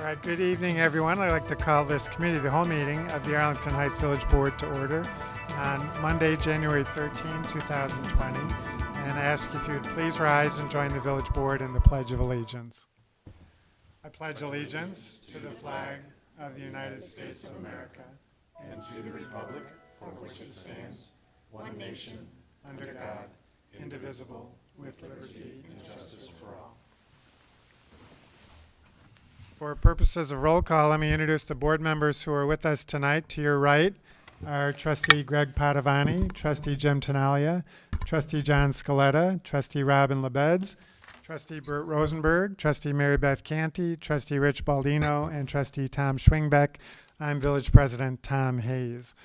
All right, good evening, everyone. I'd like to call this committee of the whole meeting of the Arlington Heights Village Board to order on Monday, January 13, 2020, and I ask if you would please rise and join the Village Board in the Pledge of Allegiance. I pledge allegiance to the flag of the United States of America and to the republic for which it stands, one nation, under God, indivisible, with liberty and justice for all. For purposes of roll call, let me introduce the board members who are with us tonight. To your right are Trustee Greg Padovani, Trustee Jim Tinaglia, Trustee John Scaletta, Trustee Robin LaBedz, Trustee Bert Rosenberg, Trustee Mary Beth Canty, Trustee Rich Baldino, and Trustee Tom Schwingbeck. I'm Village President Tom Hayes.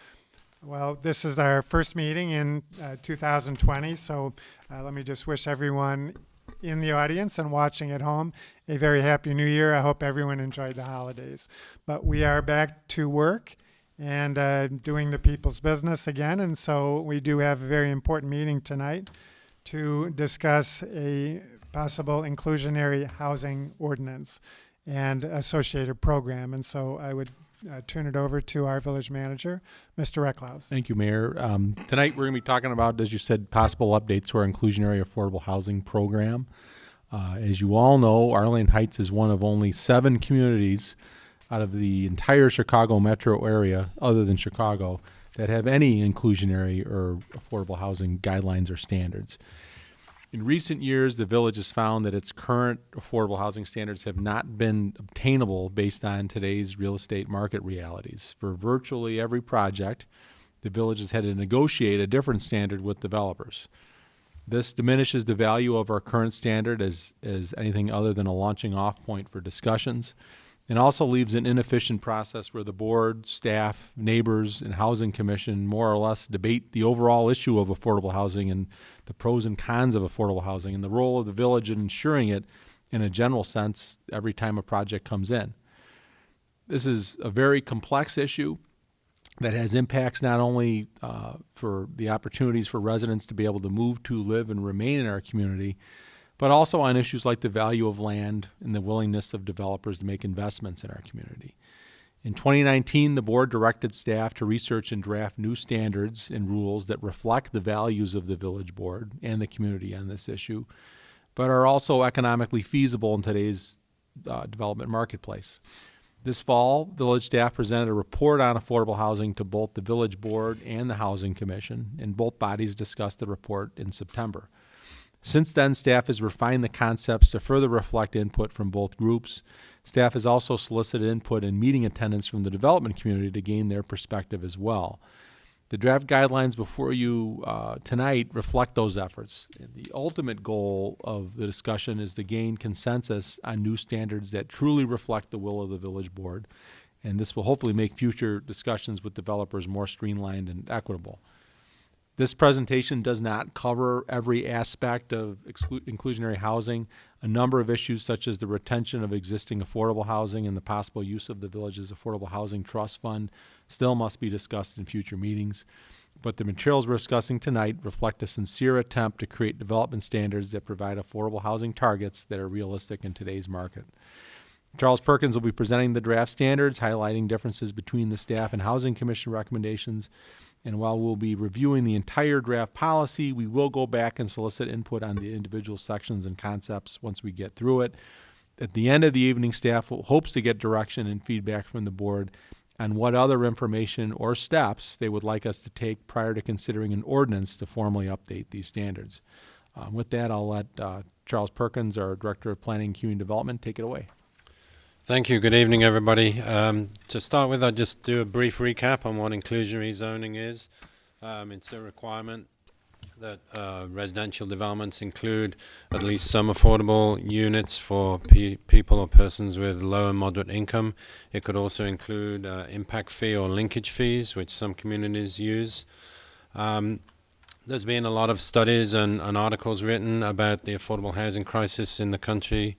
Well, this is our first meeting in 2020, so let me just wish everyone in the audience and watching at home a very happy new year. I hope everyone enjoyed the holidays. But we are back to work and doing the people's business again, and so we do have a very important meeting tonight to discuss a possible inclusionary housing ordinance and associated program. And so I would turn it over to our village manager, Mr. Recklaus. Thank you, Mayor. Tonight we're going to be talking about, as you said, possible updates to our inclusionary affordable housing program. As you all know, Arlington Heights is one of only 7 communities out of the entire Chicago metro area, other than Chicago, that have any inclusionary or affordable housing guidelines or standards. In recent years, the village has found that its current affordable housing standards have not been obtainable based on today's real estate market realities. For virtually every project, the village has had to negotiate a different standard with developers. This diminishes the value of our current standard as anything other than a launching off point for discussions, and also leaves an inefficient process where the board, staff, neighbors, and housing commission more or less debate the overall issue of affordable housing and the pros and cons of affordable housing and the role of the village in ensuring it in a general sense every time a project comes in. This is a very complex issue that has impacts not only for the opportunities for residents to be able to move to, live, and remain in our community, but also on issues like the value of land and the willingness of developers to make investments in our community. In 2019, the board directed staff to research and draft new standards and rules that reflect the values of the village board and the community on this issue, but are also economically feasible in today's development marketplace. This fall, village staff presented a report on affordable housing to both the village board and the housing commission, and both bodies discussed the report in September. Since then, staff has refined the concepts to further reflect input from both groups. Staff has also solicited input and meeting attendance from the development community to gain their perspective as well. The draft guidelines before you tonight reflect those efforts. The ultimate goal of the discussion is to gain consensus on new standards that truly reflect the will of the village board, and this will hopefully make future discussions with developers more streamlined and equitable. This presentation does not cover every aspect of inclusionary housing. A number of issues such as the retention of existing affordable housing and the possible use of the village's affordable housing trust fund still must be discussed in future meetings. But the materials we're discussing tonight reflect a sincere attempt to create development standards that provide affordable housing targets that are realistic in today's market. Charles Perkins will be presenting the draft standards, highlighting differences between the staff and Housing Commission recommendations. And while we'll be reviewing the entire draft policy, we will go back and solicit input on the individual sections and concepts once we get through it. At the end of the evening, staff hopes to get direction and feedback from the board on what other information or steps they would like us to take prior to considering an ordinance to formally update these standards. With that, I'll let Charles Perkins, our Director of Planning and Community Development, take it away. Thank you. Good evening, everybody. To start with, I'll just do a brief recap on what inclusionary zoning is. It's a requirement that residential developments include at least some affordable units for people or persons with low and moderate income. It could also include impact fee or linkage fees, which some communities use. There's been a lot of studies and articles written about the affordable housing crisis in the country.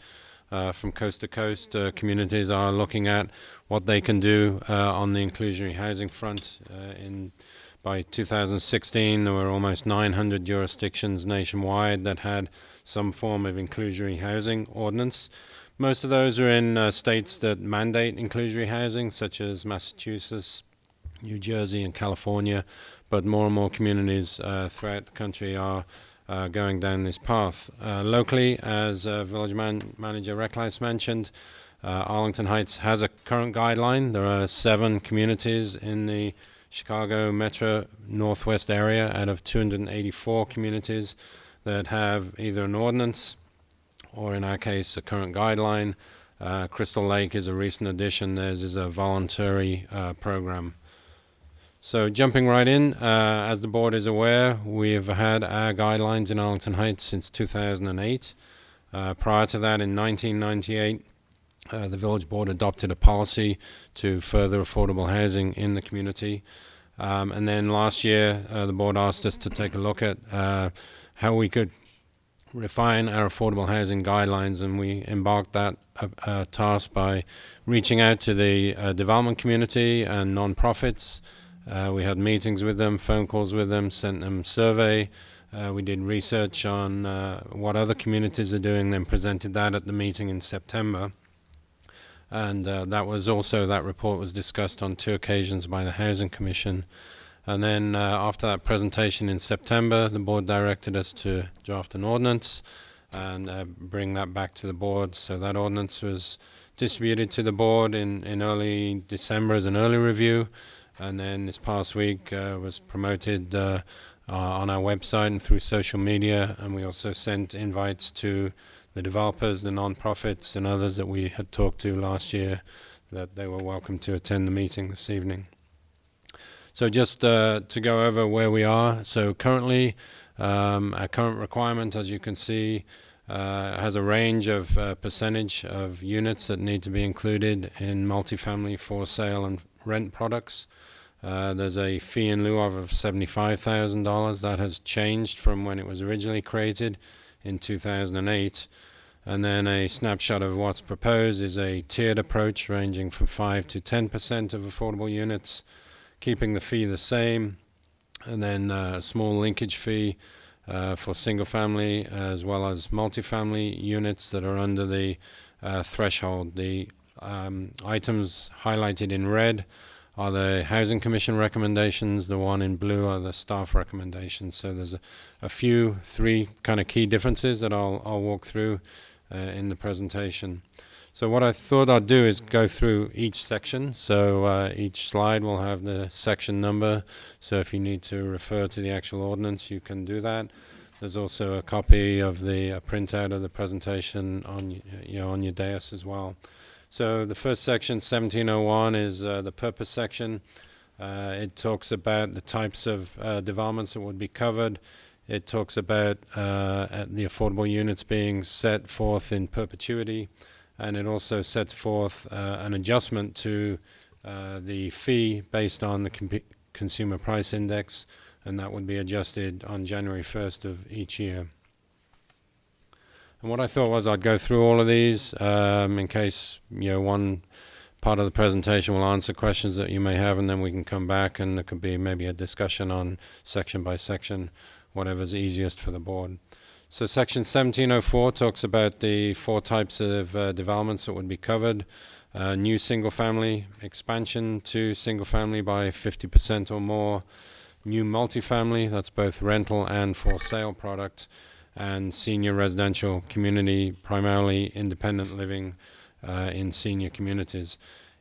From coast to coast, communities are looking at what they can do on the inclusionary housing front. By 2016, there were almost 900 jurisdictions nationwide that had some form of inclusionary housing ordinance. Most of those are in states that mandate inclusionary housing, such as Massachusetts, New Jersey, and California. But more and more communities throughout the country are going down this path. Locally, as Village Manager Reckless mentioned, Arlington Heights has a current guideline. There are 7 communities in the Chicago metro northwest area out of 284 communities that have either an ordinance or, in our case, a current guideline. Crystal Lake is a recent addition. Theirs is a voluntary program. So jumping right in, as the board is aware, we've had our guidelines in Arlington Heights since 2008. Prior to that, in 1998, the Village Board adopted a policy to further affordable housing in the community. And then last year, the board asked us to take a look at how we could refine our affordable housing guidelines, and we embarked that task by reaching out to the development community and nonprofits. We had meetings with them, phone calls with them, sent them survey. We did research on what other communities are doing, then presented that at the meeting in September. And that report was discussed on 2 occasions by the Housing Commission. And then after that presentation in September, the board directed us to draft an ordinance and bring that back to the board. So that ordinance was distributed to the board in early December as an early review. And then this past week was promoted on our website and through social media. And we also sent invites to the developers, the nonprofits, and others that we had talked to last year, that they were welcome to attend the meeting this evening. So just to go over where we are. So currently, our current requirement, as you can see, has a range of percentage of units that need to be included in multifamily for sale and rent products. There's a fee in lieu of $75,000. That has changed from when it was originally created in 2008. And then a snapshot of what's proposed is a tiered approach ranging from 5 to 10% of affordable units, keeping the fee the same, and then a small linkage fee for single family as well as multifamily units that are under the threshold. The items highlighted in red are the Housing Commission recommendations. The one in blue are the staff recommendations. So there's a few, 3 kind of key differences that I'll walk through in the presentation. So what I thought I'd do is go through each section. So each slide will have the section number. So if you need to refer to the actual ordinance, you can do that. There's also a copy of the printout of the presentation on your dais as well. So the first section, 1701, is the purpose section. It talks about the types of developments that would be covered. It talks about the affordable units being set forth in perpetuity. And it also sets forth an adjustment to the fee based on the consumer price index, and that would be adjusted on January 1st of each year. And what I thought was I'd go through all of these in case one part of the presentation will answer questions that you may have, and then we can come back and there could be maybe a discussion on section by section, whatever's easiest for the board. So section 1704 talks about the 4 types of developments that would be covered. New single family, expansion to single family by 50% or more, new multifamily, that's both rental and for sale product, and senior residential community, primarily independent living in senior communities.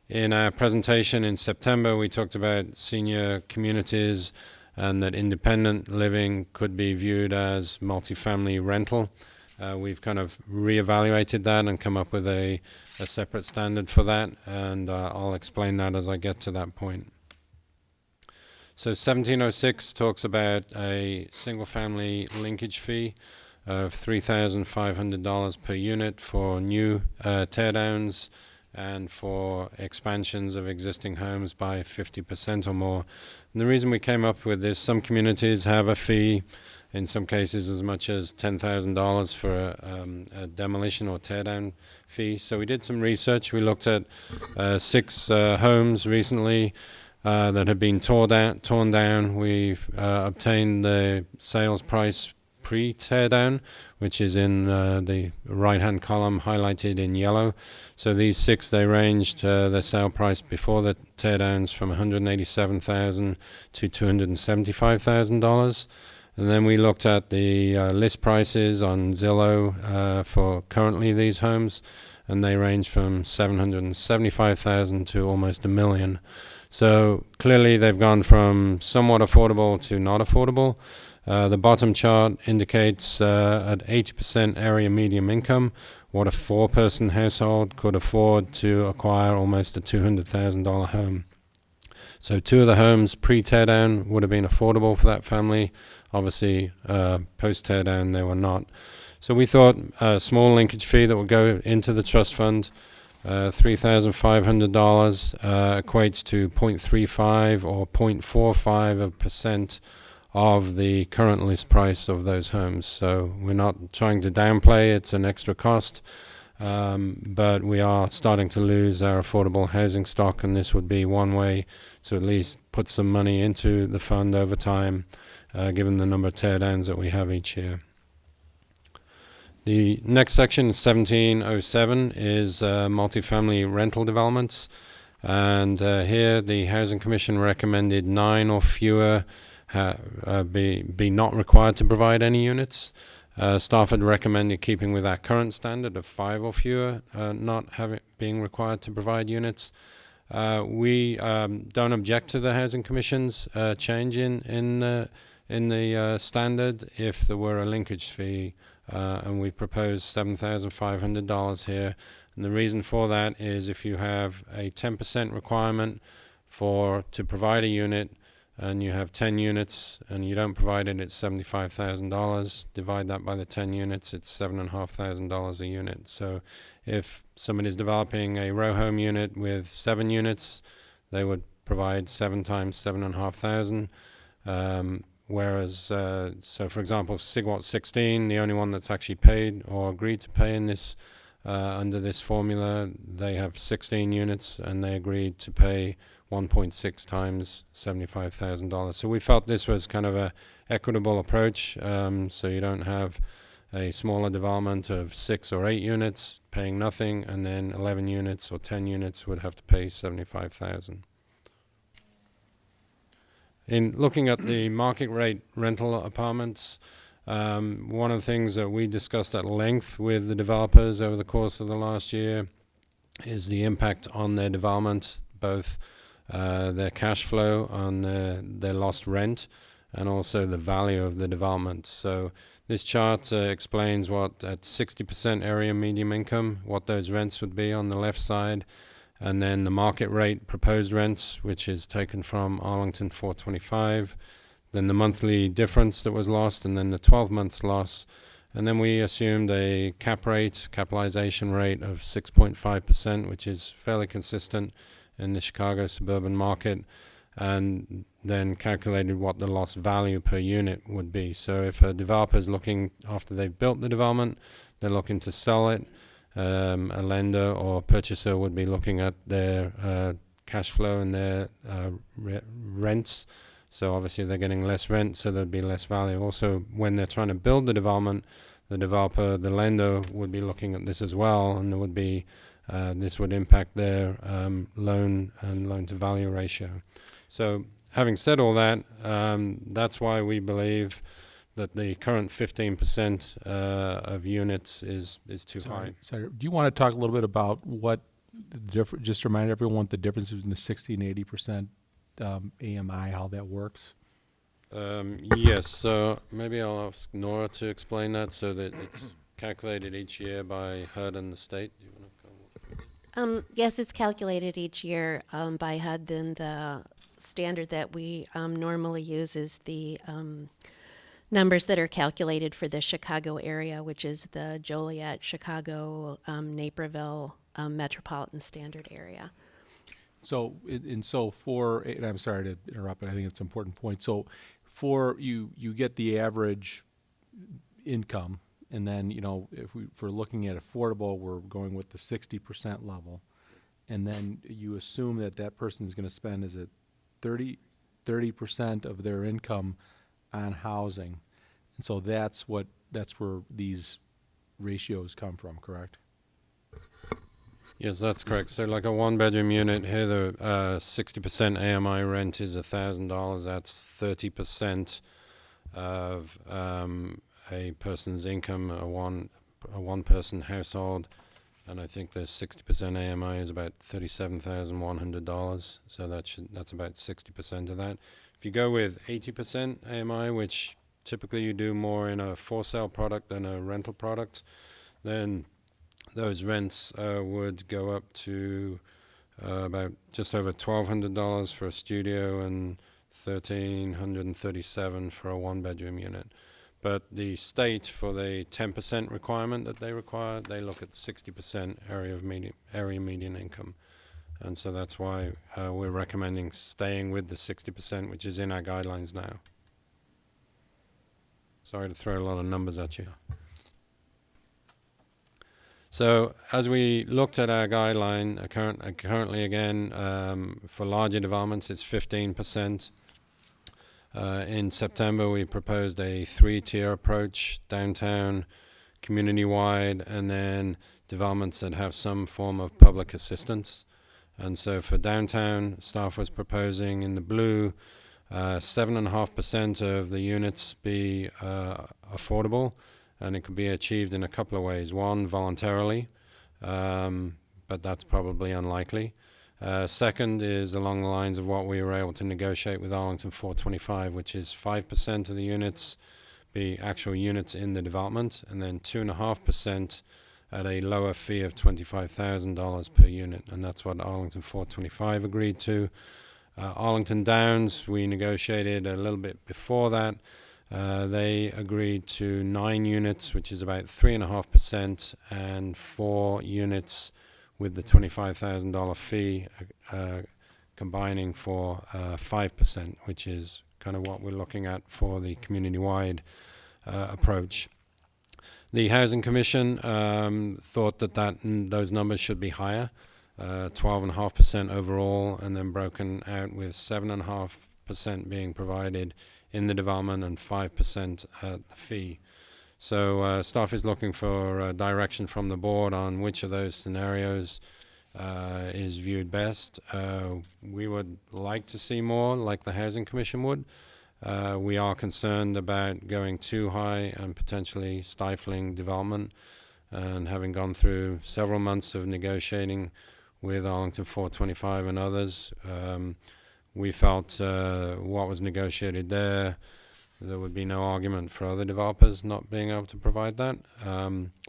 In our presentation in September, we talked about senior communities and that independent living could be viewed as multifamily rental. We've kind of reevaluated that and come up with a separate standard for that, and I'll explain that as I get to that point. So 1706 talks about a single-family linkage fee of $3,500 per unit for new teardowns and for expansions of existing homes by 50% or more. And the reason we came up with this, some communities have a fee, in some cases as much as $10,000 for a demolition or teardown fee. So we did some research. We looked at 6 homes recently that had been torn down. We've obtained the sales price pre-teardown, which is in the right-hand column highlighted in yellow. So these 6, they ranged their sale price before the teardowns from $187,000 to $275,000. And then we looked at the list prices on Zillow for currently these homes, and they range from $775,000 to almost $1 million. So clearly they've gone from somewhat affordable to not affordable. The bottom chart indicates at 80% area median income, what a 4-person household could afford to acquire almost a $200,000 home. So 2 of the homes pre-teardown would have been affordable for that family. Obviously, post-teardown, they were not. So we thought a small linkage fee that would go into the trust fund, $3,500, equates to 0.35 or 0.45% of the current list price of those homes. So we're not trying to downplay it's an extra cost, but we are starting to lose our affordable housing stock, and this would be one way to at least put some money into the fund over time, given the number of teardowns that we have each year. The next section, 1707, is multifamily rental developments. And here the Housing Commission recommended 9 or fewer be not required to provide any units. Staff had recommended keeping with our current standard of 5 or fewer not being required to provide units. We don't object to the Housing Commission's change in the standard if there were a linkage fee, and we've proposed $7,500 here. And the reason for that is if you have a 10% requirement to provide a unit, and you have 10 units and you don't provide it, it's $75,000. Divide that by the 10 units, it's $7,500 a unit. So if somebody's developing a row home unit with 7 units, they would provide 7 times $7,500. Whereas, so for example, Sigwat 16, the only one that's actually paid or agreed to pay in this under this formula, they have 16 units and they agreed to pay 1.6 times $75,000. So we felt this was kind of a equitable approach, so you don't have a smaller development of 6 or 8 units paying nothing, and then 11 units or 10 units would have to pay $75,000. In looking at the market rate rental apartments, one of the things that we discussed at length with the developers over the course of the last year is the impact on their development, both their cash flow on their lost rent and also the value of the development. So this chart explains what at 60% area median income, what those rents would be on the left side, and then the market rate proposed rents, which is taken from Arlington 425, then the monthly difference that was lost, and then the 12 months loss. And then we assumed a capitalization rate of 6.5%, which is fairly consistent in the Chicago suburban market, and then calculated what the lost value per unit would be. So if a developer is looking, after they've built the development, they're looking to sell it, a lender or purchaser would be looking at their cash flow and their rents. So obviously they're getting less rent, so there'd be less value. Also, when they're trying to build the development, the developer, the lender would be looking at this as well, and there would be this would impact their loan and loan-to-value ratio. So having said all that, that's why we believe that the current 15% of units is too high. Sorry, do you want to talk a little bit about what just remind everyone what the difference between the 60 and 80% AMI, how that works? Yes, so maybe I'll ask Nora to explain that so that it's calculated each year by HUD and the state. Do you want to go? Yes, it's calculated each year by HUD. Then the standard that we normally use is the numbers that are calculated for the Chicago area, which is the Joliet, Chicago, Naperville metropolitan standard area. So, and I'm sorry to interrupt, but I think it's an important point. So for you get the average income, and then, if we're looking at affordable, we're going with the 60% level. And then you assume that person is going to spend, is it 30% of their income on housing. And so that's where these ratios come from, correct? Yes, that's correct. So like a one-bedroom unit here, the 60% AMI rent is $1,000. That's 30% of a person's income, a one-person household. And I think the 60% AMI is about $37,100. So that's about 60% of that. If you go with 80% AMI, which typically you do more in a for-sale product than a rental product, then those rents would go up to about just over $1,200 for a studio and $1,337 for a one-bedroom unit. But the state, for the 10% requirement that they require, they look at 60% area median income. And so that's why we're recommending staying with the 60%, which is in our guidelines now. Sorry to throw a lot of numbers at you. So as we looked at our guideline, currently again, for larger developments, it's 15%. In September, we proposed a 3-tier approach: downtown, community-wide, and then developments that have some form of public assistance. And so for downtown, staff was proposing in the blue 7.5% of the units be affordable, and it could be achieved in a couple of ways. One, voluntarily, but that's probably unlikely. Second is along the lines of what we were able to negotiate with Arlington 425, which is 5% of the units be actual units in the development, and then 2.5% at a lower fee of $25,000 per unit, and that's what Arlington 425 agreed to. Arlington Downs, we negotiated a little bit before that. They agreed to 9 units, which is about 3.5%, and 4 units with the $25,000 fee, combining for 5%, which is kind of what we're looking at for the community-wide approach. The Housing Commission thought that those numbers should be higher, 12.5% overall, and then broken out with 7.5% being provided in the development and 5% at the fee. So staff is looking for direction from the board on which of those scenarios is viewed best. We would like to see more, like the Housing Commission would. We are concerned about going too high and potentially stifling development. And having gone through several months of negotiating with Arlington 425 and others, we felt what was negotiated there would be no argument for other developers not being able to provide that.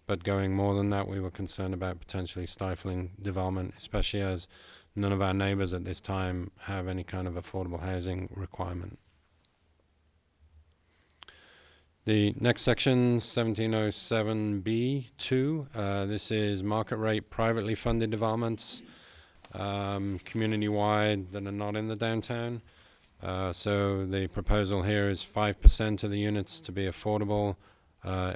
But going more than that, we were concerned about potentially stifling development, especially as none of our neighbors at this time have any kind of affordable housing requirement. The next section, 1707B2, this is market rate privately funded developments, community-wide that are not in the downtown. So the proposal here is 5% of the units to be affordable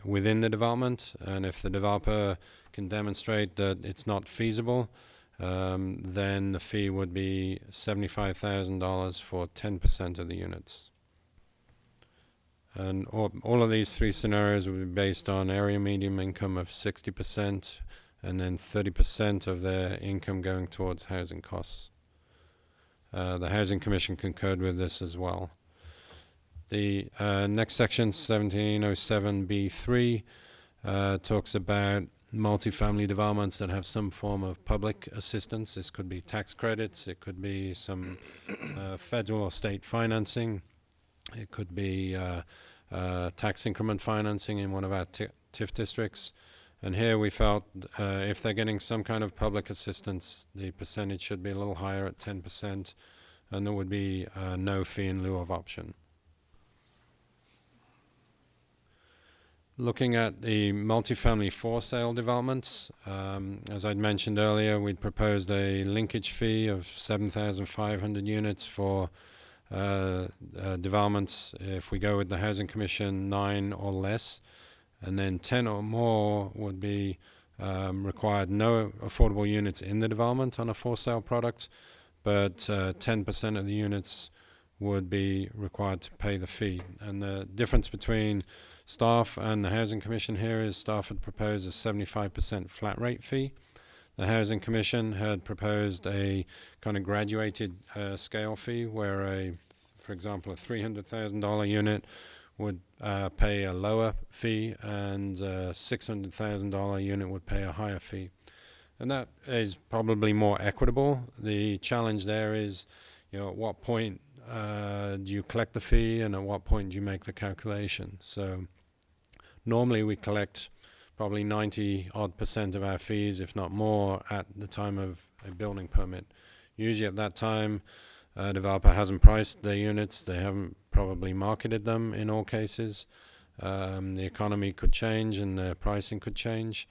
within the development, and if the developer can demonstrate that it's not feasible, then the fee would be $75,000 for 10% of the units. And all of these 3 scenarios will be based on area median income of 60%, and then 30% of their income going towards housing costs. The Housing Commission concurred with this as well. The next section, 1707B3, talks about multifamily developments that have some form of public assistance. This could be tax credits, it could be some federal or state financing, it could be tax increment financing in one of our TIF districts. And here we felt if they're getting some kind of public assistance, the percentage should be a little higher at 10%, and there would be no fee in lieu of option. Looking at the multifamily for sale developments, as I'd mentioned earlier, we'd proposed a linkage fee of 7,500 units for developments. If we go with the Housing Commission, 9 or less, and then 10 or more would be required no affordable units in the development on a for sale product, but 10% of the units would be required to pay the fee. And the difference between Staff and the Housing Commission here is staff had proposed a 75% flat rate fee. The Housing Commission had proposed a kind of graduated scale fee where, for example, a $300,000 unit would pay a lower fee and a $600,000 unit would pay a higher fee. And that is probably more equitable. The challenge there is, at what point do you collect the fee and at what point do you make the calculation? So normally we collect probably 90% of our fees, if not more, at the time of a building permit. Usually at that time, a developer hasn't priced their units, they haven't probably marketed them in all cases. The economy could change and the pricing could change.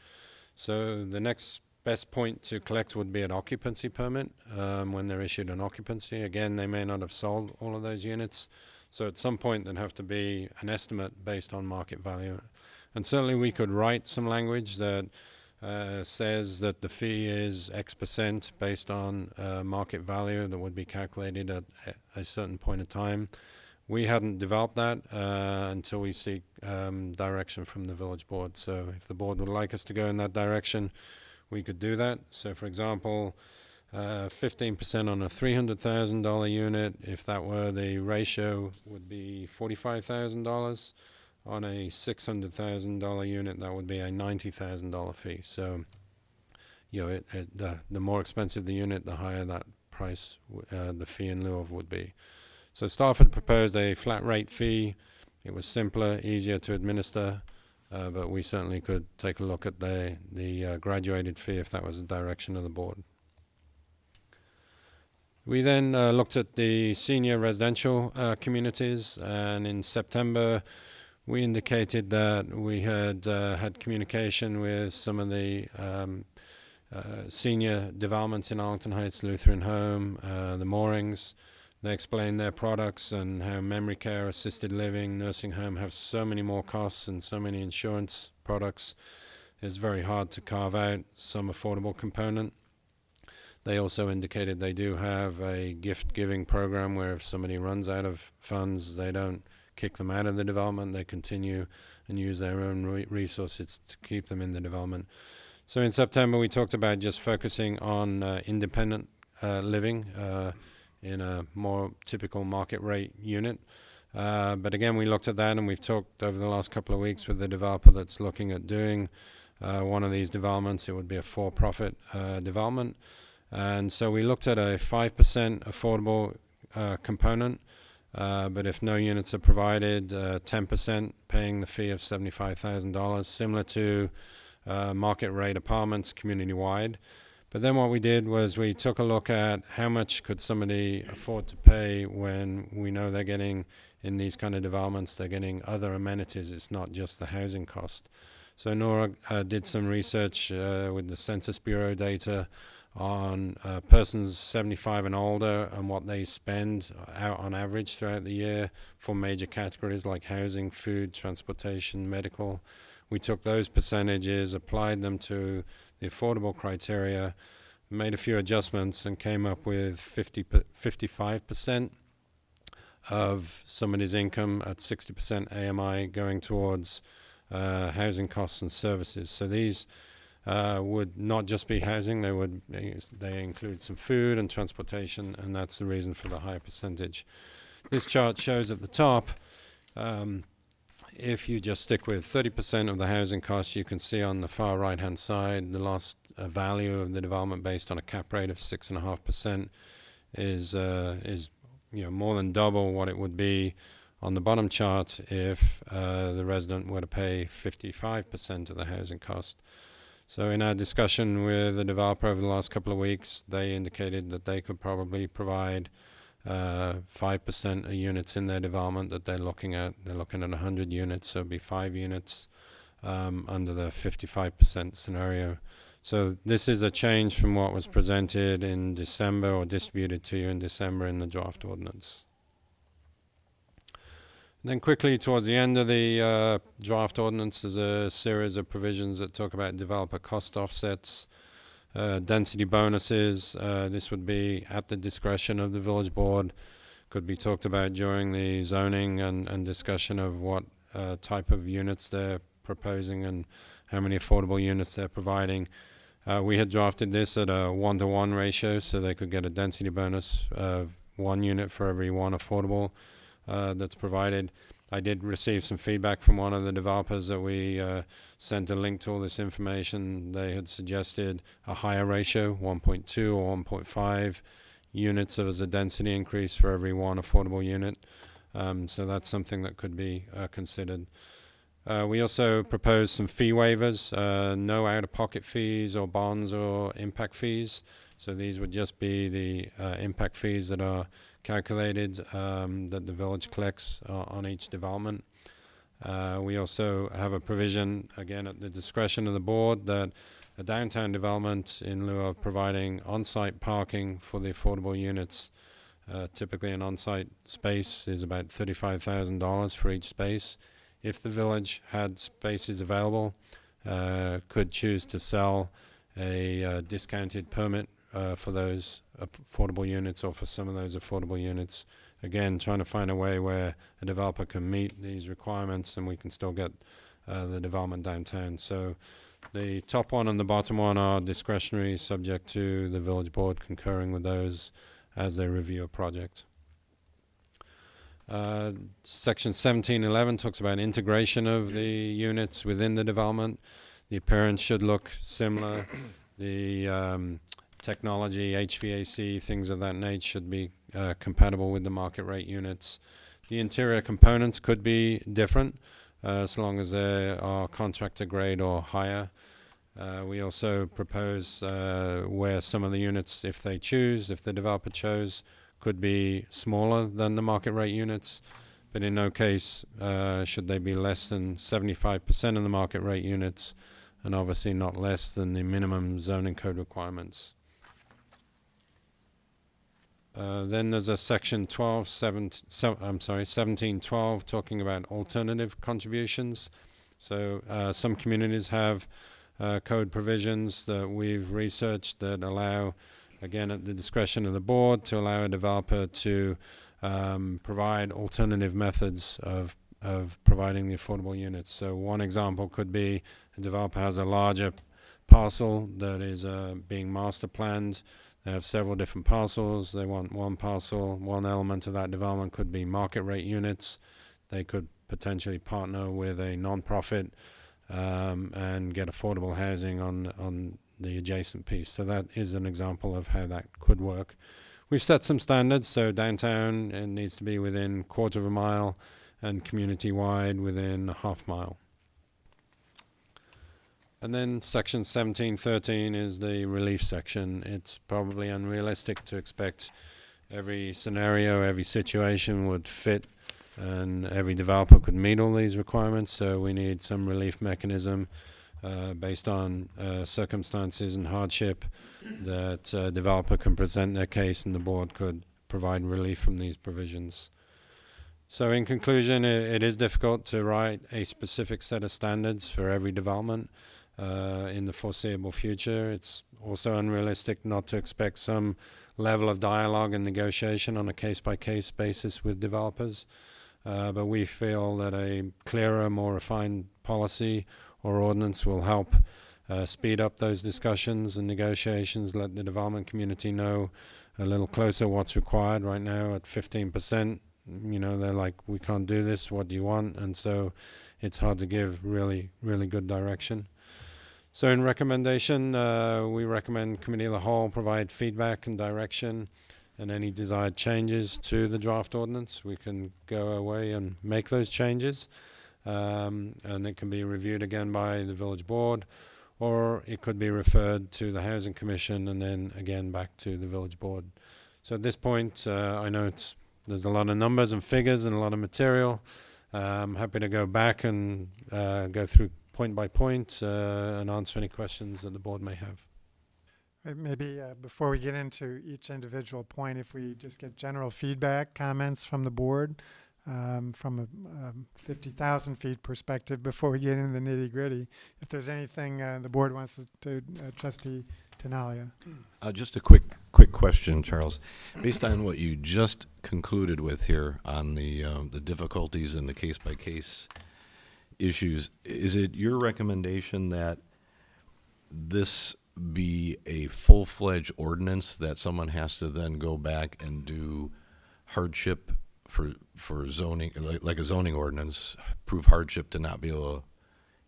So the next best point to collect would be an occupancy permit when they're issued an occupancy. Again, they may not have sold all of those units. So at some point there'd have to be an estimate based on market value. And certainly we could write some language that says that the fee is X% based on market value that would be calculated at a certain point in time. We hadn't developed that until we seek direction from the village board. So if the board would like us to go in that direction, we could do that. So for example, 15% on a $300,000 unit, if that were the ratio, would be $45,000. On a $600,000 unit, that would be a $90,000 fee. So, the more expensive the unit, the higher that price, the fee in lieu of would be. So staff had proposed a flat rate fee. It was simpler, easier to administer, but we certainly could take a look at the graduated fee if that was the direction of the board. We then looked at the senior residential communities, and in September, we indicated that we had had communication with some of the senior developments in Arlington Heights, Lutheran Home, the Moorings. They explained their products and how memory care, assisted living, nursing home have so many more costs and so many insurance products. It's very hard to carve out some affordable component. They also indicated they do have a gift-giving program where if somebody runs out of funds, they don't kick them out of the development. They continue and use their own resources to keep them in the development. So in September, we talked about just focusing on independent living in a more typical market rate unit. But again, we looked at that, and we've talked over the last couple of weeks with the developer that's looking at doing one of these developments. It would be a for-profit development. And so we looked at a 5% affordable component. But if no units are provided, 10% paying the fee of $75,000, similar to market rate apartments community-wide. But then what we did was we took a look at how much could somebody afford to pay when we know they're getting, in these kind of developments, they're getting other amenities. It's not just the housing cost. So Nora did some research with the Census Bureau data on persons 75 and older and what they spend out on average throughout the year for major categories like housing, food, transportation, medical. We took those percentages, applied them to the affordable criteria, made a few adjustments, and came up with 55% of somebody's income at 60% AMI going towards housing costs and services. So these would not just be housing, they include some food and transportation, and that's the reason for the higher percentage. This chart shows at the top, if you just stick with 30% of the housing costs, you can see on the far right-hand side the last value of the development based on a cap rate of 6.5% is more than double what it would be on the bottom chart if the resident were to pay 55% of the housing cost. So in our discussion with the developer over the last couple of weeks, they indicated that they could probably provide 5% of units in their development that they're looking at. They're looking at 100 units, so it'd be 5 units under the 55% scenario. So this is a change from what was presented in December or distributed to you in December in the draft ordinance. And then quickly towards the end of the draft ordinance, there's a series of provisions that talk about developer cost offsets, density bonuses. This would be at the discretion of the village board, could be talked about during the zoning and discussion of what type of units they're proposing and how many affordable units they're providing. We had drafted this at a 1-to-1 ratio, so they could get a density bonus of 1 unit for every 1 affordable that's provided. I did receive some feedback from one of the developers that we sent a link to all this information. They had suggested a higher ratio, 1.2 or 1.5 units as a density increase for every 1 affordable unit. So that's something that could be considered. We also proposed some fee waivers, no out-of-pocket fees or bonds or impact fees. So these would just be the impact fees that are calculated that the village collects on each development. We also have a provision, again at the discretion of the board, that a downtown development, in lieu of providing on-site parking for the affordable units, typically an on-site space is about $35,000 for each space. If the village had spaces available, could choose to sell a discounted permit for those affordable units, or for some of those affordable units. Again, trying to find a way where a developer can meet these requirements and we can still get the development downtown. So the top one and the bottom one are discretionary, subject to the village board concurring with those as they review a project. Section 1711 talks about integration of the units within the development. The appearance should look similar. The technology, HVAC, things of that nature should be compatible with the market rate units. The interior components could be different as long as they are contractor grade or higher. We also propose where some of the units, if they choose, if the developer chose, could be smaller than the market rate units, but in no case should they be less than 75% of the market rate units, and obviously not less than the minimum zoning code requirements. Then there's a section 1712 talking about alternative contributions. So some communities have code provisions that we've researched that allow, again at the discretion of the board, to allow a developer to provide alternative methods of providing the affordable units. So one example could be a developer has a larger parcel that is being master planned. They have several different parcels. They want one parcel. One element of that development could be market rate units. They could potentially partner with a non-profit and get affordable housing on the adjacent piece. So that is an example of how that could work. We've set some standards. So downtown, it needs to be within 1/4 mile, and community-wide within 1/2 mile. And then section 1713 is the relief section. It's probably unrealistic to expect every scenario, every situation would fit, and every developer could meet all these requirements. So we need some relief mechanism based on circumstances and hardship that a developer can present their case and the board could provide relief from these provisions. So in conclusion, it is difficult to write a specific set of standards for every development in the foreseeable future. It's also unrealistic not to expect some level of dialogue and negotiation on a case-by-case basis with developers. But we feel that a clearer, more refined policy or ordinance will help speed up those discussions and negotiations, let the development community know a little closer what's required. Right now at 15%, they're like, we can't do this, what do you want? And so it's hard to give really, really good direction. So in recommendation, we recommend Committee of the Whole provide feedback and direction and any desired changes to the draft ordinance. We can go away and make those changes, and it can be reviewed again by the village board, or it could be referred to the Housing Commission and then again back to the village board. So at this point, I know there's a lot of numbers and figures and a lot of material. I'm happy to go back and go through point by point and answer any questions that the board may have. Maybe before we get into each individual point, if we just get general feedback, comments from the board from a 50,000 feet perspective before we get into the nitty gritty. If there's anything the board wants to Trustee Tinaglia. Just a quick question, Charles. Based on what you just concluded with here on the difficulties in the case-by-case issues, is it your recommendation that this be a full-fledged ordinance that someone has to then go back and do hardship for zoning, like a zoning ordinance, prove hardship to not be able to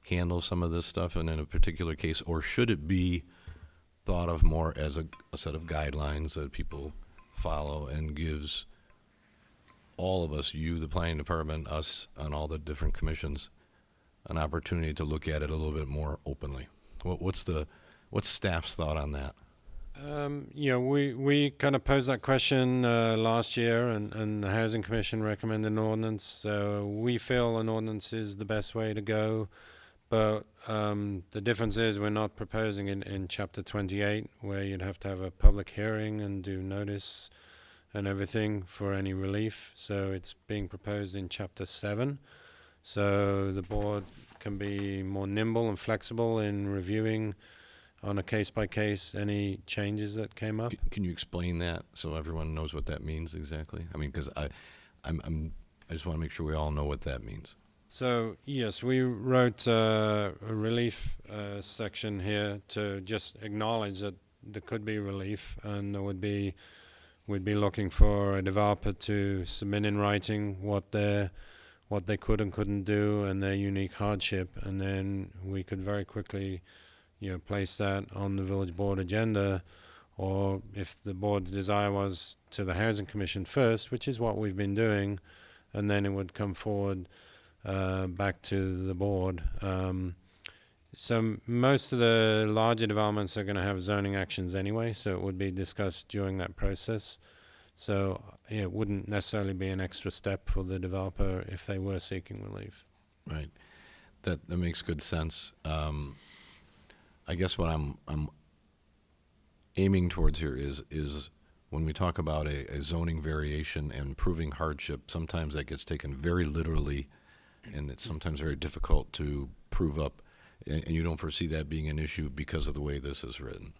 handle some of this stuff and in a particular case, or should it be thought of more as a set of guidelines that people follow and gives all of us, you, the planning department, us, on all the different commissions, an opportunity to look at it a little bit more openly? What's staff's thought on that? We kind of posed that question last year, and the Housing Commission recommended an ordinance. So we feel an ordinance is the best way to go. But the difference is we're not proposing it in Chapter 28, where you'd have to have a public hearing and do notice and everything for any relief. So it's being proposed in Chapter 7. So the board can be more nimble and flexible in reviewing on a case-by-case any changes that came up. Can you explain that so everyone knows what that means exactly? I mean, because I just want to make sure we all know what that means. So yes, we wrote a relief section here to just acknowledge that there could be relief, and we'd be looking for a developer to submit in writing what they could and couldn't do and their unique hardship, and then we could very quickly, place that on the village board agenda, or if the board's desire was to the Housing Commission first, which is what we've been doing, and then it would come forward back to the board. So most of the larger developments are going to have zoning actions anyway, so it would be discussed during that process. So it wouldn't necessarily be an extra step for the developer if they were seeking relief. Right. That makes good sense. I guess what I'm aiming towards here is when we talk about a zoning variation and proving hardship, sometimes that gets taken very literally, and it's sometimes very difficult to prove up, and you don't foresee that being an issue because of the way this is written.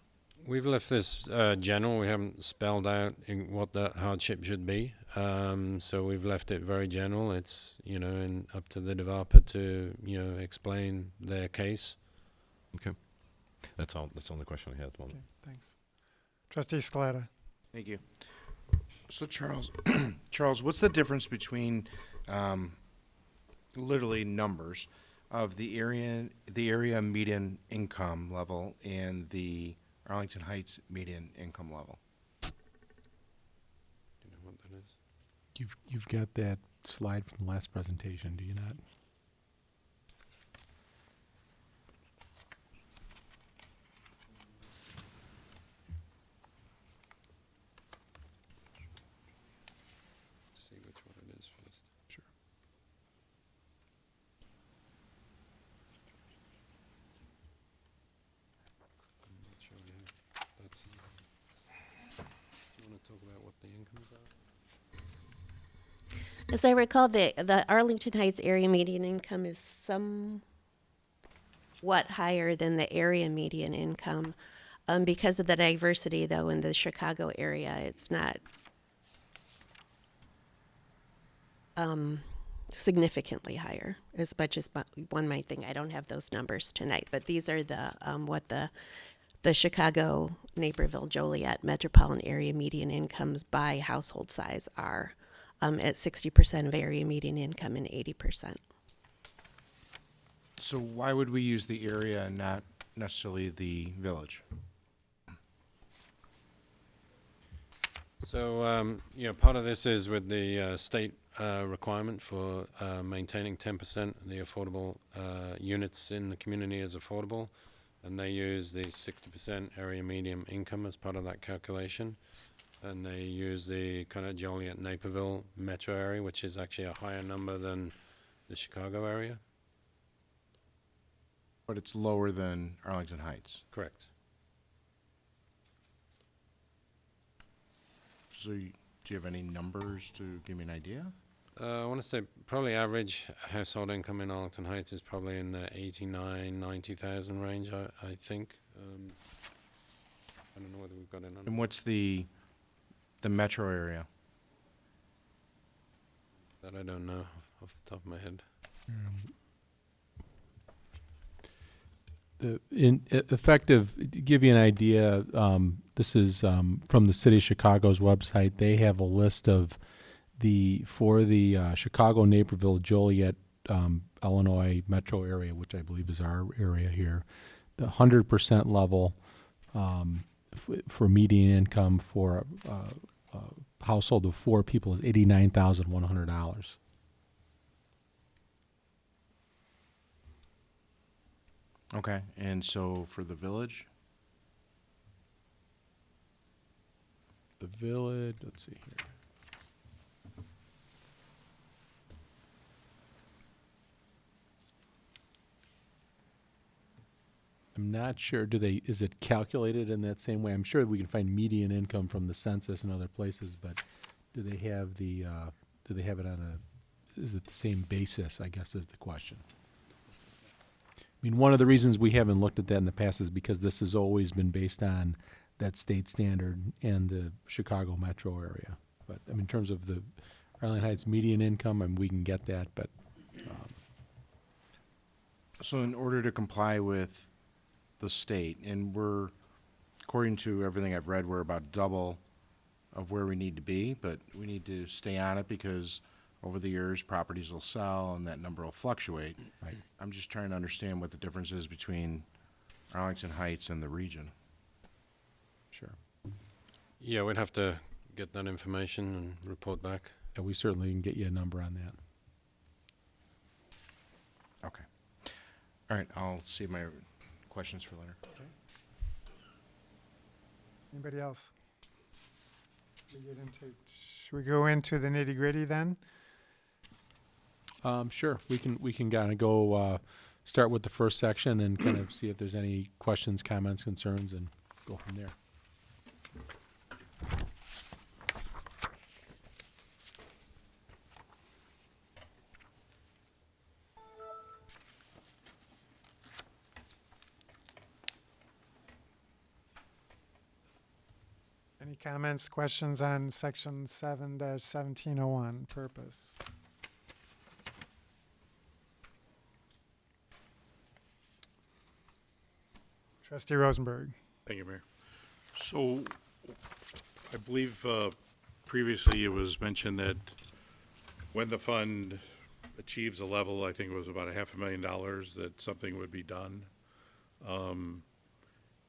We've left this general. We haven't spelled out what that hardship should be. So we've left it very general. It's, and up to the developer to, explain their case. Okay. That's all. That's the only question I had at the moment. Okay, thanks. Trustee Scaletta. Thank you. So Charles, what's the difference between literally numbers of the area median income level and the Arlington Heights median income level? Do you know what that is? You've got that slide from the last presentation, do you not? See which one it is first. Sure. I'm not sure we have. That's. Do you want to talk about what the incomes are? As I recall, the Arlington Heights area median income is somewhat higher than the area median income. Because of the diversity, though, in the Chicago area, it's not significantly higher, as much as one might think. I don't have those numbers tonight, but these are the what the Chicago, Naperville, Joliet metropolitan area median incomes by household size are. At 60% of area median income and 80%. So why would we use the area and not necessarily the village? So, part of this is with the state requirement for maintaining 10% of the affordable units in the community as affordable, and they use the 60% area median income as part of that calculation. And they use the kind of Joliet Naperville metro area, which is actually a higher number than the Chicago area. But it's lower than Arlington Heights. Correct. So do you have any numbers to give me an idea? I want to say probably average household income in Arlington Heights is probably in the 89,000, 90,000 range, I think. I don't know whether we've got it on. And what's the metro area? That I don't know off the top of my head. Effective, to give you an idea, this is from the City of Chicago's website. They have a list of for the Chicago, Naperville, Joliet, Illinois metro area, which I believe is our area here, the 100% level for median income for a household of 4 people is $89,100. Okay, and so for the village? The village, let's see here. I'm not sure. Is it calculated in that same way? I'm sure we can find median income from the census and other places, but do they have it on is it the same basis, I guess is the question. I mean, one of the reasons we haven't looked at that in the past is because this has always been based on that state standard and the Chicago metro area. But I mean, in terms of the Arlington Heights median income, I mean, we can get that, but So in order to comply with the state, and we're, according to everything I've read, we're about double of where we need to be, but we need to stay on it because over the years, properties will sell and that number will fluctuate. right. I'm just trying to understand what the difference is between Arlington Heights and the region. Sure. Yeah, we'd have to get that information and report back. Yeah, we certainly can get you a number on that. Okay. All right, I'll save my questions for later. Anybody else? Should we go into the nitty-gritty then? Sure. We can kind of go start with the first section and kind of see if there's any questions, comments, concerns, and go from there. Any comments, questions on section 7-1701, purpose? Trustee Rosenberg. Thank you, Mayor. So I believe previously it was mentioned that when the fund achieves a level, I think it was about $500,000, that something would be done. Can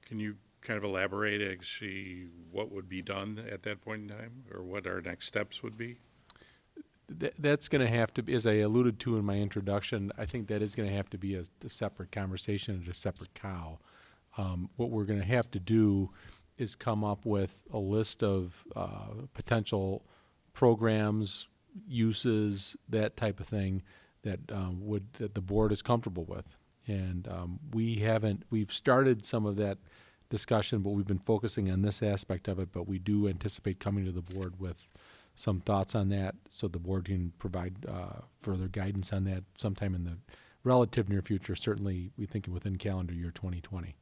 you kind of elaborate actually what would be done at that point in time, or what our next steps would be? That's going to have to be, as I alluded to in my introduction, I think that is going to have to be a separate conversation and a separate cow. What we're going to have to do is come up with a list of potential programs, uses, that type of thing that that the board is comfortable with. And we've started some of that discussion, but we've been focusing on this aspect of it, but we do anticipate coming to the board with some thoughts on that so the board can provide further guidance on that sometime in the relative near future, certainly we think within calendar year 2020.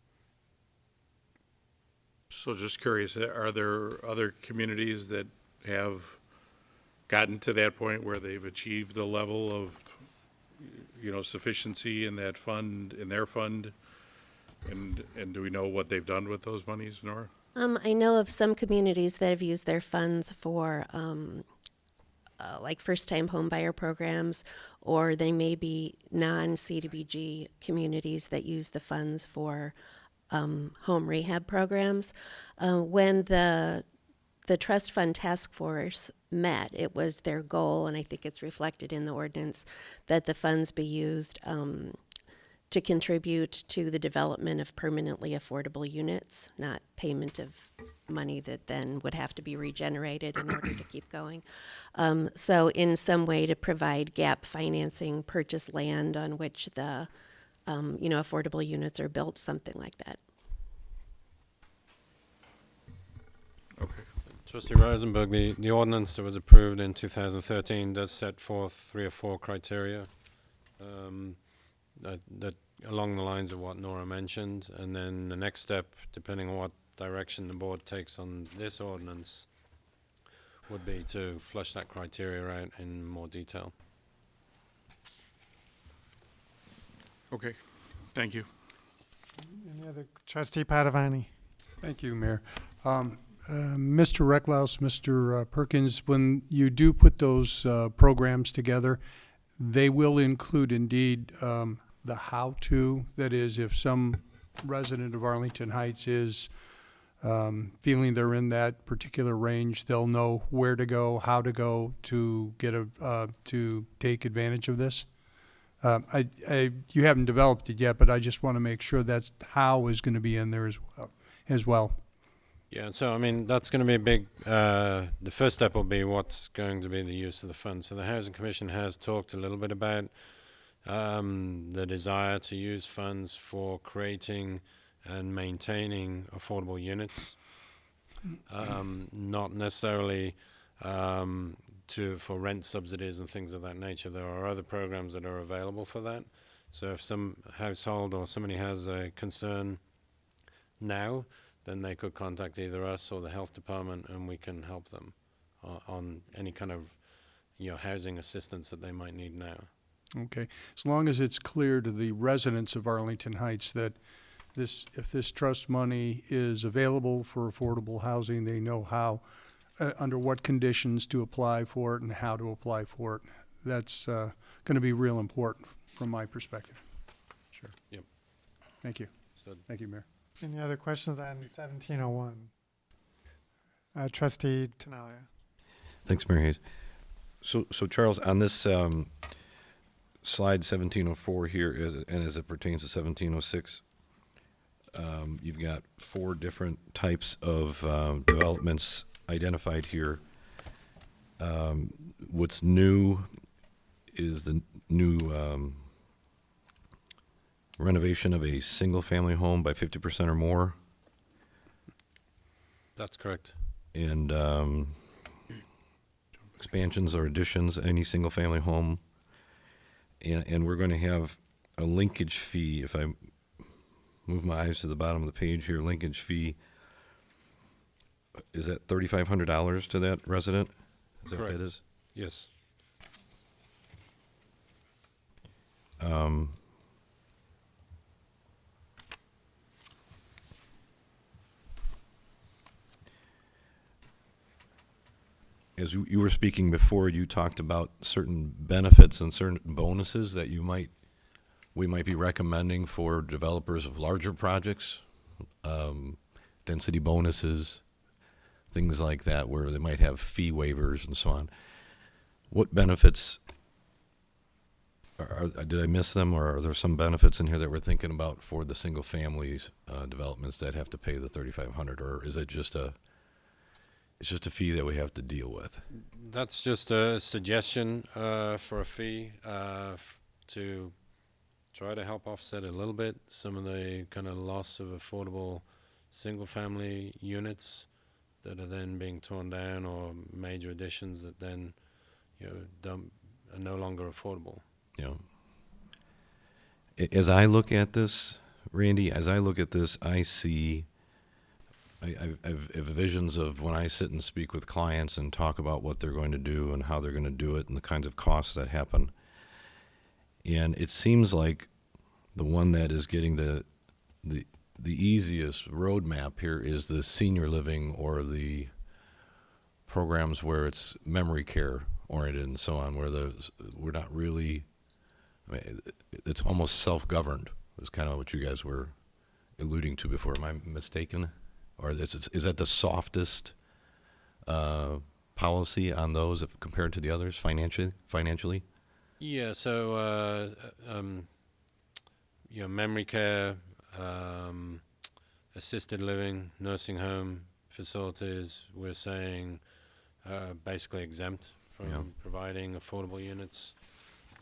So just curious, are there other communities that have gotten to that point where they've achieved the level of, sufficiency in that fund, in their fund? And do we know what they've done with those monies, Nora? I know of some communities that have used their funds for like first-time home buyer programs, or they may be non-CDBG communities that use the funds for home rehab programs. When the trust fund task force met, it was their goal, and I think it's reflected in the ordinance, that the funds be used to contribute to the development of permanently affordable units, not payment of money that then would have to be regenerated in order to keep going. So in some way to provide gap financing, purchase land on which the affordable units are built, something like that. Okay. Trustee Rosenberg, the ordinance that was approved in 2013 does set forth 3 or 4 criteria that along the lines of what Nora mentioned, and then the next step, depending on what direction the board takes on this ordinance, would be to flesh that criteria out in more detail. Okay, thank you. Any other? Trustee Padovani. Thank you, Mayor. Mr. Recklaus, Mr. Perkins, when you do put those programs together, they will include indeed the how-to. That is, if some resident of Arlington Heights is feeling they're in that particular range, they'll know where to go, how to go to get to take advantage of this. You haven't developed it yet, but I just want to make sure that's how is going to be in there as well. Yeah, so I mean, that's going to be a big, the first step will be what's going to be the use of the funds. So the Housing Commission has talked a little bit about the desire to use funds for creating and maintaining affordable units, not necessarily for rent subsidies and things of that nature. There are other programs that are available for that. So if some household or somebody has a concern now, then they could contact either us or the health department, and we can help them on any kind of housing assistance that they might need now. Okay, as long as it's clear to the residents of Arlington Heights that if this trust money is available for affordable housing, they know how, under what conditions to apply for it and how to apply for it. That's going to be real important from my perspective. Sure. Yep. Thank you. So Thank you, Mayor. Any other questions on 1701? Trustee Tinaglia. Thanks, Mayor Hayes. So Charles, on this slide 1704 here, and as it pertains to 1706, you've got 4 different types of developments identified here. What's new is the new renovation of a single-family home by 50% or more, that's correct. and expansions or additions, any single-family home. And we're going to have a linkage fee. If I move my eyes to the bottom of the page here, linkage fee, is that $3,500 to that resident? Is that what that Correct. is? Yes. As you were speaking before, you talked about certain benefits and certain bonuses that we might be recommending for developers of larger projects, density bonuses, things like that, where they might have fee waivers and so on. What benefits did I miss them, or are there some benefits in here that we're thinking about for the single families developments that have to pay the $3,500, or is it just it's just a fee that we have to deal with? That's just a suggestion for a fee to try to help offset a little bit some of the kind of loss of affordable single-family units that are then being torn down, or major additions that then are no longer affordable. As I look at this, Randy, I see. I have visions of when I sit and speak with clients and talk about what they're going to do and how they're going to do it and the kinds of costs that happen. And it seems like the one that is getting the easiest roadmap here is the senior living, or the programs where it's memory care oriented and so on, where we're not really, it's almost self-governed. Is kind of what you guys were alluding to before. Am I mistaken? Or is that the softest policy on those compared to the others financially? Yeah, so memory care, assisted living, nursing home facilities, we're saying basically exempt from providing affordable units.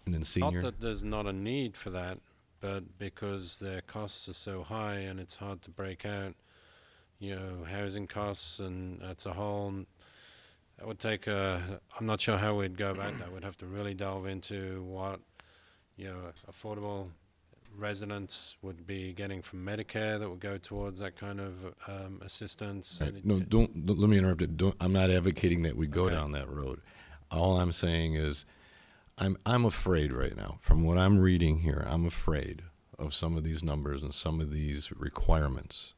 And then senior? Not that there's not a need for that, but because their costs are so high and it's hard to break out, housing costs, and that's a whole, that would take I'm not sure how we'd go about that. We'd have to really delve into what, affordable residents would be getting from Medicare that would go towards that kind of assistance. Right. No, let me interrupt it. I'm not advocating that we go down that road. All I'm saying is I'm afraid right now, from what I'm reading here, I'm afraid of some of these numbers and some of these requirements.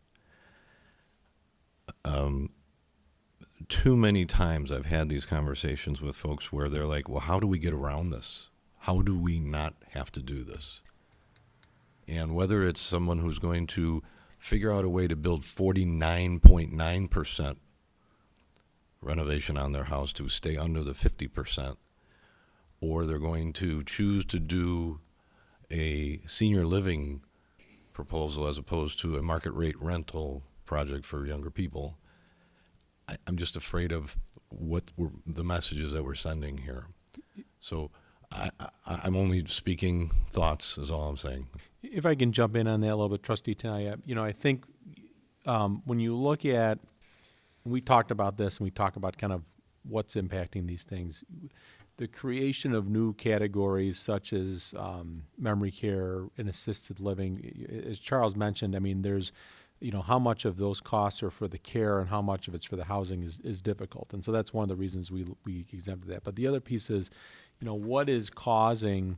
Too many times I've had these conversations with folks where they're like, well, how do we get around this? How do we not have to do this? And whether it's someone who's going to figure out a way to build 49.9% renovation on their house to stay under the 50%, or they're going to choose to do a senior living proposal as opposed to a market rate rental project for younger people, I'm just afraid of the messages that we're sending here. So I'm only speaking thoughts is all I'm saying. If I can jump in on that a little bit, Trustee Tinaglia, I think when you look at, we talked about this and we talk about kind of what's impacting these things. The creation of new categories such as memory care and assisted living, as Charles mentioned, I mean, there's, how much of those costs are for the care and how much of it's for the housing is difficult. And so that's one of the reasons we exempted that. But the other piece is, what is causing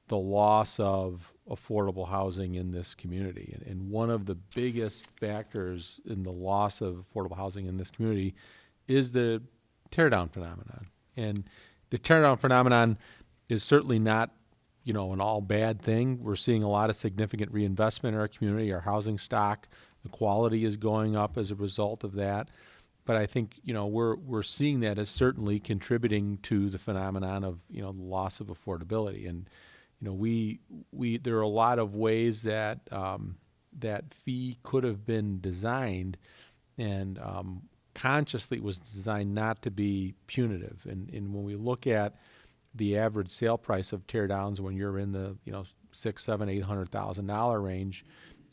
the loss of affordable housing in this community? And one of the biggest factors in the loss of affordable housing in this community is the teardown phenomenon. And the teardown phenomenon is certainly not, an all bad thing. We're seeing a lot of significant reinvestment in our community. Our housing stock, the quality is going up as a result of that. But I think, we're seeing that as certainly contributing to the phenomenon of, loss of affordability. And, there are a lot of ways that that fee could have been designed, and consciously it was designed not to be punitive. And when we look at the average sale price of teardowns, when you're in the $600,000, $700,000, $800,000 range,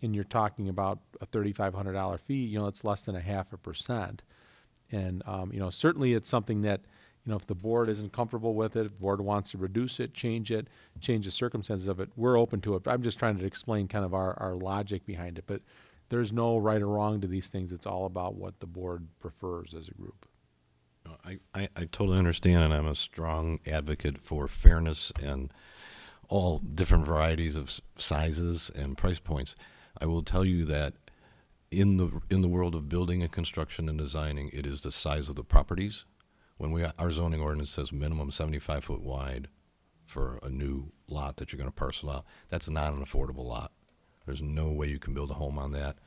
and you're talking about a $3,500 fee, it's less than 0.5%. And certainly it's something that if the board isn't comfortable with it, if the board wants to reduce it, change the circumstances of it, we're open to it. I'm just trying to explain kind of our logic behind it. But there's no right or wrong to these things. It's all about what the board prefers as a group. I totally understand, and I'm a strong advocate for fairness and all different varieties of sizes and price points. I will tell you that in the world of building and construction and designing, it is the size of the properties. When our zoning ordinance says minimum 75 foot wide for a new lot that you're going to parcel out, that's not an affordable lot. There's no way you can build a home on that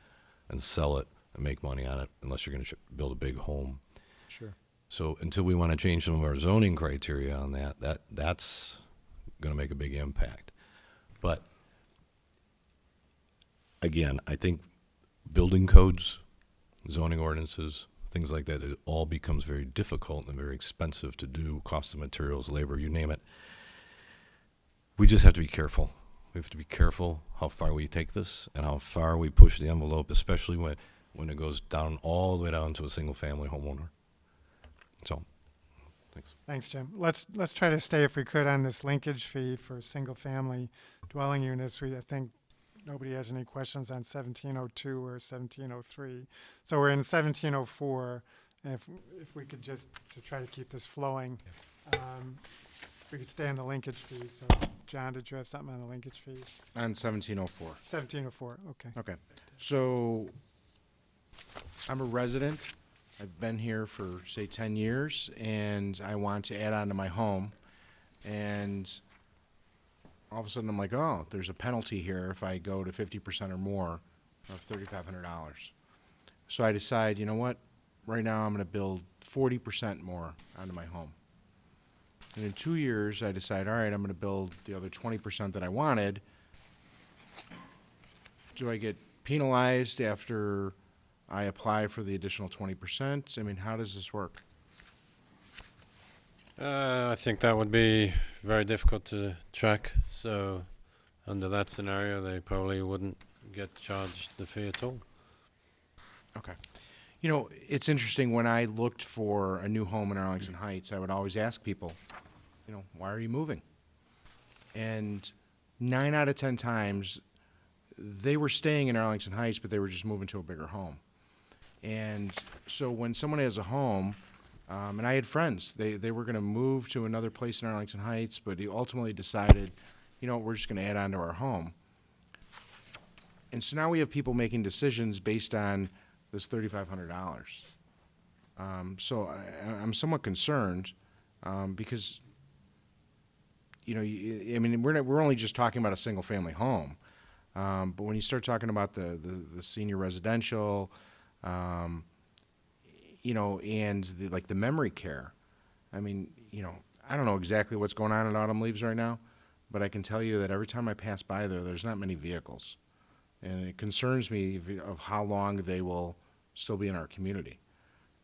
and sell it and make money on it unless you're going to build a big home. Sure. So until we want to change some of our zoning criteria on that's going to make a big impact. But again, I think building codes, zoning ordinances, things like that, it all becomes very difficult and very expensive to do, cost of materials, labor, you name it. We just have to be careful. We have to be careful how far we take this and how far we push the envelope, especially when it goes down all the way down to a single-family homeowner. So, thanks. Thanks, Jim. Let's try to stay, if we could, on this linkage fee for single-family dwelling units. I think nobody has any questions on 1702 or 1703. So we're in 1704. And if we could just, to try to keep this flowing, we could stay on the linkage fee. So, John, did you have something on the linkage fees? On 1704. 1704, okay. Okay. So I'm a resident. I've been here for, say, 10 years, and I want to add on to my home. And all of a sudden I'm like, oh, there's a penalty here if I go to 50% or more of $3,500. So I decide, you know what? Right now I'm going to build 40% more onto my home. And in 2 years, I decide, all right, I'm going to build the other 20% that I wanted. Do I get penalized after I apply for the additional 20%? I mean, how does this work? I think that would be very difficult to track. So under that scenario, they probably wouldn't get charged the fee at all. Okay. You know, it's interesting, when I looked for a new home in Arlington Heights, I would always ask people, you know, why are you moving? And 9 out of 10 times, they were staying in Arlington Heights, but they were just moving to a bigger home. And so when someone has a home, and I had friends, they were going to move to another place in Arlington Heights, but he ultimately decided, you know, we're just going to add on to our home. And so now we have people making decisions based on this $3,500. So I'm somewhat concerned because, you know, I mean, we're only just talking about a single-family home. But when you start talking about the senior residential, you know, and the memory care, I mean, you know, I don't know exactly what's going on at Autumn Leaves right now, but I can tell you that every time I pass by there, there's not many vehicles. And it concerns me of how long they will still be in our community.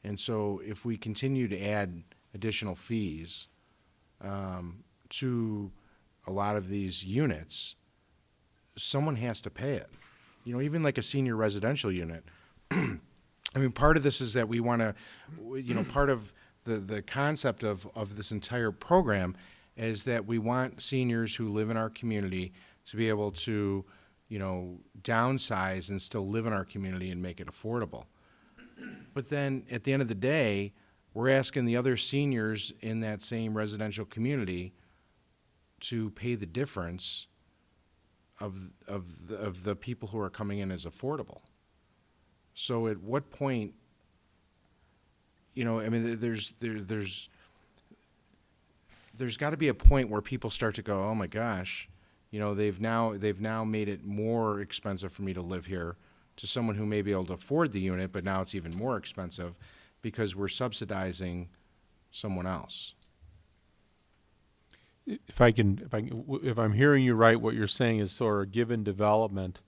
And so if we continue to add additional fees to a lot of these units, someone has to pay it. You know, even like a senior residential unit. I mean, part of this is that we want to, you know, part of the concept of this entire program is that we want seniors who live in our community to be able to, you know, downsize and still live in our community and make it affordable. But then at the end of the day, we're asking the other seniors in that same residential community to pay the difference of the people who are coming in as affordable. So at what point, you know, I mean, there's got to be a point where people start to go, oh my gosh, you know, they've now made it more expensive for me to live here, to someone who may be able to afford the unit, but now it's even more expensive because we're subsidizing someone else. If I'm hearing you right, what you're saying is sort of given development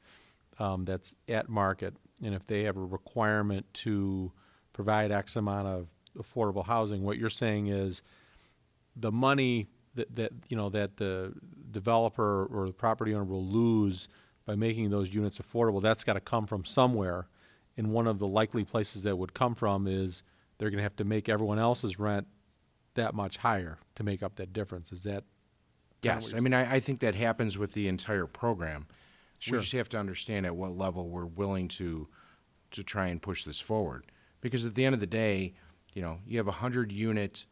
that's at market, and if they have a requirement to provide X amount of affordable housing, what you're saying is the money that you know that the developer or the property owner will lose by making those units affordable, that's got to come from somewhere. And one of the likely places that would come from is they're going to have to make everyone else's rent that much higher to make up that difference. Is that? Yes. I mean, I think that happens with the entire program. Sure. We just have to understand at what level we're willing to try and push this forward. Because at the end of the day, you know, you have a 100-unit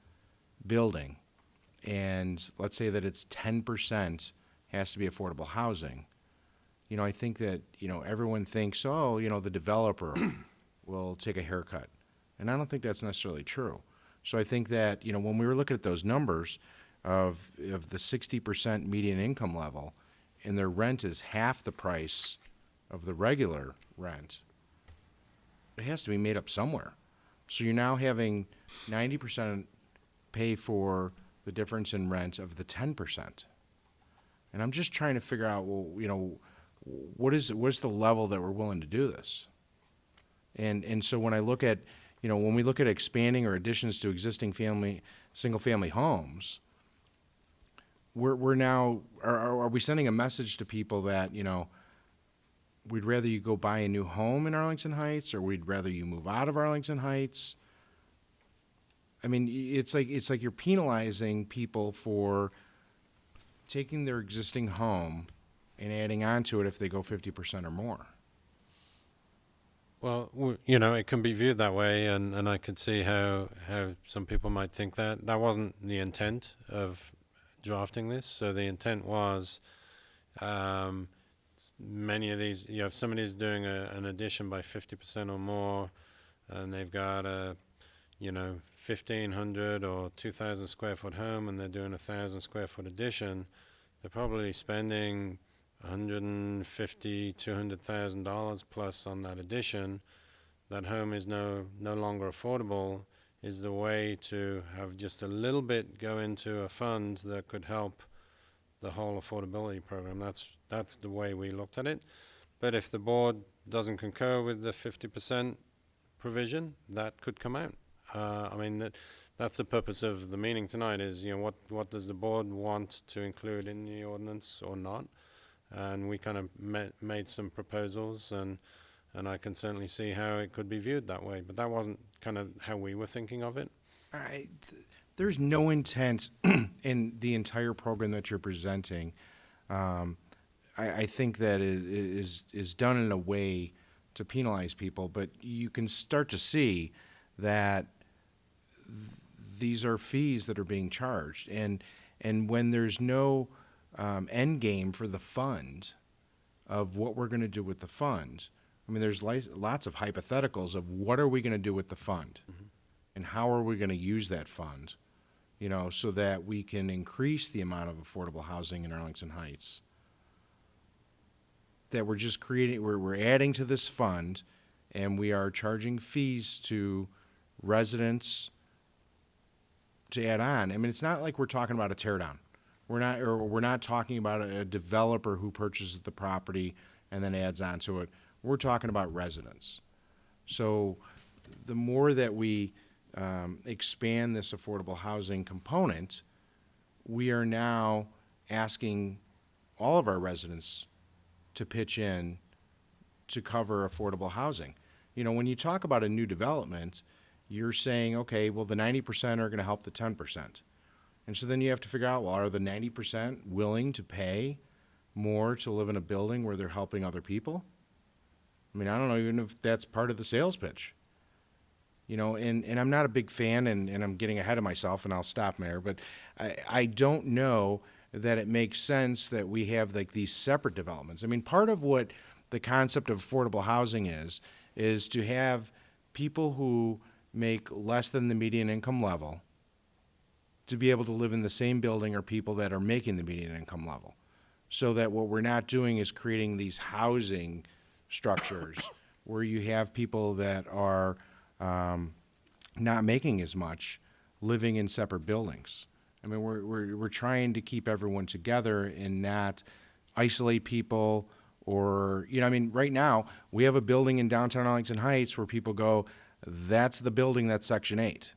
building, and let's say that it's 10% has to be affordable housing. You know, I think that, you know, everyone thinks, oh, you know, the developer will take a haircut. And I don't think that's necessarily true. So I think that, you know, when we were looking at those numbers of the 60% median income level, and their rent is half the price of the regular rent, it has to be made up somewhere. So you're now having 90% pay for the difference in rent of the 10%. And I'm just trying to figure out, well, you know, what's the level that we're willing to do this? And so when I look at, you know, when we look at expanding or additions to existing single-family homes, we're now, are we sending a message to people that, you know, we'd rather you go buy a new home in Arlington Heights, or we'd rather you move out of Arlington Heights? I mean, it's like you're penalizing people for taking their existing home and adding on to it if they go 50% or more. Well, you know, it can be viewed that way, and I could see how some people might think that. That wasn't the intent of drafting this. So the intent was many of these, you know, if somebody's doing an addition by 50% or more, and they've got a, you know, 1,500 or 2,000 square foot home, and they're doing a 1,000 square foot addition, they're probably spending $150,000, $200,000 plus on that addition. That home is no longer affordable. Is the way to have just a little bit go into a fund that could help the whole affordability program. That's the way we looked at it. But if the board doesn't concur with the 50% provision, that could come out. I mean, that's the purpose of the meeting tonight is, you know, what does the board want to include in the ordinance or not? And we kind of made some proposals, and I can certainly see how it could be viewed that way. But that wasn't kind of how we were thinking of it. There's no intent in the entire program that you're presenting. I think that is done in a way to penalize people, but you can start to see that these are fees that are being charged. And when there's no end game for the fund, of what we're going to do with the fund. I mean, there's lots of hypotheticals of what are we going to do with the fund, and how are we going to use that fund, you know, so that we can increase the amount of affordable housing in Arlington Heights. That we're just creating, we're adding to this fund, and we are charging fees to residents to add on. I mean, it's not like we're talking about a tear down. We're not talking about a developer who purchases the property and then adds on to it. We're talking about residents. So the more that we expand this affordable housing component, we are now asking all of our residents to pitch in to cover affordable housing. You know, when you talk about a new development, you're saying, okay, well, the 90% are going to help the 10%. And so then you have to figure out, well, are the 90% willing to pay more to live in a building where they're helping other people? I mean, I don't know even if that's part of the sales pitch. You know, and I'm not a big fan, and I'm getting ahead of myself, and I'll stop, Mayor, but I don't know that it makes sense that we have like these separate developments. I mean, part of what the concept of affordable housing is to have people who make less than the median income level to be able to live in the same building or people that are making the median income level. So that what we're not doing is creating these housing structures where you have people that are not making as much living in separate buildings. I mean, we're trying to keep everyone together and not isolate people or, you know, I mean, right now we have a building in downtown Arlington Heights where people go, that's the building that's Section 8.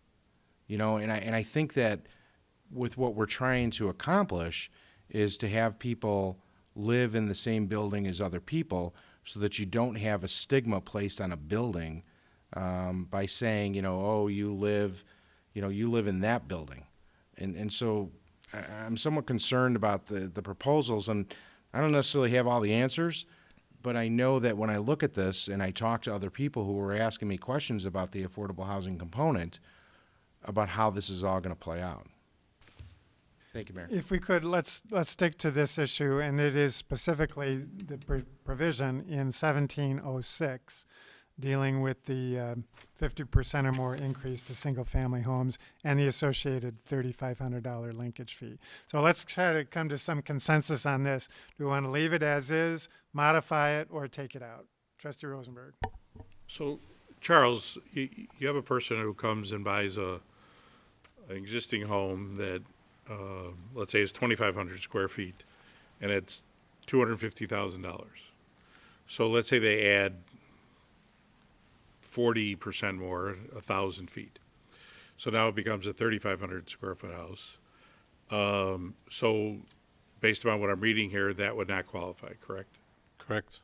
You know, and I think that with what we're trying to accomplish is to have people live in the same building as other people so that you don't have a stigma placed on a building by saying, you know, oh, you live in that building. And so I'm somewhat concerned about the proposals, and I don't necessarily have all the answers, but I know that when I look at this and I talk to other people who are asking me questions about the affordable housing component, about how this is all going to play out. Thank you, Mayor. If we could, let's stick to this issue, and it is specifically the provision in 1706 dealing with the 50% or more increase to single-family homes and the associated $3,500 linkage fee. So let's try to come to some consensus on this. Do we want to leave it as is, modify it, or take it out? Trustee Rosenberg. So, Charles, you have a person who comes and buys an existing home that, let's say, is 2,500 square feet, and it's $250,000. So let's say they add 40% more, 1,000 feet. So now it becomes a 3,500 square foot house. So based upon what I'm reading here, that would not qualify, correct? Correct.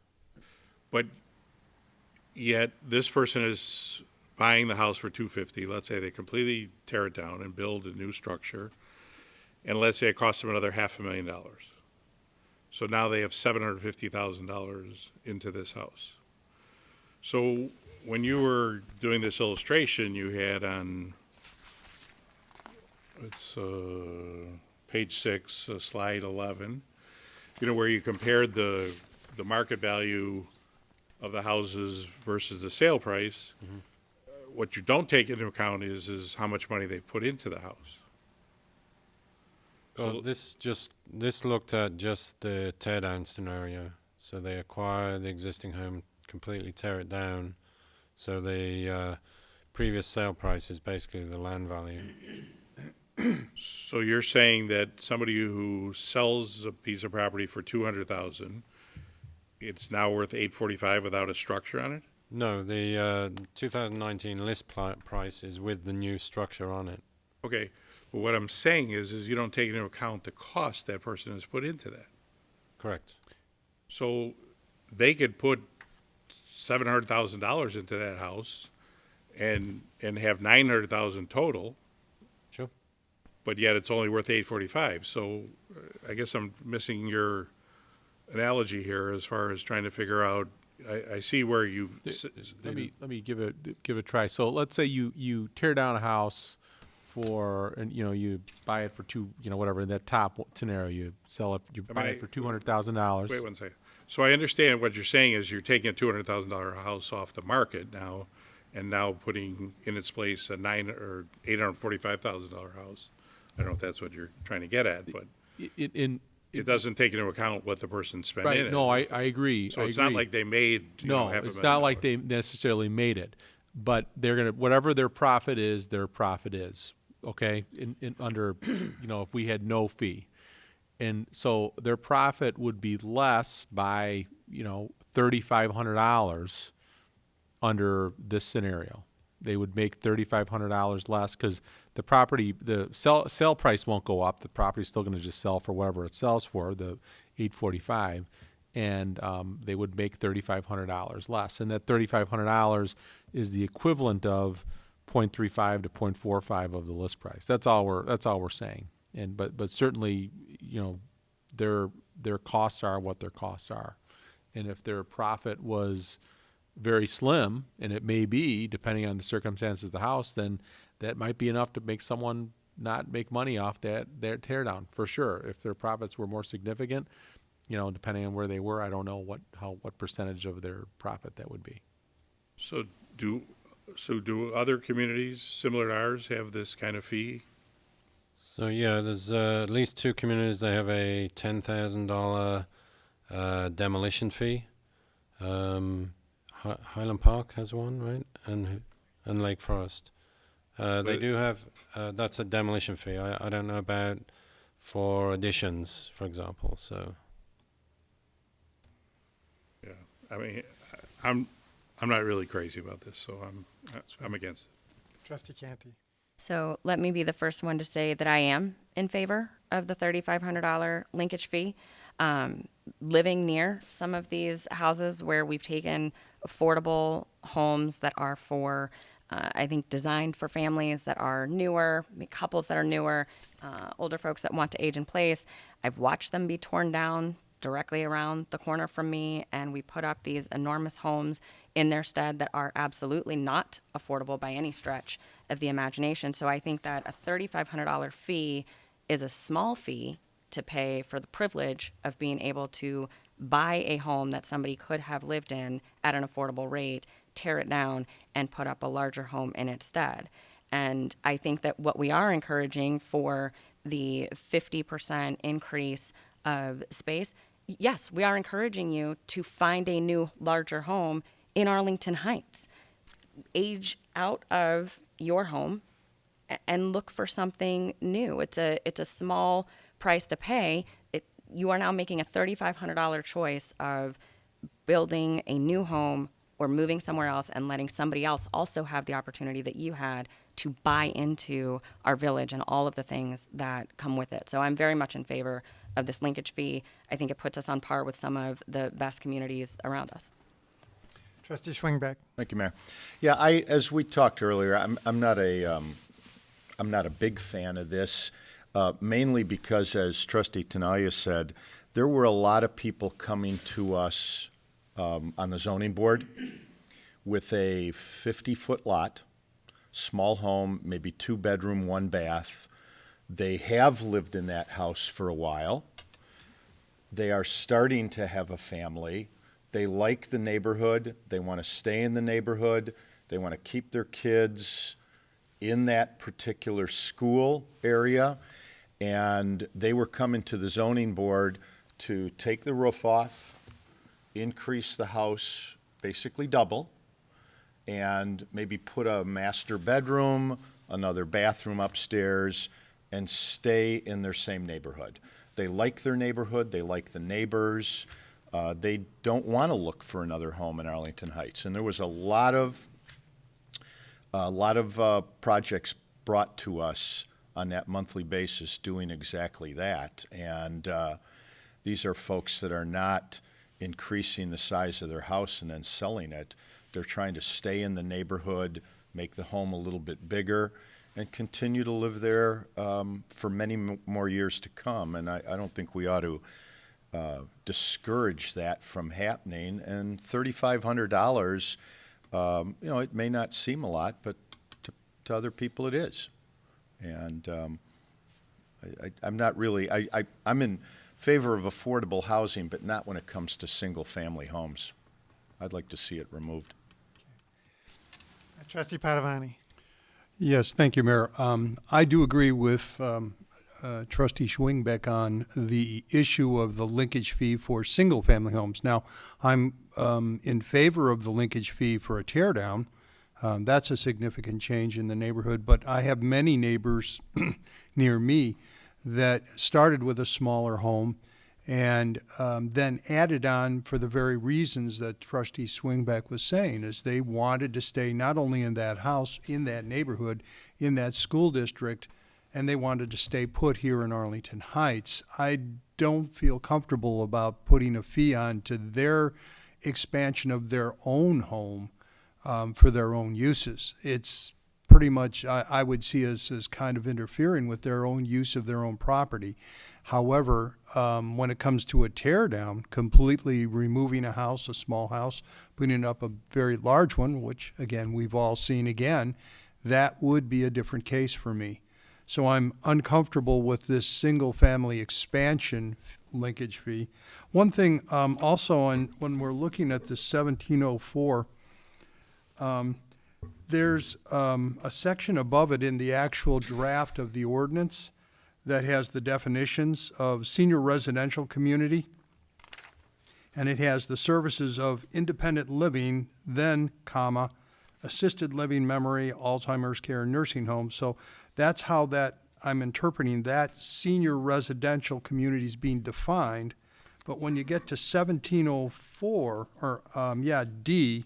But yet this person is buying the house for $250,000. Let's say they completely tear it down and build a new structure, and let's say it costs them another $500,000. So now they have $750,000 into this house. So when you were doing this illustration, you had on page 6, slide 11, you know, where you compared the market value of the houses versus the sale price. Mm-hmm. What you don't take into account is how much money they've put into the house. Well, this looked at just the tear down scenario. So they acquire the existing home, completely tear it down. So the previous sale price is basically the land value. So you're saying that somebody who sells a piece of property for $200,000, it's now worth $845 without a structure on it? No, the 2019 list price is with the new structure on it. Okay, but what I'm saying is you don't take into account the cost that person has put into that. Correct. So they could put $700,000 into that house and have $900,000 total. Sure. But yet it's only worth $845. So I guess I'm missing your analogy here as far as trying to figure out. I see where you've. Let me give it a try. So let's say you tear down a house and you buy it for whatever in that top scenario, you sell it, buy it for $200,000. Wait one second. So I understand what you're saying is you're taking a $200,000 house off the market now, and now putting in its place a $845,000 house. I don't know if that's what you're trying to get at, but it doesn't take into account what the person spent in Right, it. no, I agree. So I it's not agree. like they made, No, half a it's million not like dollars. they necessarily made it, but they're gonna, whatever their profit is, okay? Under, if we had no fee. And so their profit would be less by, $3,500 under this scenario. They would make $3,500 less because the property, the sale price won't go up. The property's still going to just sell for whatever it sells for, the $845, and they would make $3,500 less. And that $3,500 is the equivalent of 0.35 to 0.45 of the list price. That's all we're saying. And but certainly, their costs are what their costs are. And if their profit was very slim, and it may be, depending on the circumstances of the house, then that might be enough to make someone not make money off their teardown, for sure. If their profits were more significant, depending on where they were, I don't know what percentage of their profit that would be. So do other communities similar to ours have this kind of fee? So yeah, there's at least 2 communities that have a $10,000 demolition fee. Highland Park has one, right? And Lake Forest. They do have, that's a demolition fee. I don't know about for additions, for example, so. Yeah, I mean, I'm not really crazy about this, so I'm against it. Trustee Canty. So let me be the first one to say that I am in favor of the $3,500 linkage fee. Living near some of these houses where we've taken affordable homes that are for, I think, designed for families that are newer, couples that are newer, older folks that want to age in place. I've watched them be torn down directly around the corner from me, and we put up these enormous homes in their stead that are absolutely not affordable by any stretch of the imagination. So I think that a $3,500 fee is a small fee to pay for the privilege of being able to buy a home that somebody could have lived in at an affordable rate, tear it down, and put up a larger home in its stead. And I think that what we are encouraging for the 50% increase of space, yes, we are encouraging you to find a new, larger home in Arlington Heights. Age out of your home and look for something new. It's a small price to pay. You are now making a $3,500 choice of building a new home or moving somewhere else and letting somebody else also have the opportunity that you had to buy into our village and all of the things that come with it. So I'm very much in favor of this linkage fee. I think it puts us on par with some of the best communities around us. Trustee Schwingbeck. Thank you, Mayor. Yeah, as we talked earlier, I'm not a big fan of this, mainly because, as Trustee Tinaglia said, there were a lot of people coming to us on the zoning board with a 50-foot lot, small home, maybe 2-bedroom, 1 bath. They have lived in that house for a while. They are starting to have a family. They like the neighborhood. They want to stay in the neighborhood. They want to keep their kids in that particular school area. And they were coming to the zoning board to take the roof off, increase the house, basically double, and maybe put a master bedroom, another bathroom upstairs, and stay in their same neighborhood. They like their neighborhood. They like the neighbors. They don't want to look for another home in Arlington Heights. And there was a lot of projects brought to us on that monthly basis doing exactly that. And these are folks that are not increasing the size of their house and then selling it. They're trying to stay in the neighborhood, make the home a little bit bigger, and continue to live there for many more years to come. And I don't think we ought to discourage that from happening. And $3,500, it may not seem a lot, but to other people it is. And I'm not really, I'm in favor of affordable housing, but not when it comes to single-family homes. I'd like to see it removed. Trustee Padovani. Yes, thank you, Mayor. I do agree with Trustee Schwingbeck on the issue of the linkage fee for single-family homes. Now, I'm in favor of the linkage fee for a tear-down. That's a significant change in the neighborhood, but I have many neighbors near me that started with a smaller home and then added on for the very reasons that Trustee Schwingbeck was saying, is they wanted to stay not only in that house, in that neighborhood, in that school district, and they wanted to stay put here in Arlington Heights. I don't feel comfortable about putting a fee on to their expansion of their own home for their own uses. It's pretty much, I would see as kind of interfering with their own use of their own property. However, when it comes to a tear down, completely removing a house, a small house, putting up a very large one, which again, we've all seen again, that would be a different case for me. So I'm uncomfortable with this single family expansion linkage fee. One thing also when we're looking at the 1704, there's a section above it in the actual draft of the ordinance that has the definitions of senior residential community, and it has the services of independent living, then, comma, assisted living, memory, Alzheimer's care, nursing homes. So that's how that I'm interpreting that senior residential community is being defined. But when you get to 1704, or D,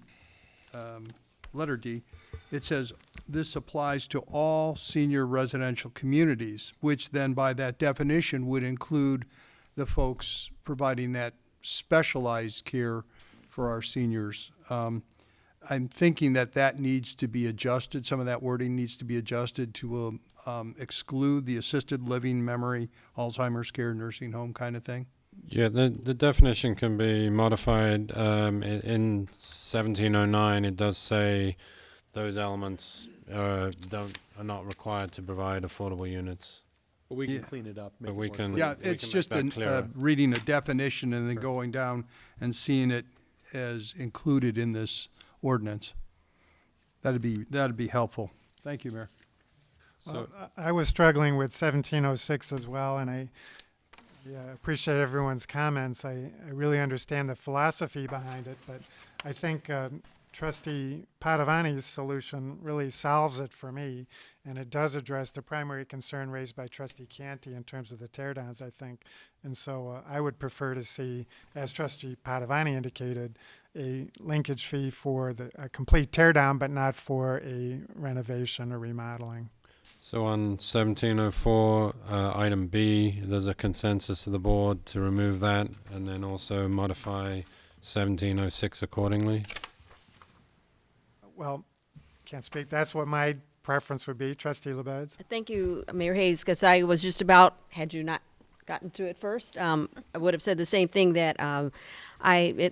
letter D, it says this applies to all senior residential communities, which then by that definition would include the folks providing that specialized care for our seniors. I'm thinking that needs to be adjusted. Some of that wording needs to be adjusted to exclude the assisted living, memory, Alzheimer's care, nursing home kind of thing. Yeah, the definition can be modified. In 1709, it does say those elements are not required to provide affordable units. But we can Yeah. clean it up. But make it we more can- clear. Yeah, we it's can make just that clearer. reading a definition and then going down and seeing it as included in this ordinance. That'd be helpful. Thank you, Mayor. So, I was struggling with 1706 as well, and I appreciate everyone's comments. I really understand the philosophy behind it, but I think Trustee Padovani's solution really solves it for me, and it does address the primary concern raised by Trustee Canty in terms of the teardowns, I think. And so I would prefer to see, as Trustee Padovani indicated, a linkage fee for a complete teardown, but not for a renovation or remodeling. So on 1704, item B, there's a consensus of the board to remove that and then also modify 1706 accordingly. Well, can't speak. That's what my preference would be. Trustee LaBedz. Thank you, Mayor Hayes, because I was just about, had you not gotten to it first, I would have said the same thing that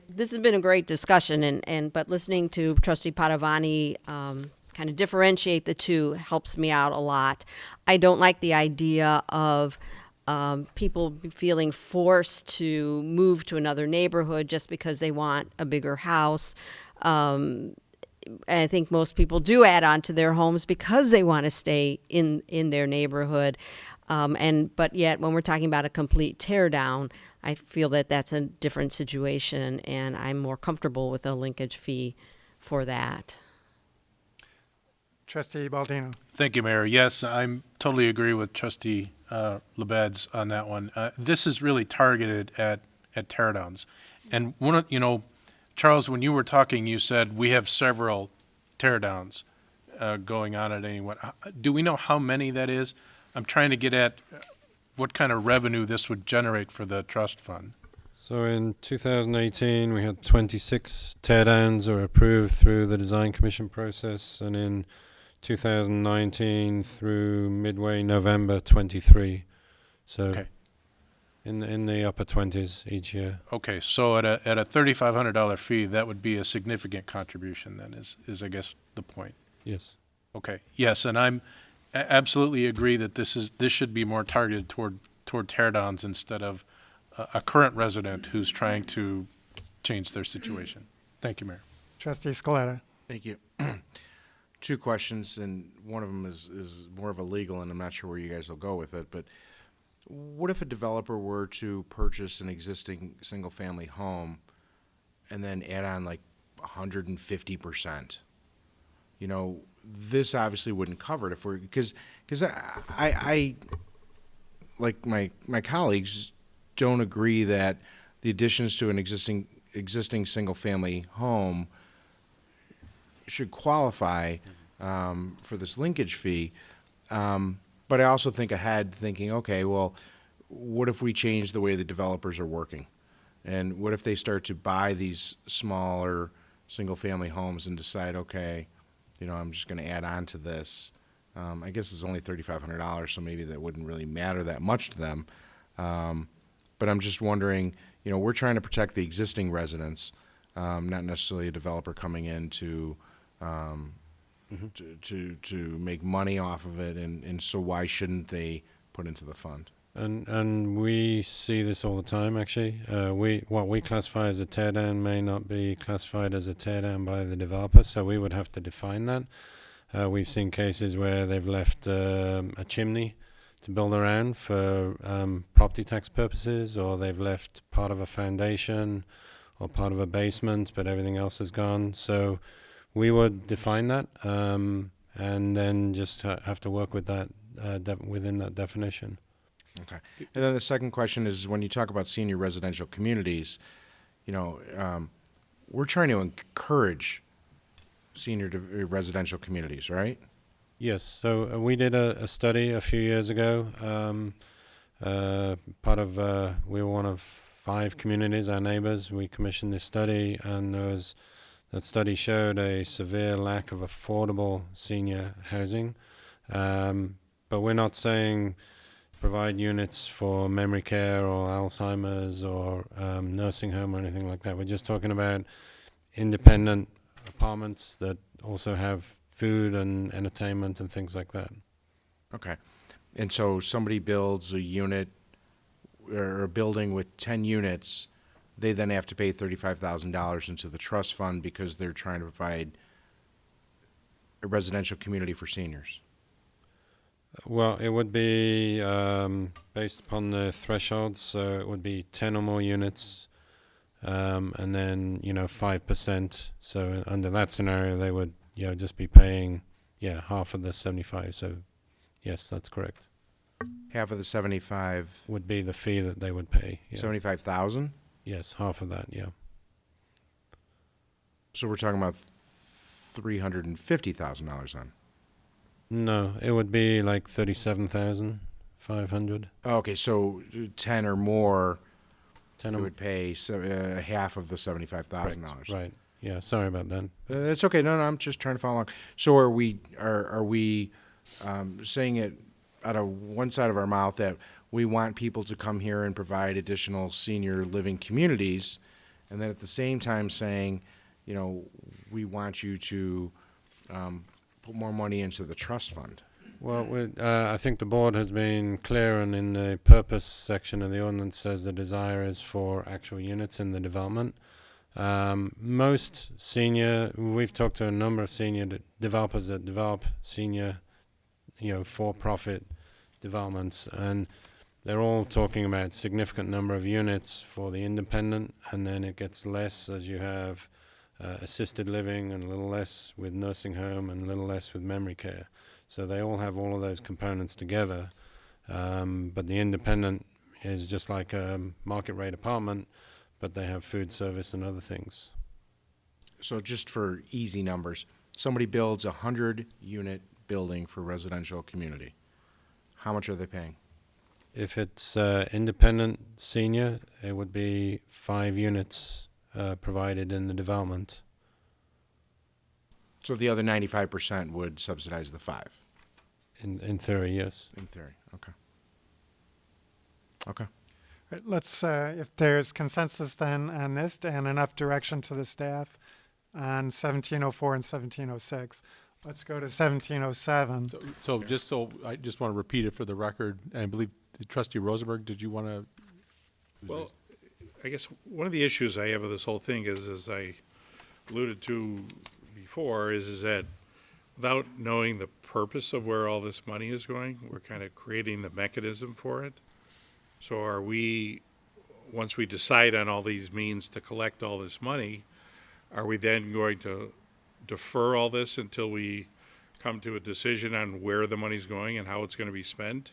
this has been a great discussion, but listening to Trustee Padovani kind of differentiate the two helps me out a lot. I don't like the idea of people feeling forced to move to another neighborhood just because they want a bigger house. I think most people do add on to their homes because they want to stay in their neighborhood. But yet when we're talking about a complete tear down, I feel that that's a different situation, and I'm more comfortable with a linkage fee for that. Trustee Baldino. Thank you, Mayor. Yes, I totally agree with Trustee LaBedz on that one. This is really targeted at teardowns. And Charles, when you were talking, you said we have several teardowns going on at any one. Do we know how many that is? I'm trying to get at what kind of revenue this would generate for the trust fund. So in 2018, we had 26 teardowns were approved through the design commission process, and in 2019 through midway November, 23. So Okay. in the upper 20s each year. Okay, so at a $3,500 fee, that would be a significant contribution then, is I guess the point. Yes. Okay, yes, and I'm absolutely agree that this should be more targeted toward teardowns instead of a current resident who's trying to change their situation. Thank you, Mayor. Trustee Scaletta. Thank you. Two questions, and one of them is more of a legal, and I'm not sure where you guys will go with it, but what if a developer were to purchase an existing single-family home and then add on like 150%? You know, this obviously wouldn't cover it if we're, because I like my colleagues don't agree that the additions to an existing single-family home should qualify for this linkage fee. But I also think ahead, thinking, okay, well, what if we change the way the developers are working? And what if they start to buy these smaller single-family homes and decide, okay, you know, I'm just going to add on to this. I guess it's only $3,500, so maybe that wouldn't really matter that much to them. But I'm just wondering, you know, we're trying to protect the existing residents, not necessarily a developer coming in to make money off of it, and so why shouldn't they put into the fund? And we see this all the time, actually. What we classify as a teardown may not be classified as a teardown by the developer, so we would have to define that. We've seen cases where they've left a chimney to build around for property tax purposes, or they've left part of a foundation or part of a basement, but everything else is gone. So we would define that, and then just have to work with that within that definition. Okay. And then the second question is, when you talk about senior residential communities, you know, we're trying to encourage senior residential communities, right? Yes. So we did a study a few years ago. We were one of 5 communities, our neighbors. We commissioned this study, and that study showed a severe lack of affordable senior housing. But we're not saying provide units for memory care or Alzheimer's or nursing home or anything like that. We're just talking about independent apartments that also have food and entertainment and things like that. Okay. And so somebody builds a unit or a building with 10 units, they then have to pay $35,000 into the trust fund because they're trying to provide a residential community for seniors. Well, it would be based upon the thresholds, so it would be 10 or more units, and then, 5%. So under that scenario, they would, just be paying, half of the 75. So, yes, that's correct. Half of the 75 would be the fee that they would pay. Yeah. 75,000? Yes, half of that, yeah. So we're talking about $350,000 then? No, it would be like 37,500. Okay, so 10 or more, 10 it would pay half of the $75,000. Right. Yeah. Sorry about that. It's okay. No, I'm just trying to follow along. So are we saying it out of one side of our mouth that we want people to come here and provide additional senior living communities, and then at the same time saying, we want you to put more money into the trust fund? Well, I think the board has been clear, and in the purpose section of the ordinance says the desire is for actual units in the development. Most senior, we've talked to a number of senior developers that develop senior, for-profit developments, and they're all talking about significant number of units for the independent, and then it gets less as you have assisted living, and a little less with nursing home, and a little less with memory care. So they all have all of those components together. But the independent is just like a market rate apartment, but they have food service and other things. So just for easy numbers, somebody builds a 100-unit building for residential community. How much are they paying? If it's independent senior, it would be 5 units provided in the development. So the other 95% would subsidize the 5? In theory, yes. In theory, okay. Okay. Right, let's, if there's consensus then on this and enough direction to the staff on 1704 and 1706, let's go to 1707. So I just want to repeat it for the record, and I believe Trustee Rosenberg, did you want to Well, I guess one of the issues I have with this whole thing is, as I alluded to before, is that without knowing the purpose of where all this money is going, we're kind of creating the mechanism for it. So are we, once we decide on all these means to collect all this money, are we then going to defer all this until we come to a decision on where the money's going and how it's going to be spent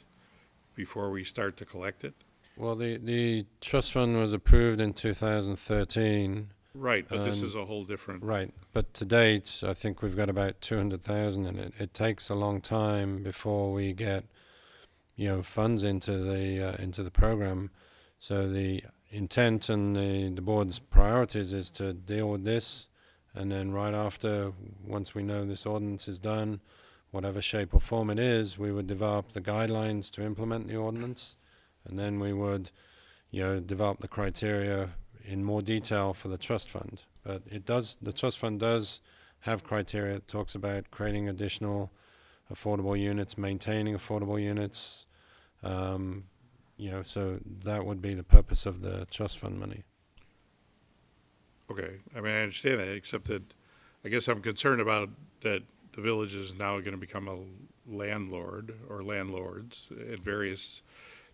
before we start to collect it? Well, the trust fund was approved in 2013. Right, but this is a whole different. Right, but to date, I think we've got about 200,000 in it. It takes a long time before we get, funds into the program. So the intent and the board's priorities is to deal with this, and then right after, once we know this ordinance is done, whatever shape or form it is, we would develop the guidelines to implement the ordinance, and then we would, develop the criteria in more detail for the trust fund. But the trust fund does have criteria. It talks about creating additional affordable units, maintaining affordable units, so that would be the purpose of the trust fund money. Okay, I mean, I understand that, except that I guess I'm concerned about that the village is now going to become a landlord or landlords at various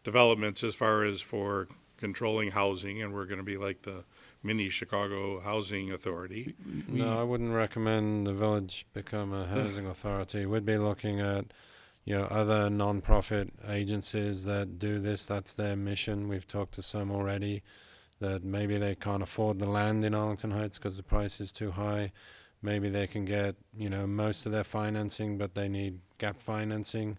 developments as far as for controlling housing, and we're going to be like the mini Chicago Housing Authority. No, I wouldn't recommend the village become a housing authority. We'd be looking at, other non-profit agencies that do this. That's their mission. We've talked to some already that maybe they can't afford the land in Arlington Heights because the price is too high. Maybe they can get, most of their financing, but they need gap financing.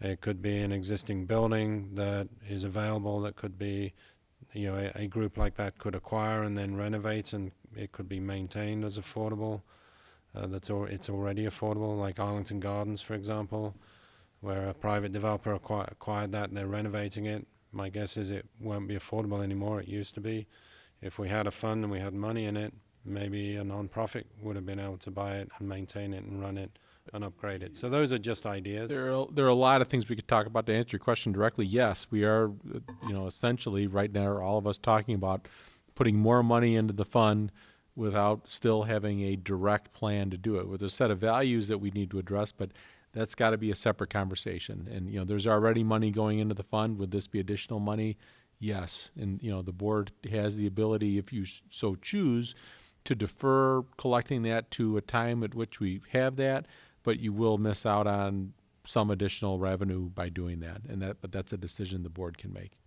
It could be an existing building that is available that could be, a group like that could acquire and then renovate, and it could be maintained as affordable. It's already affordable, like Arlington Gardens, for example, where a private developer acquired that and they're renovating it. My guess is it won't be affordable anymore. It used to be. If we had a fund and we had money in it, maybe a non-profit would have been able to buy it and maintain it and run it and upgrade it. So those are just ideas. There are a lot of things we could talk about. To answer your question directly, yes, we are, essentially right now, all of us talking about putting more money into the fund without still having a direct plan to do it. With a set of values that we need to address, but that's got to be a separate conversation. And, there's already money going into the fund. Would this be additional money? Yes. And, the board has the ability, if you so choose, to defer collecting that to a time at which we have that, but you will miss out on some additional revenue by doing that. But that's a decision the board can make.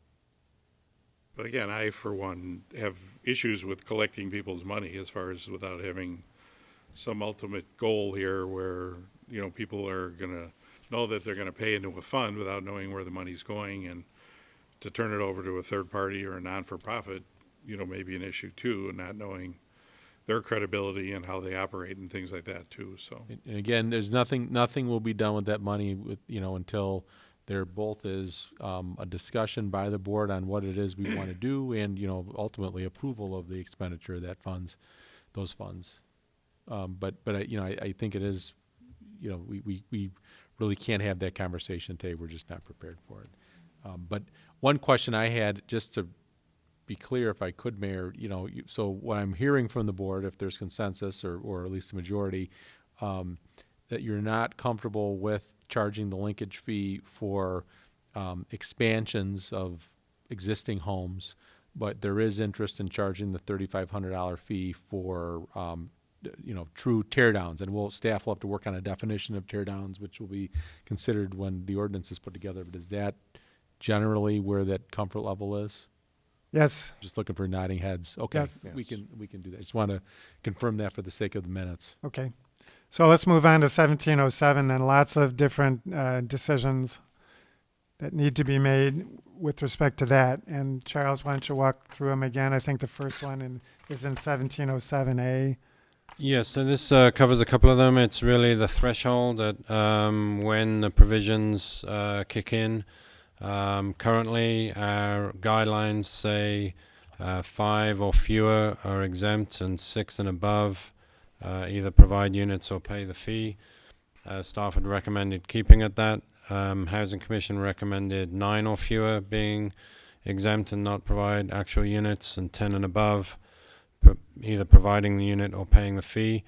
But again, I, for one, have issues with collecting people's money as far as without having some ultimate goal here where, people are going to know that they're going to pay into a fund without knowing where the money's going, and to turn it over to a third party or a non-for-profit, may be an issue too, and not knowing their credibility and how they operate and things like that too. So, and again, there's nothing will be done with that money until there both is a discussion by the board on what it is we want to do, and ultimately approval of the expenditure of those funds. But I think it is, we really can't have that conversation today. We're just not prepared for it. But one question I had, just to be clear, if I could, Mayor, so what I'm hearing from the board, if there's consensus or at least a majority, that you're not comfortable with charging the linkage fee for expansions of existing homes, but there is interest in charging the $3,500 fee for true teardowns, and staff will have to work on a definition of teardowns, which will be considered when the ordinance is put together. But is that generally where that comfort level is? Yes. Just looking for nodding heads. Okay, Yes. we can do that. Just want to confirm that for the sake of the minutes. Okay. So let's move on to 1707 then. Lots of different decisions that need to be made with respect to that. And Charles, why don't you walk through them again? I think the first one is in 1707A. Yes, so this covers a couple of them. It's really the threshold at when the provisions kick in. Currently, our guidelines say 5 or fewer are exempt, and 6 and above either provide units or pay the fee. Staff had recommended keeping at that. Housing Commission recommended 9 or fewer being exempt and not provide actual units, and 10 and above, either providing the unit or paying the fee.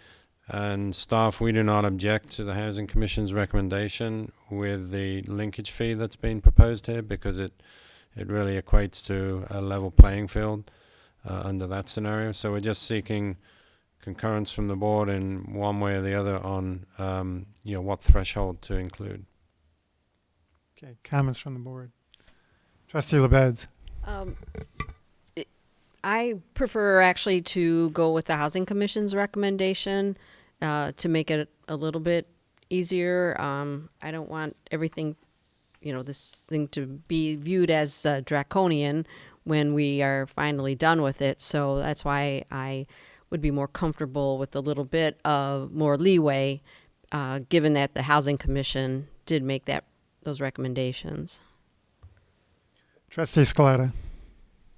And staff, we do not object to the Housing Commission's recommendation with the linkage fee that's being proposed here, because it really equates to a level playing field under that scenario. So we're just seeking concurrence from the board in one way or the other on what threshold to include. Okay, comments from the board. Trustee LaBedz. I prefer actually to go with the Housing Commission's recommendation to make it a little bit easier. I don't want everything, this thing to be viewed as draconian when we are finally done with it. So that's why I would be more comfortable with a little bit of more leeway, given that the Housing Commission did make those recommendations. Trustee Scaletta.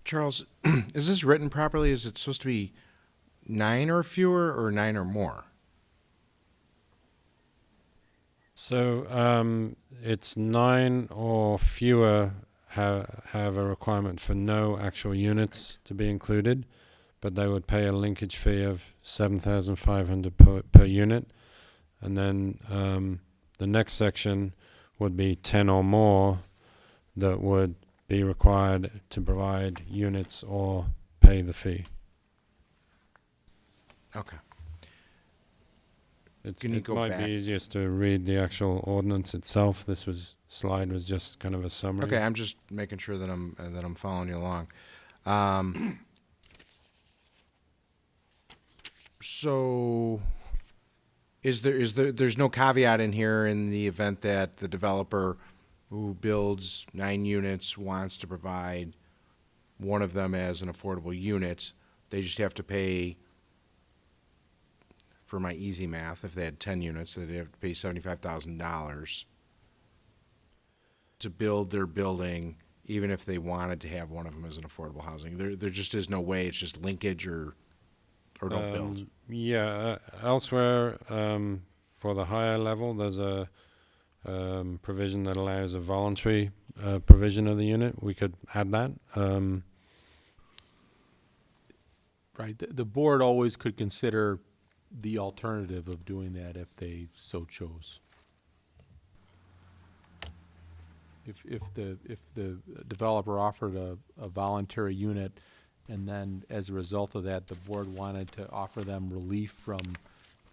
Charles, is this written properly? Is it supposed to be 9 or fewer or 9 or more? So it's 9 or fewer have a requirement for no actual units to be included, but they would pay a linkage fee of $7,500 per unit. And then the next section would be 10 or more that would be required to provide units or pay the fee. Okay. It Can you go might back? be easiest to read the actual ordinance itself. Slide was just kind of a summary. Okay, I'm just making sure that I'm following you along. So, there's no caveat in here in the event that the developer who builds 9 units wants to provide one of them as an affordable unit, they just have to pay, for my easy math, if they had 10 units, they'd have to pay $75,000 to build their building, even if they wanted to have one of them as an affordable housing. There just is no way. It's just linkage or don't build. Yeah, elsewhere for the higher level, there's a provision that allows a voluntary provision of the unit. We could add that. Right. The board always could consider the alternative of doing that if they so chose. If the developer offered a voluntary unit, and then as a result of that, the board wanted to offer them relief from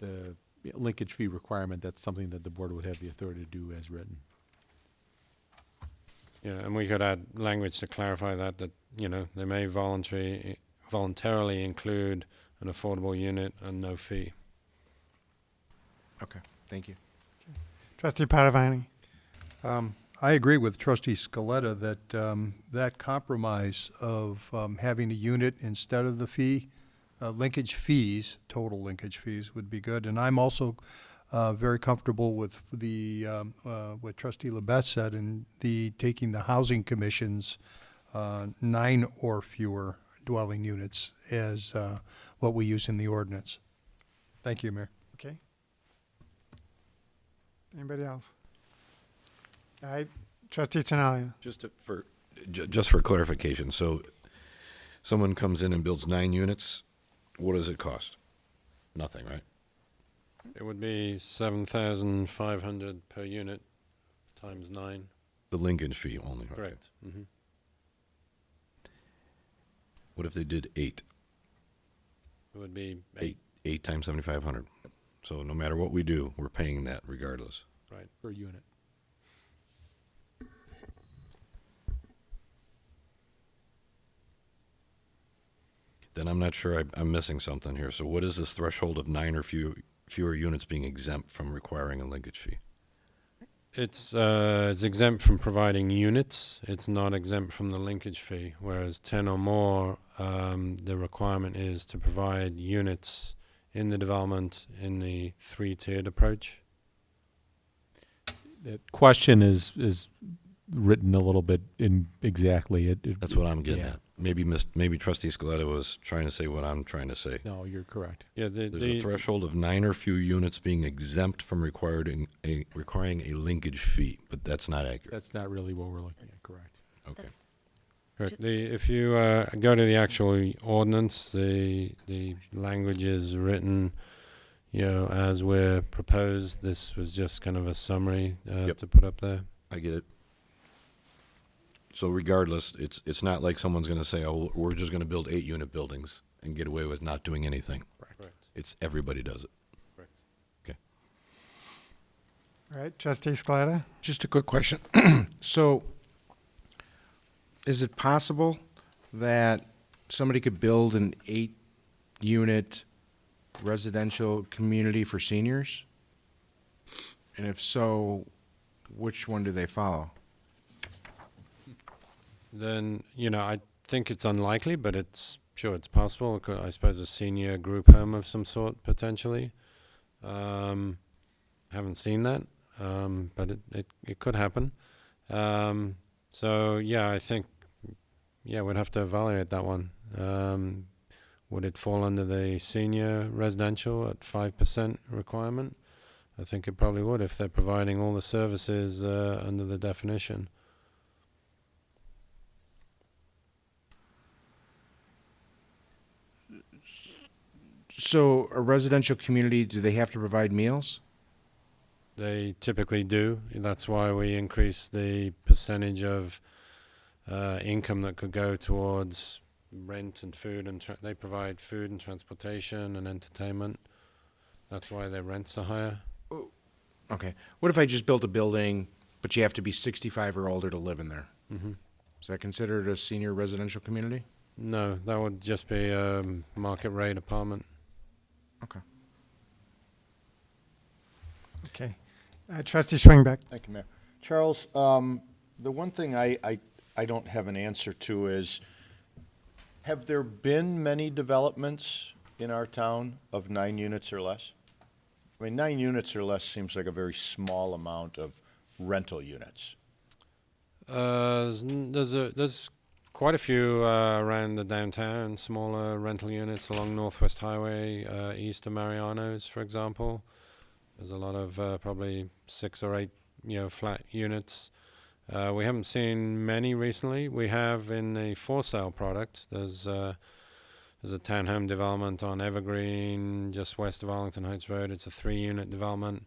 the linkage fee requirement, that's something that the board would have the authority to do as written. Yeah, and we could add language to clarify that they may voluntarily include an affordable unit and no fee. Okay, thank you. Trustee Padovani. I agree with Trustee Scaletta that that compromise of having a unit instead of the fee, linkage fees, total linkage fees would be good. And I'm also very comfortable with what Trustee LaBedz said and taking the Housing Commission's 9 or fewer dwelling units as what we use in the ordinance. Thank you, Mayor. Okay. Anybody else? All right. Trustee Tinaglia. Just for clarification, so someone comes in and builds 9 units, what does it cost? Nothing, right? It would be $7,500 per unit times 9. The linkage fee only. Okay. Correct. Mm-hmm. What if they did 8? It would be 8 times 7,500. So no matter what we do, we're paying that regardless. Right. Per unit. Then I'm not sure I'm missing something here. So what is this threshold of 9 or fewer units being exempt from requiring a linkage fee? It's exempt from providing units. It's not exempt from the linkage fee, whereas 10 or more, the requirement is to provide units in the development in the 3-tiered approach. The question is written a little bit inexactly. That's what I'm getting yeah. at. Maybe Trustee Scaletta was trying to say what I'm trying to say. No, you're correct. Yeah, There's a threshold of 9 or fewer units being exempt from requiring a linkage fee, but that's not accurate. That's not really what we're looking at, correct. Okay. Correct. If you go to the actual ordinance, the language is written, as we're proposed. This was just kind of a summary to put up there. I get it. So regardless, it's not like someone's going to say, oh, we're just going to build 8-unit buildings and get away with not doing anything. Correct. It's everybody does it. Correct. Okay. All right, Trustee Scaletta? Just a quick question. So, is it possible that somebody could build an 8-unit residential community for seniors? And if so, which one do they follow? Then, I think it's unlikely, but it's possible. I suppose a senior group home of some sort, potentially. Haven't seen that, but it could happen. So, I think, we'd have to evaluate that one. Would it fall under the senior residential at 5% requirement? I think it probably would if they're providing all the services under the definition. So, a residential community, do they have to provide meals? They typically do. That's why we increase the percentage of income that could go towards rent and food, and they provide food and transportation and entertainment. That's why their rents are higher. Okay. What if I just built a building, but you have to be 65 or older to live in there? Mm-hmm. Is that considered a senior residential community? No, that would just be a market rate apartment. Okay. Okay. Trustee Schwingbeck? Thank you, Mayor. Charles, the one thing I don't have an answer to is, have there been many developments in our town of 9 units or less? I mean, 9 units or less seems like a very small amount of rental units. There's quite a few around the downtown, smaller rental units along Northwest Highway, east of Mariano's, for example. There's a lot of probably 6 or 8, flat units. We haven't seen many recently. We have in the for sale product. There's a townhome development on Evergreen, just west of Arlington Heights Road. It's a 3-unit development.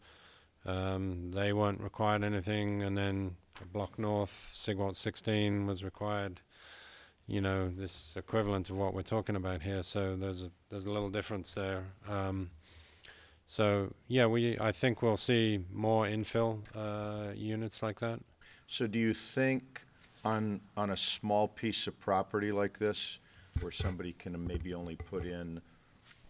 They weren't required anything, and then Block North, Sigwalt 16 was required. This equivalent of what we're talking about here. So there's a little difference there. I think we'll see more infill units like that. So do you think on a small piece of property like this, where somebody can maybe only put in,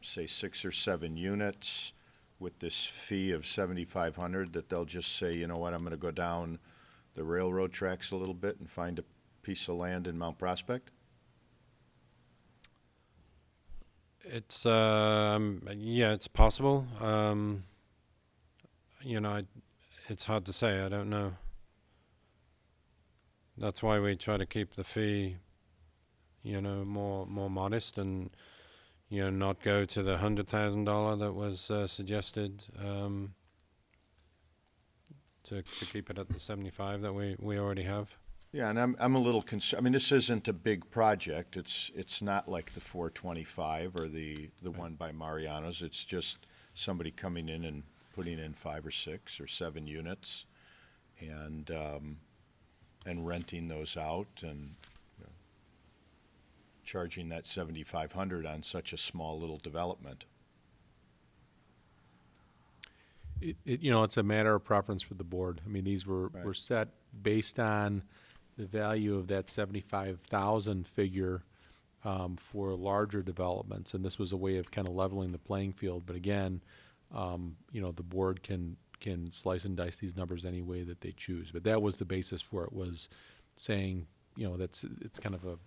say, 6 or 7 units with this fee of $7,500, that they'll just say, you know what, I'm going to go down the railroad tracks a little bit and find a piece of land in Mount Prospect? It's it's possible. It's hard to say. I don't know. That's why we try to keep the fee, more modest, and not go to the $100,000 that was suggested. To keep it at the 75 that we already have. Yeah, and I'm a little concerned. I mean, this isn't a big project. It's not like the 425 or the one by Mariano's. It's just somebody coming in and putting in 5 or 6 or 7 units, and renting those out and charging that $7,500 on such a small little development. It's a matter of preference for the board. I mean, these were set based on the value of that 75,000 figure for larger developments, and this was a way of kind of leveling the playing field. But again, the board can slice and dice these numbers any way that they choose. But that was the basis for it, was saying, it's kind of a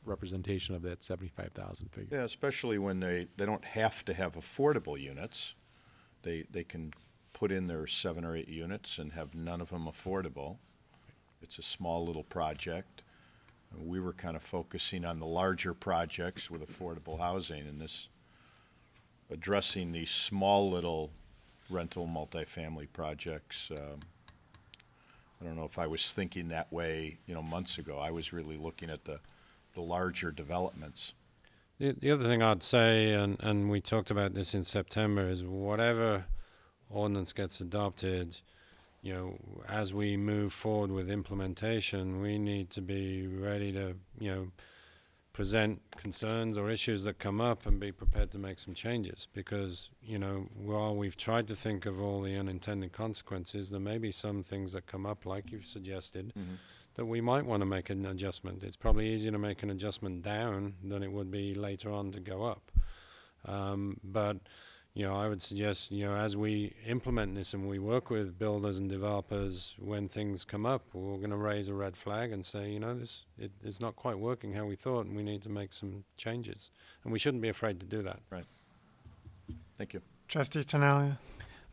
representation of that 75,000 figure. Yeah, especially when they don't have to have affordable units. They can put in their 7 or 8 units and have none of them affordable. It's a small little project. We were kind of focusing on the larger projects with affordable housing, and this addressing these small little rental multifamily projects I don't know if I was thinking that way, months ago. I was really looking at the larger developments. The other thing I'd say, and we talked about this in September, is whatever ordinance gets adopted, as we move forward with implementation, we need to be ready to, present concerns or issues that come up and be prepared to make some changes. Because, while we've tried to think of all the unintended consequences, there may be some things that come up, like you've suggested, that we might want to make an adjustment. It's probably easier to make an adjustment down than it would be later on to go up. But I would suggest, as we implement this and we work with builders and developers, when things come up, we're going to raise a red flag and say, it's not quite working how we thought, and we need to make some changes. And we shouldn't be afraid to do that. Right. Thank you. Trustee Tinaglia.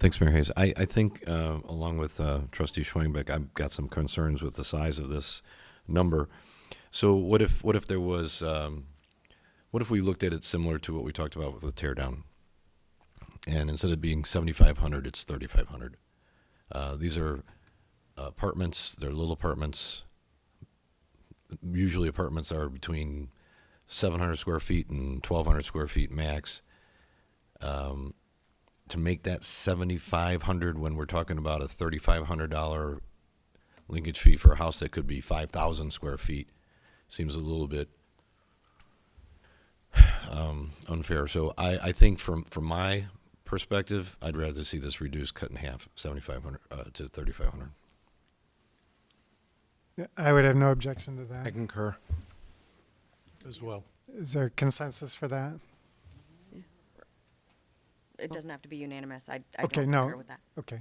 Thanks, Mayor Hayes. I think, along with Trustee Schwingbeck, I've got some concerns with the size of this number. So what if there was, what if we looked at it similar to what we talked about with the tear down? And instead of being 7,500, it's 3,500. These are apartments. They're little apartments. Usually apartments are between 700 square feet and 1,200 square feet max. To make that 7,500 when we're talking about a $3,500 linkage fee for a house that could be 5,000 square feet seems a little bit unfair. So I think from my perspective, I'd rather see this reduced, cut in half, 7,500 to 3,500. I would have no objection to I that. concur as well. Is there consensus for that? It doesn't have to be unanimous. I Okay, don't no. concur with that. Okay.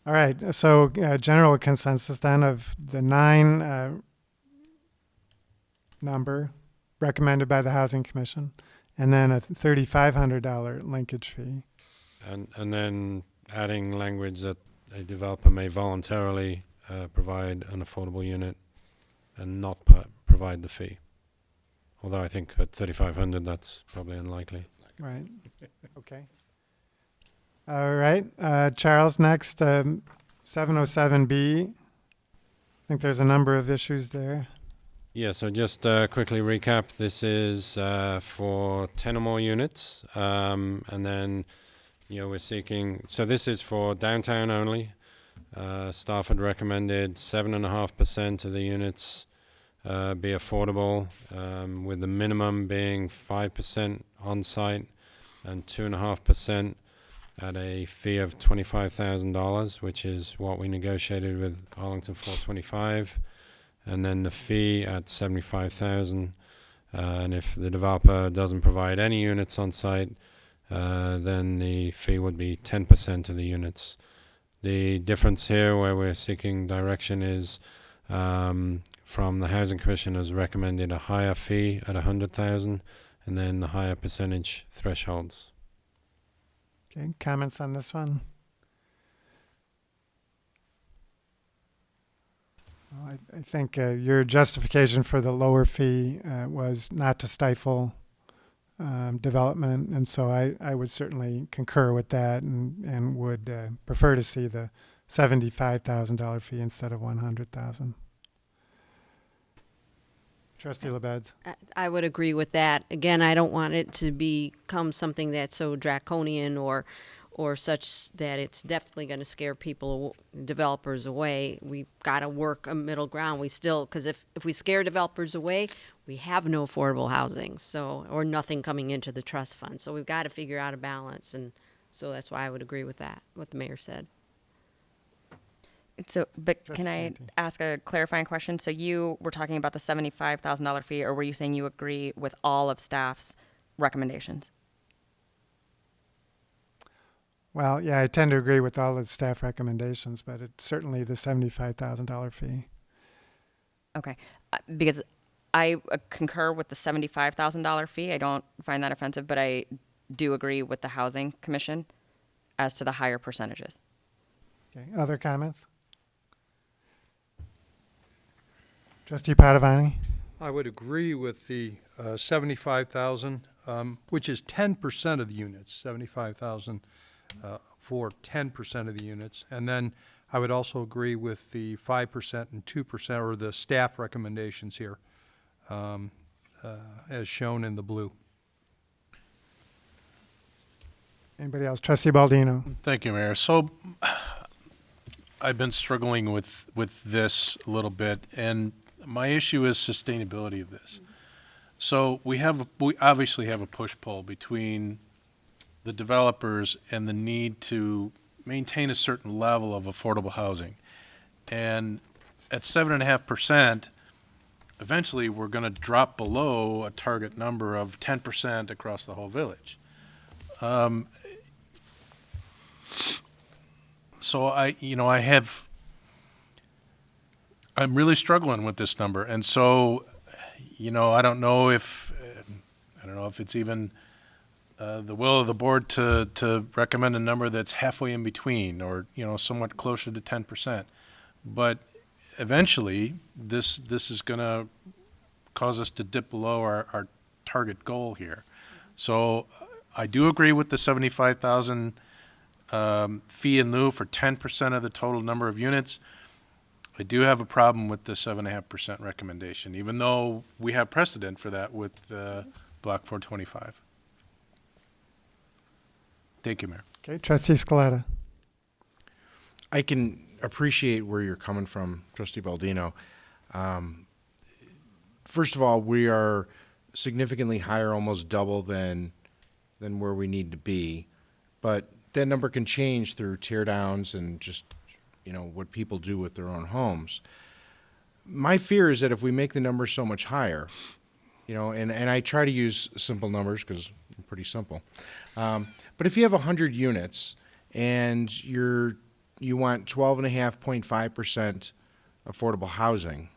All right, so general consensus then of the 9 number recommended by the Housing Commission, and then a $3,500 linkage fee. And then adding language that a developer may voluntarily provide an affordable unit and not provide the fee. Although I think at 3,500 that's probably unlikely. Right. Okay. All right. Charles, next, 707B. I think there's a number of issues there. Yeah, so just quickly recap. This is for 10 or more units. And then, we're seeking, so this is for downtown only. Staff had recommended 7.5% of the units be affordable, with the minimum being 5% on-site and 2.5% at a fee of $25,000, which is what we negotiated with Arlington 425, and then the fee at $75,000. And if the developer doesn't provide any units on site, then the fee would be 10% of the units. The difference here, where we're seeking direction, is from the Housing Commission has recommended a higher fee at $100,000, and then the higher percentage thresholds. Okay, comments on this one? Well, I think your justification for the lower fee was not to stifle development, and so I would certainly concur with that, and would prefer to see the $75,000 fee instead of $100,000. Trustee LaBedz. I would agree with that. Again, I don't want it to become something that's so draconian or such that it's definitely going to scare developers away. We've got to work a middle ground. We still, because if we scare developers away, we have no affordable housing, or nothing coming into the trust fund. So we've got to figure out a balance, and so that's why I would agree with that, what the mayor said. So, but Trustee can I Canty. ask a clarifying question? So you were talking about the $75,000 fee, or were you saying you agree with all of staff's recommendations? Well, yeah, I tend to agree with all the staff recommendations, but it's certainly the $75,000 fee. Okay, because I concur with the $75,000 fee. I don't find that offensive, but I do agree with the Housing Commission as to the higher percentages. Okay, other comments? Trustee Padovani? I would agree with the 75,000, which is 10% of the units, 75,000 for 10% of the units. And then I would also agree with the 5% and 2%, or the staff recommendations here, as shown in the blue. Anybody else? Trustee Baldino. Thank you, Mayor. So I've been struggling with this a little bit, and my issue is sustainability of this. So we obviously have a push-pull between the developers and the need to maintain a certain level of affordable housing. And at 7.5%, eventually we're going to drop below a target number of 10% across the whole village. So I'm really struggling with this number. And so, I don't know if it's even the will of the board to recommend a number that's halfway in between, or, somewhat closer to 10%. But eventually, this is going to cause us to dip below our target goal here. So I do agree with the 75,000 fee in lieu for 10% of the total number of units. I do have a problem with the 7.5% recommendation, even though we have precedent for that with Block 425. Thank you, Mayor. Okay, Trustee Scaletta. I can appreciate where you're coming from, Trustee Baldino. First of all, we are significantly higher, almost double than where we need to be. But that number can change through tear downs and just, what people do with their own homes. My fear is that if we make the number so much higher, and I try to use simple numbers because I'm pretty simple. But if you have 100 units and you want 12.5% affordable housing,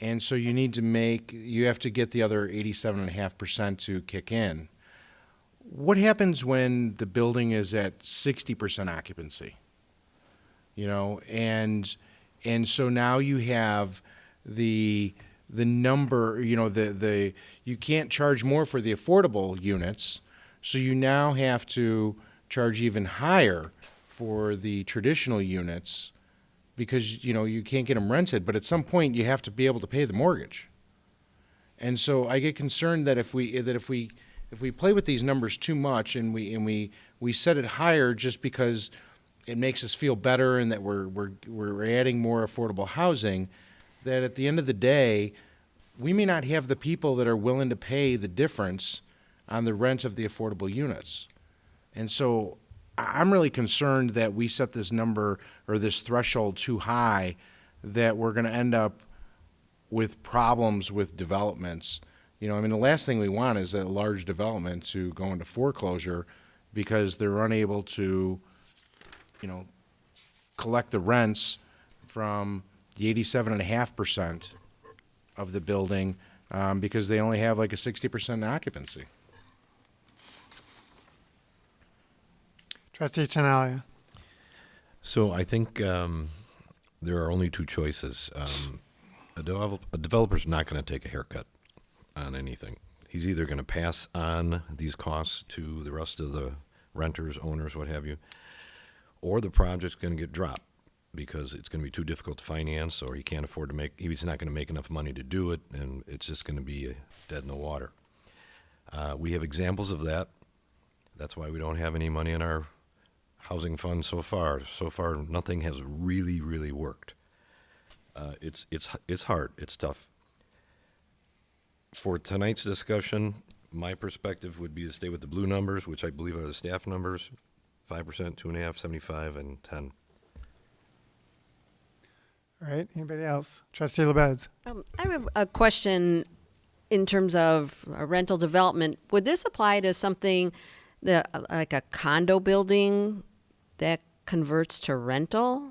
and so you have to get the other 87.5% to kick in. What happens when the building is at 60% occupancy? And so now you have the number, you can't charge more for the affordable units, so you now have to charge even higher for the traditional units because, you can't get them rented, but at some point you have to be able to pay the mortgage. And so I get concerned that if we play with these numbers too much and we set it higher just because it makes us feel better and that we're adding more affordable housing, that at the end of the day, we may not have the people that are willing to pay the difference on the rent of the affordable units. And so I'm really concerned that we set this number or this threshold too high, that we're going to end up with problems with developments. The last thing we want is a large development to go into foreclosure because they're unable to, collect the rents from the 87.5% of the building because they only have like a 60% occupancy. Trustee Tinaglia. So I think there are only two choices. A developer's not going to take a haircut on anything. He's either going to pass on these costs to the rest of the renters, owners, what have you, or the project's going to get dropped because it's going to be too difficult to finance, or he can't afford to he's not going to make enough money to do it, and it's just going to be dead in the water. We have examples of that. That's why we don't have any money in our housing fund so far. So far, nothing has really, really worked. It's hard. It's tough. For tonight's discussion, my perspective would be to stay with the blue numbers, which I believe are the staff numbers, 5%, 2.5%, 75, and 10. All right, anybody else? Trustee LaBedz. I have a question in terms of rental development. Would this apply to something like a condo building that converts to rental?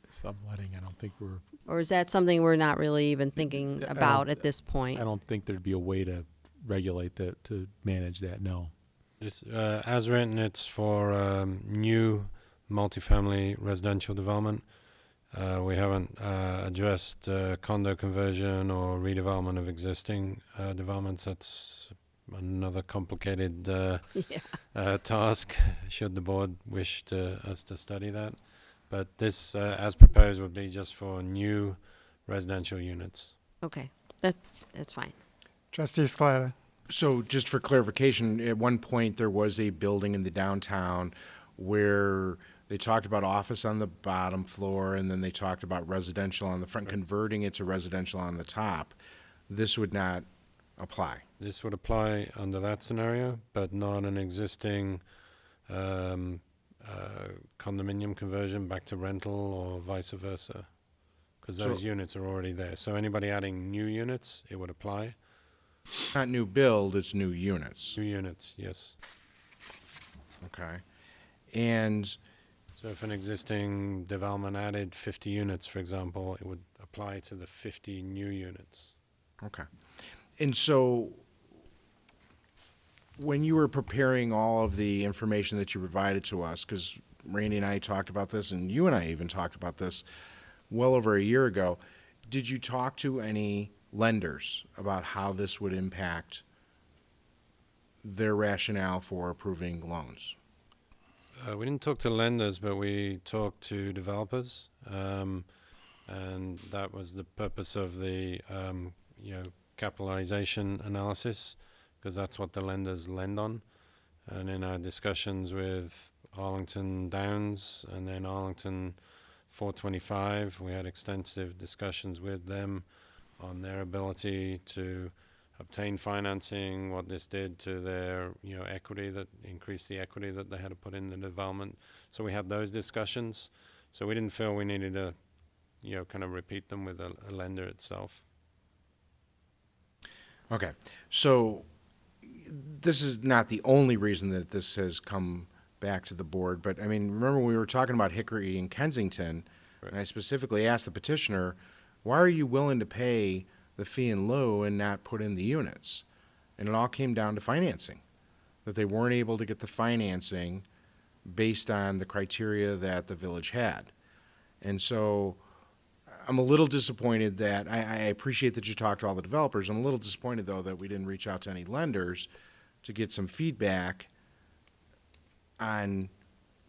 Subletting, I don't think Or is that something we're not really even thinking about at this point? I don't think there'd be a way to regulate that, to manage that, no. As written, it's for new multifamily residential development. We haven't addressed condo conversion or redevelopment of existing developments. That's another complicated task, should the board wish us to study that. But this, as proposed, would be just for new residential units. Okay, that's fine. Trustee Scaletta. So just for clarification, at one point there was a building in the downtown where they talked about office on the bottom floor and then they talked about residential on the front, converting it to residential on the top. This would not apply. This would apply under that scenario, but not an existing condominium conversion back to rental or vice versa, because those units are already there. So anybody adding new units, it would apply. Not new build, it's new units. New units, yes. Okay. And So if an existing development added 50 units, for example, it would apply to the 50 new units. okay. And so when you were preparing all of the information that you provided to us, because Randy and I talked about this, and you and I even talked about this well over a year ago, did you talk to any lenders about how this would impact their rationale for approving loans? We didn't talk to lenders, but we talked to developers, and that was the purpose of the capitalization analysis, because that's what the lenders lend on. And in our discussions with Arlington Downs and then Arlington 425, we had extensive discussions with them on their ability to obtain financing, what this did to their equity, that increased the equity that they had to put in the development. So we had those discussions. So we didn't feel we needed to kind of repeat them with a lender itself. Okay. So this is not the only reason that this has come back to the board, but I mean, remember we were talking about Hickory and Kensington, and I specifically asked the petitioner, why are you willing to pay the fee in lieu and not put in the units? And it all came down to financing, that they weren't able to get the financing based on the criteria that the village had. And so I'm a little disappointed that, I appreciate that you talked to all the developers. I'm a little disappointed, though, that we didn't reach out to any lenders to get some feedback on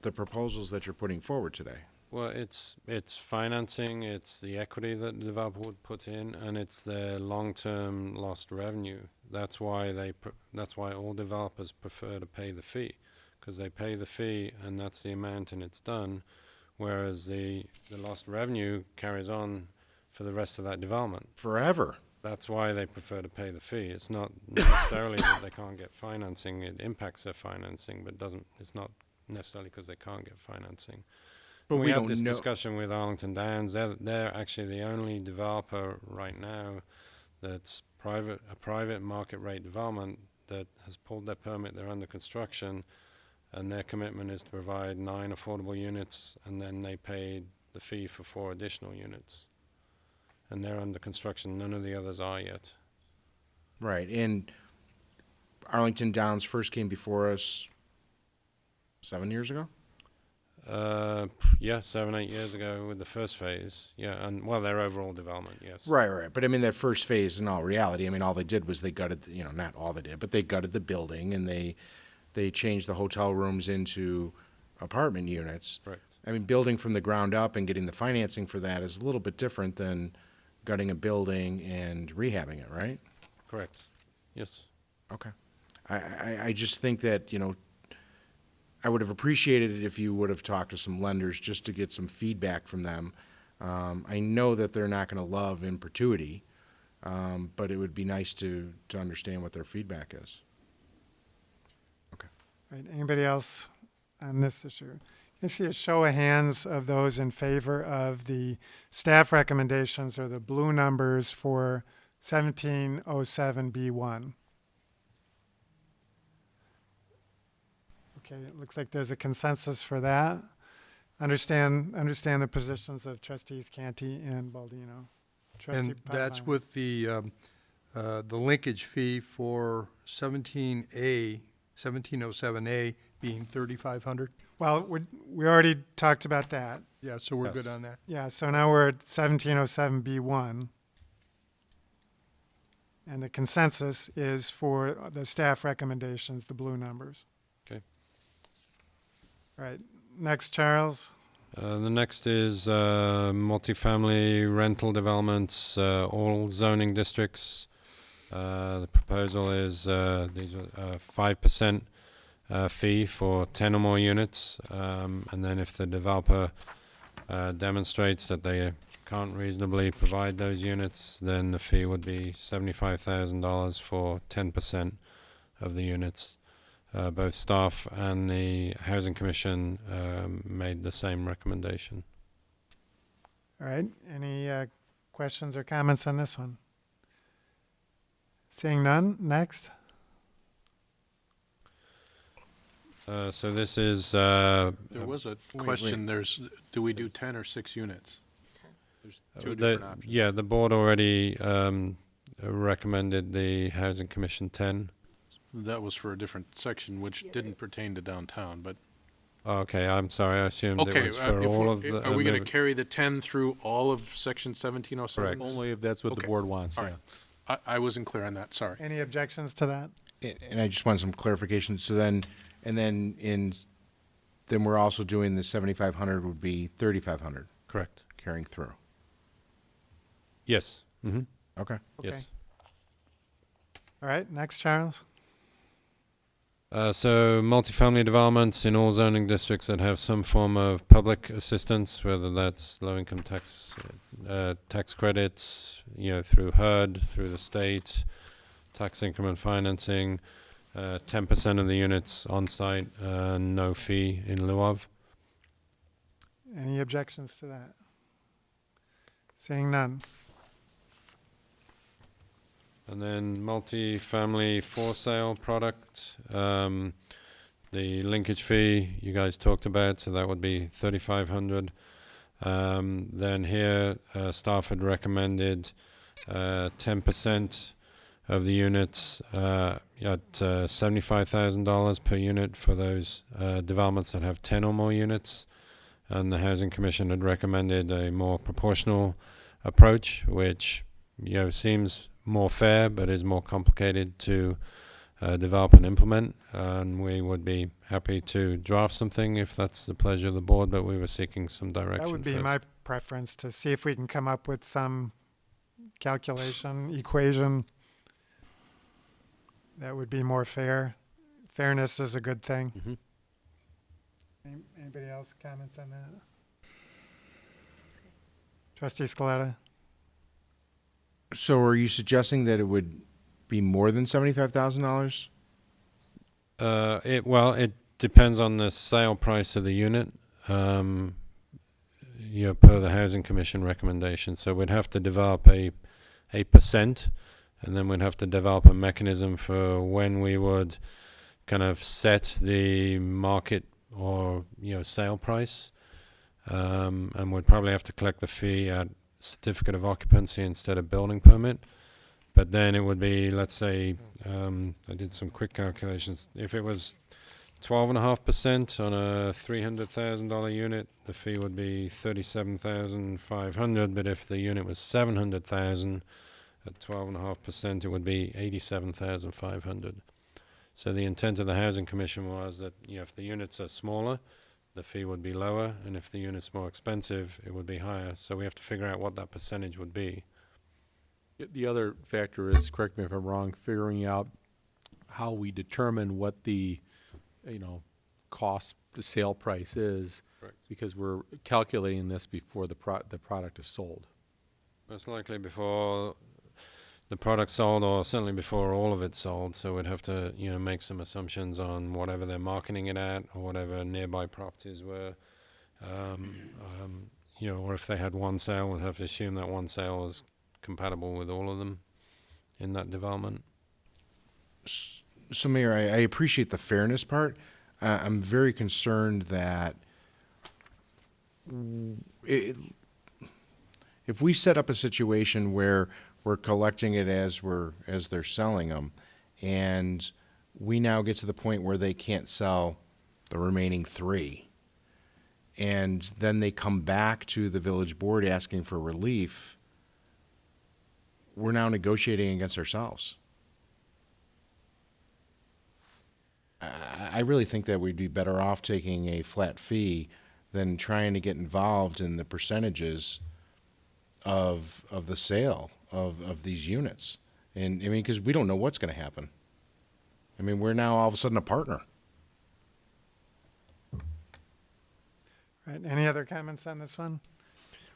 the proposals that you're putting forward today. Well, it's financing, it's the equity that the developer would put in, and it's their long-term lost revenue. That's why that's why all developers prefer to pay the fee, because they pay the fee and that's the amount and it's done. Whereas the lost revenue carries on for the rest of that development. Forever. That's why they prefer to pay the fee. It's not necessarily that they can't get financing. It impacts their financing, but it's not necessarily because they can't get financing. But we we had don't this know. discussion with Arlington Downs. They're actually the only developer right now that's a private market rate development that has pulled their permit. They're under construction. And their commitment is to provide 9 affordable units, and then they paid the fee for 4 additional units. And they're under construction. None of the others are yet. Right. And Arlington Downs first came before us 7 years ago? Yeah, 7, 8 years ago with the first phase. Yeah, and well, their overall development, yes. Right. But I mean, that first phase, in all reality, I mean, all they did was they gutted, not all they did, but they gutted the building and they changed the hotel rooms into apartment units. Right. I mean, building from the ground up and getting the financing for that is a little bit different than gutting a building and rehabbing it, right? Correct. Yes. Okay. I just think that, I would have appreciated it if you would have talked to some lenders just to get some feedback from them. I know that they're not going to love in perpetuity, but it would be nice to understand what their feedback is. Right, anybody else on this issue? I see a show of hands of those in favor of the staff recommendations or the blue numbers for 1707B1. Okay, it looks like there's a consensus for that. Understand the positions of trustees Canty and Baldino. Trustee And that's Padovani. with the linkage fee for 1707A being 3,500? Well, we already talked about that. Yeah, so we're Yes. good on that. Yeah, so now we're at 1707B1. And the consensus is for the staff recommendations, the blue numbers. Okay. All right. Next, Charles. The next is multifamily rental developments, all zoning districts. The proposal is these are 5% fee for 10 or more units, and then if the developer demonstrates that they can't reasonably provide those units, then the fee would be $75,000 for 10% of the units. Both staff and the Housing Commission made the same recommendation. All right. Any questions or comments on this one? Seeing none, next. So this is There was a question, do we do 10 or 6 units? There's two different options. yeah, the board already recommended the Housing Commission 10. That was for a different section, which didn't pertain to downtown, but. Okay, I'm sorry, I assumed it Okay, was for all of the. are we going to carry the 10 through all of section 1707? Correct. Only if that's what the Okay. board wants, All yeah. right. I wasn't clear on that, sorry. Any objections to that? And I just want some clarification. So then, then we're also doing the 7,500 would be 3,500 Correct. carrying through. Yes. Mm-hmm. Okay. Yes. All right. Next, Charles. So multifamily developments in all zoning districts that have some form of public assistance, whether that's low-income tax credits, through HUD, through the state, tax increment financing, 10% of the units on site, no fee in lieu of. Any objections to that? Seeing none. And then multi-family for sale product, the linkage fee you guys talked about, so that would be $3,500. Then here, staff had recommended 10% of the units at $75,000 per unit for those developments that have 10 or more units. And the Housing Commission had recommended a more proportional approach, which seems more fair, but is more complicated to develop and implement. And we would be happy to draft something if that's the pleasure of the board, but we were seeking some direction. That would be first. my preference, to see if we can come up with some calculation, equation that would be more fair. Fairness is a good thing. Mhm. Anybody else comments on that? Trustee Scaletta? So are you suggesting that it would be more than $75,000? It depends on the sale price of the unit, per the Housing Commission recommendation. So we'd have to develop a percent, and then we'd have to develop a mechanism for when we would kind of set the market or sale price, and we'd probably have to collect the fee at certificate of occupancy instead of building permit. But then it would be, let's say, I did some quick calculations. If it was 12.5% on a $300,000 unit, the fee would be $37,500. But if the unit was $700,000 at 12.5%, it would be $87,500. So the intent of the Housing Commission was that if the units are smaller, the fee would be lower, and if the unit's more expensive, it would be higher. So we have to figure out what that percentage would be. The other factor is, correct me if I'm wrong, figuring out how we determine what the, cost, the sale price is. Correct. Because we're calculating this before the product is sold. Most likely before the product's sold, or certainly before all of it's sold. So we'd have to, make some assumptions on whatever they're marketing it at, or whatever nearby properties were. Or if they had one sale, we'd have to assume that one sale was compatible with all of them in that development. So, Mayor, I appreciate the fairness part. I'm very concerned that if we set up a situation where we're collecting it as they're selling them, and we now get to the point where they can't sell the remaining 3, and then they come back to the village board asking for relief, we're now negotiating against ourselves. I really think that we'd be better off taking a flat fee than trying to get involved in the percentages of the sale of these units. And I mean, because we don't know what's going to happen. I mean, we're now all of a sudden a partner. Right, any other comments on this one?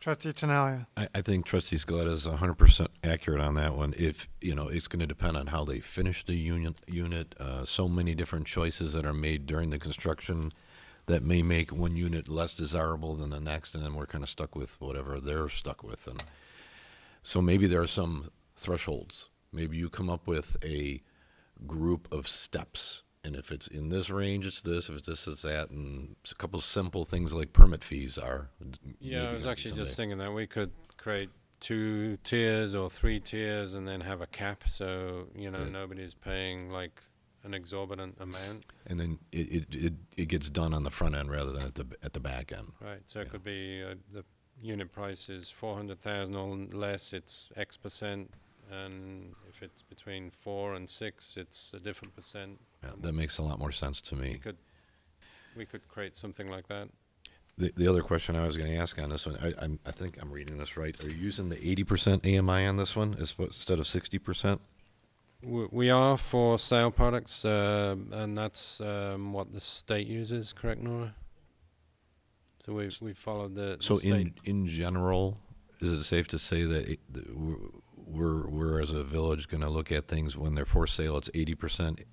Trustee Tinaglia. I think Trustee Scaletta is 100% accurate on that one. If, you know, it's going to depend on how they finish the unit. So many different choices that are made during the construction that may make one unit less desirable than the next, and then we're kind of stuck with whatever they're stuck with. And so maybe there are some thresholds. Maybe you come up with a group of steps, and if it's in this range, it's this. If it's this, it's that, and it's a couple simple things like permit fees are. Yeah, I was actually just thinking that we could create 2 tiers or 3 tiers and then have a cap, so you know nobody's paying like an exorbitant amount. And then it gets done on the front end rather than at the back end. Right, so it could be the unit price is 400,000 or less, it's X percent, and if it's between 4 and 6, it's a different percent. Yeah, that makes a lot more sense to me. We could create something like that. The other question I was going to ask on this one, I think I'm reading this right. Are you using the 80% AMI on this one instead of 60%? We are for sale products, and that's what the state uses, correct, Nora? So we followed the So state. in general, is it safe to say that we're as a village going to look at things when they're for sale, it's 80%,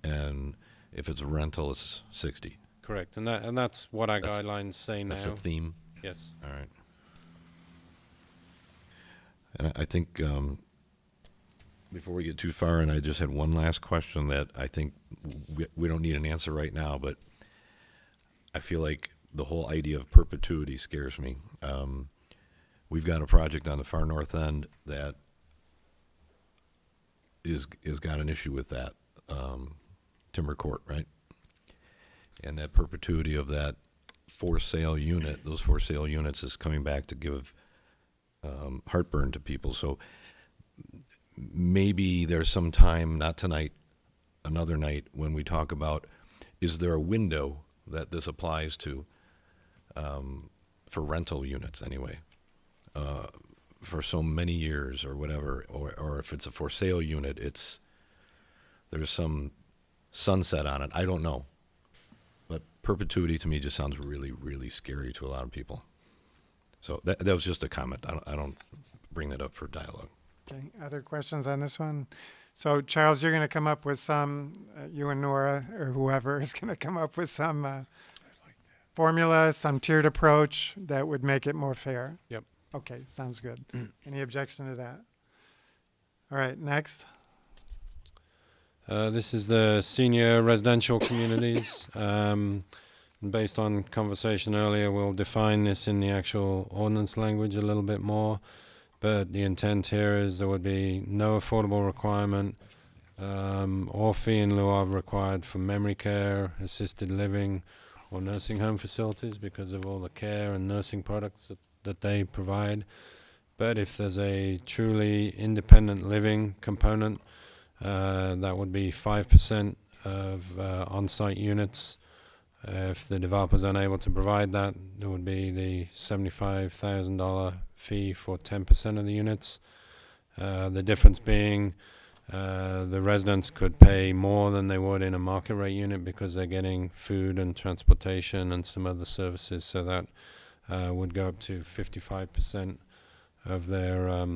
and if it's rental, it's 60? Correct, and that's what our guidelines say now. That's the theme? Yes. All right. And I think before we get too far, and I just had one last question that I think we don't need an answer right now, but I feel like the whole idea of perpetuity scares me. We've got a project on the far north end that is got an issue with that, Timber Court, right? And that perpetuity of that for sale unit, those for sale units is coming back to give heartburn to people. So maybe there's some time, not tonight, another night, when we talk about, is there a window that this applies to for rental units anyway, for so many years or whatever, or if it's a for sale unit, there's some sunset on it. I don't know. But perpetuity to me just sounds really, really scary to a lot of people. So that was just a comment. I don't bring that up for dialogue. Okay, other questions on this one? So Charles, you're going to come up with some, you and Nora or whoever is going to come up with some formula, some tiered approach that would make it more fair. Yep. Okay, sounds good. Any objection to that? All right, next. This is the senior residential communities. Based on conversation earlier, we'll define this in the actual ordinance language a little bit more. But the intent here is there would be no affordable requirement or fee in lieu of required for memory care, assisted living, or nursing home facilities because of all the care and nursing products that they provide. But if there's a truly independent living component, that would be 5% of on-site units. If the developer's unable to provide that, there would be the $75,000 fee for 10% of the units. The difference being the residents could pay more than they would in a market rate unit because they're getting food and transportation and some other services, so that would go up to 55% of their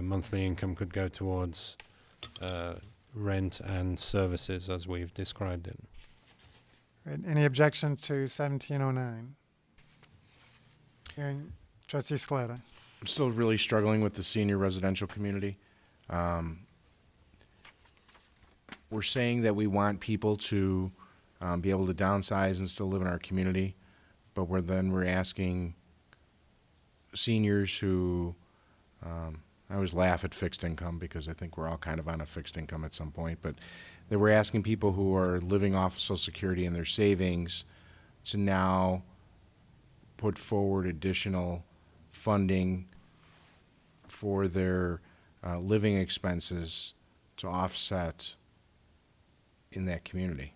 monthly income could go towards rent and services as we've described it. Right, any objection to 1709? Hearing Trustee Scaletta. I'm still really struggling with the senior residential community. We're saying that we want people to be able to downsize and still live in our community, but we're asking seniors who, I always laugh at fixed income because I think we're all kind of on a fixed income at some point, but that we're asking people who are living off of Social Security and their savings to now put forward additional funding for their living expenses to offset in that community.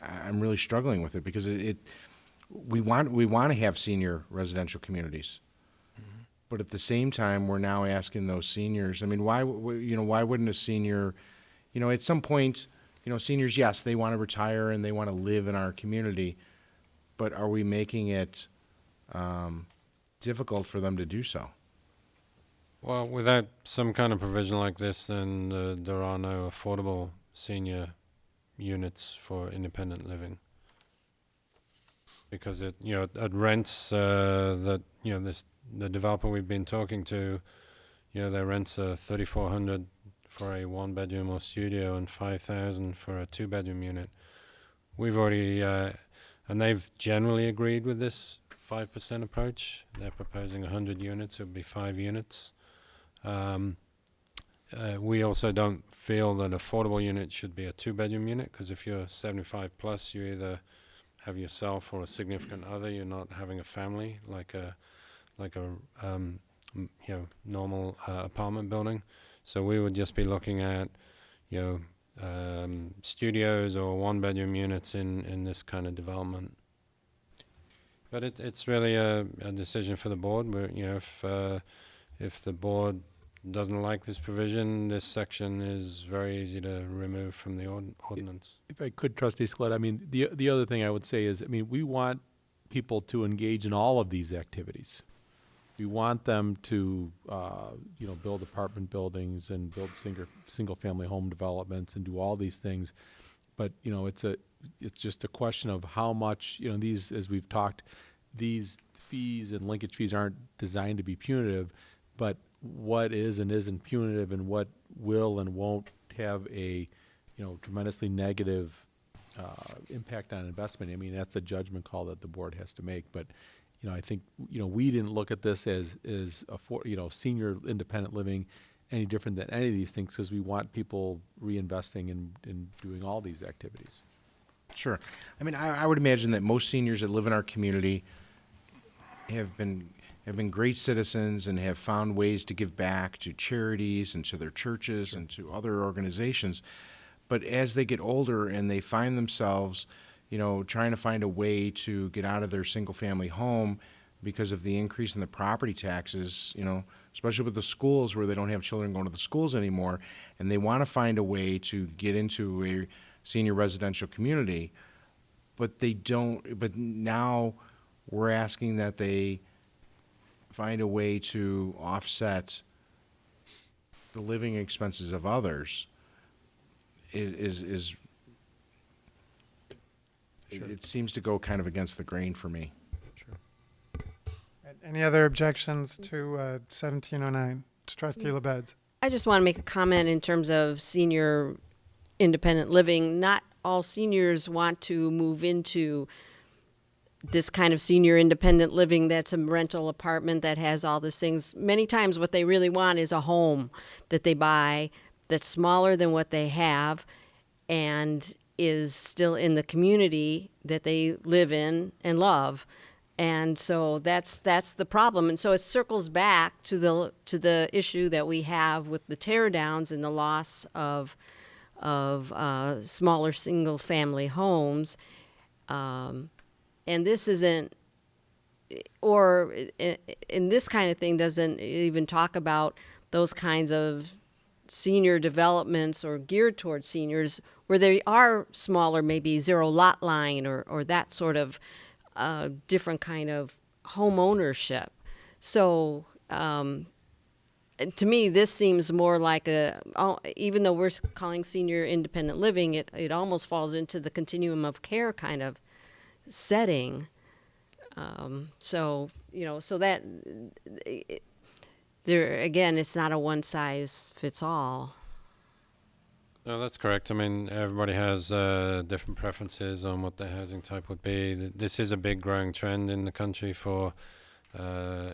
I'm really struggling with it because we want to have senior residential communities, but at the same time, we're now asking those seniors. I mean, why wouldn't a senior, at some point, seniors, yes, they want to retire and they want to live in our community, but are we making it difficult for them to do so? Well, without some kind of provision like this, then there are no affordable senior units for independent living. Because it rents the developer we've been talking to, their rents are $3,400 for a 1-bedroom or studio and $5,000 for a 2-bedroom unit. We've already, and they've generally agreed with this 5% approach. They're proposing 100 units. It would be 5 units. We also don't feel that affordable unit should be a 2-bedroom unit, because if you're 75 plus, you either have yourself or a significant other. You're not having a family like a normal apartment building. So we would just be looking at studios or 1-bedroom units in this kind of development. But it's really a decision for the board. Where, if the board doesn't like this provision, this section is very easy to remove from the ordinance. If I could, Trustee Scaletta, I mean, the other thing I would say is, we want people to engage in all of these activities. We want them to, build apartment buildings and build single-family home developments and do all these things. But, it's just a question of how much, these, as we've talked, these fees and linkage fees aren't designed to be punitive, but what is and isn't punitive and what will and won't have a, tremendously negative impact on investment. That's a judgment call that the board has to make. But, I think, we didn't look at this as senior independent living any different than any of these things, because we want people reinvesting in doing all these activities. Sure. I would imagine that most seniors that live in our community have been great citizens and have found ways to give back to charities and to their churches and to other organizations. But as they get older and they find themselves, trying to find a way to get out of their single-family home because of the increase in the property taxes, especially with the schools where they don't have children going to the schools anymore, and they want to find a way to get into a senior residential community, but they don't. But now we're asking that they find a way to offset the living expenses of others. It seems to go kind of against the grain for me. Any other objections to 1709? It's Trustee LaBedz. I just want to make a comment in terms of senior independent living. Not all seniors want to move into this kind of senior independent living that's a rental apartment that has all these things. Many times what they really want is a home that they buy that's smaller than what they have and is still in the community that they live in and love. And so that's the problem. And so it circles back to the issue that we have with the tear downs and the loss of smaller single family homes. And this isn't, or in this kind of thing doesn't even talk about those kinds of senior developments or geared towards seniors where they are smaller, maybe zero lot line or that sort of different kind of home ownership. So to me, this seems more like even though we're calling senior independent living, it almost falls into the continuum of care kind of setting. So that there again, it's not a one size fits all. No, that's correct. Everybody has different preferences on what their housing type would be. This is a big growing trend in the country for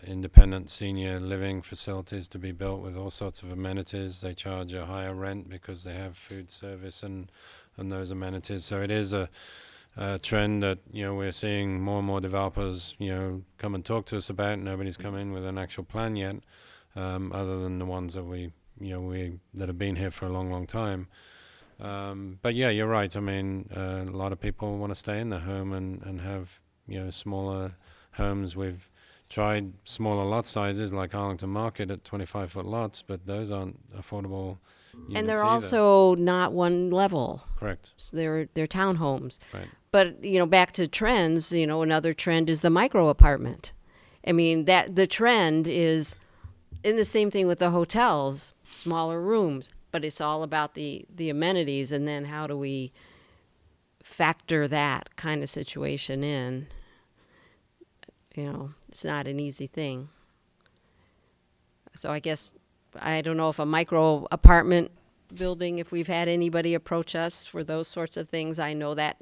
independent senior living facilities to be built with all sorts of amenities. They charge a higher rent because they have food service and those amenities. So it is a trend that we're seeing more and more developers come and talk to us about. Nobody's come in with an actual plan yet, other than the ones that we that have been here for a long, long time. But yeah, you're right. I mean, a lot of people want to stay in their home and have, smaller homes. We've tried smaller lot sizes like Arlington Market at 25-foot lots, but those aren't affordable units And they're either. also not one level. Correct. So they're townhomes. Right. But, back to trends, another trend is the micro apartment. I mean, that the trend is in the same thing with the hotels, smaller rooms, but it's all about the amenities, and then how do we factor that kind of situation in? It's not an easy thing. So I guess, I don't know if a micro apartment building, if we've had anybody approach us for those sorts of things. I know that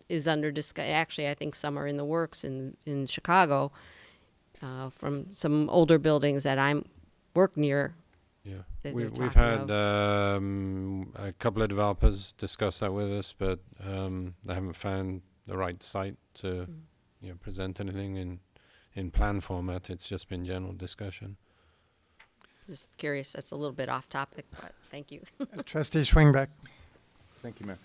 is under discussion. Actually, I think some are in the works in Chicago, from some older buildings that I work near. Yeah, that we've they're had talking a couple of developers discuss that with us, but they haven't found the right site to present anything in plan format. It's just been general discussion. Just curious. That's a little bit off topic, but thank you. Trustee Schwingbeck. Thank you, Mayor.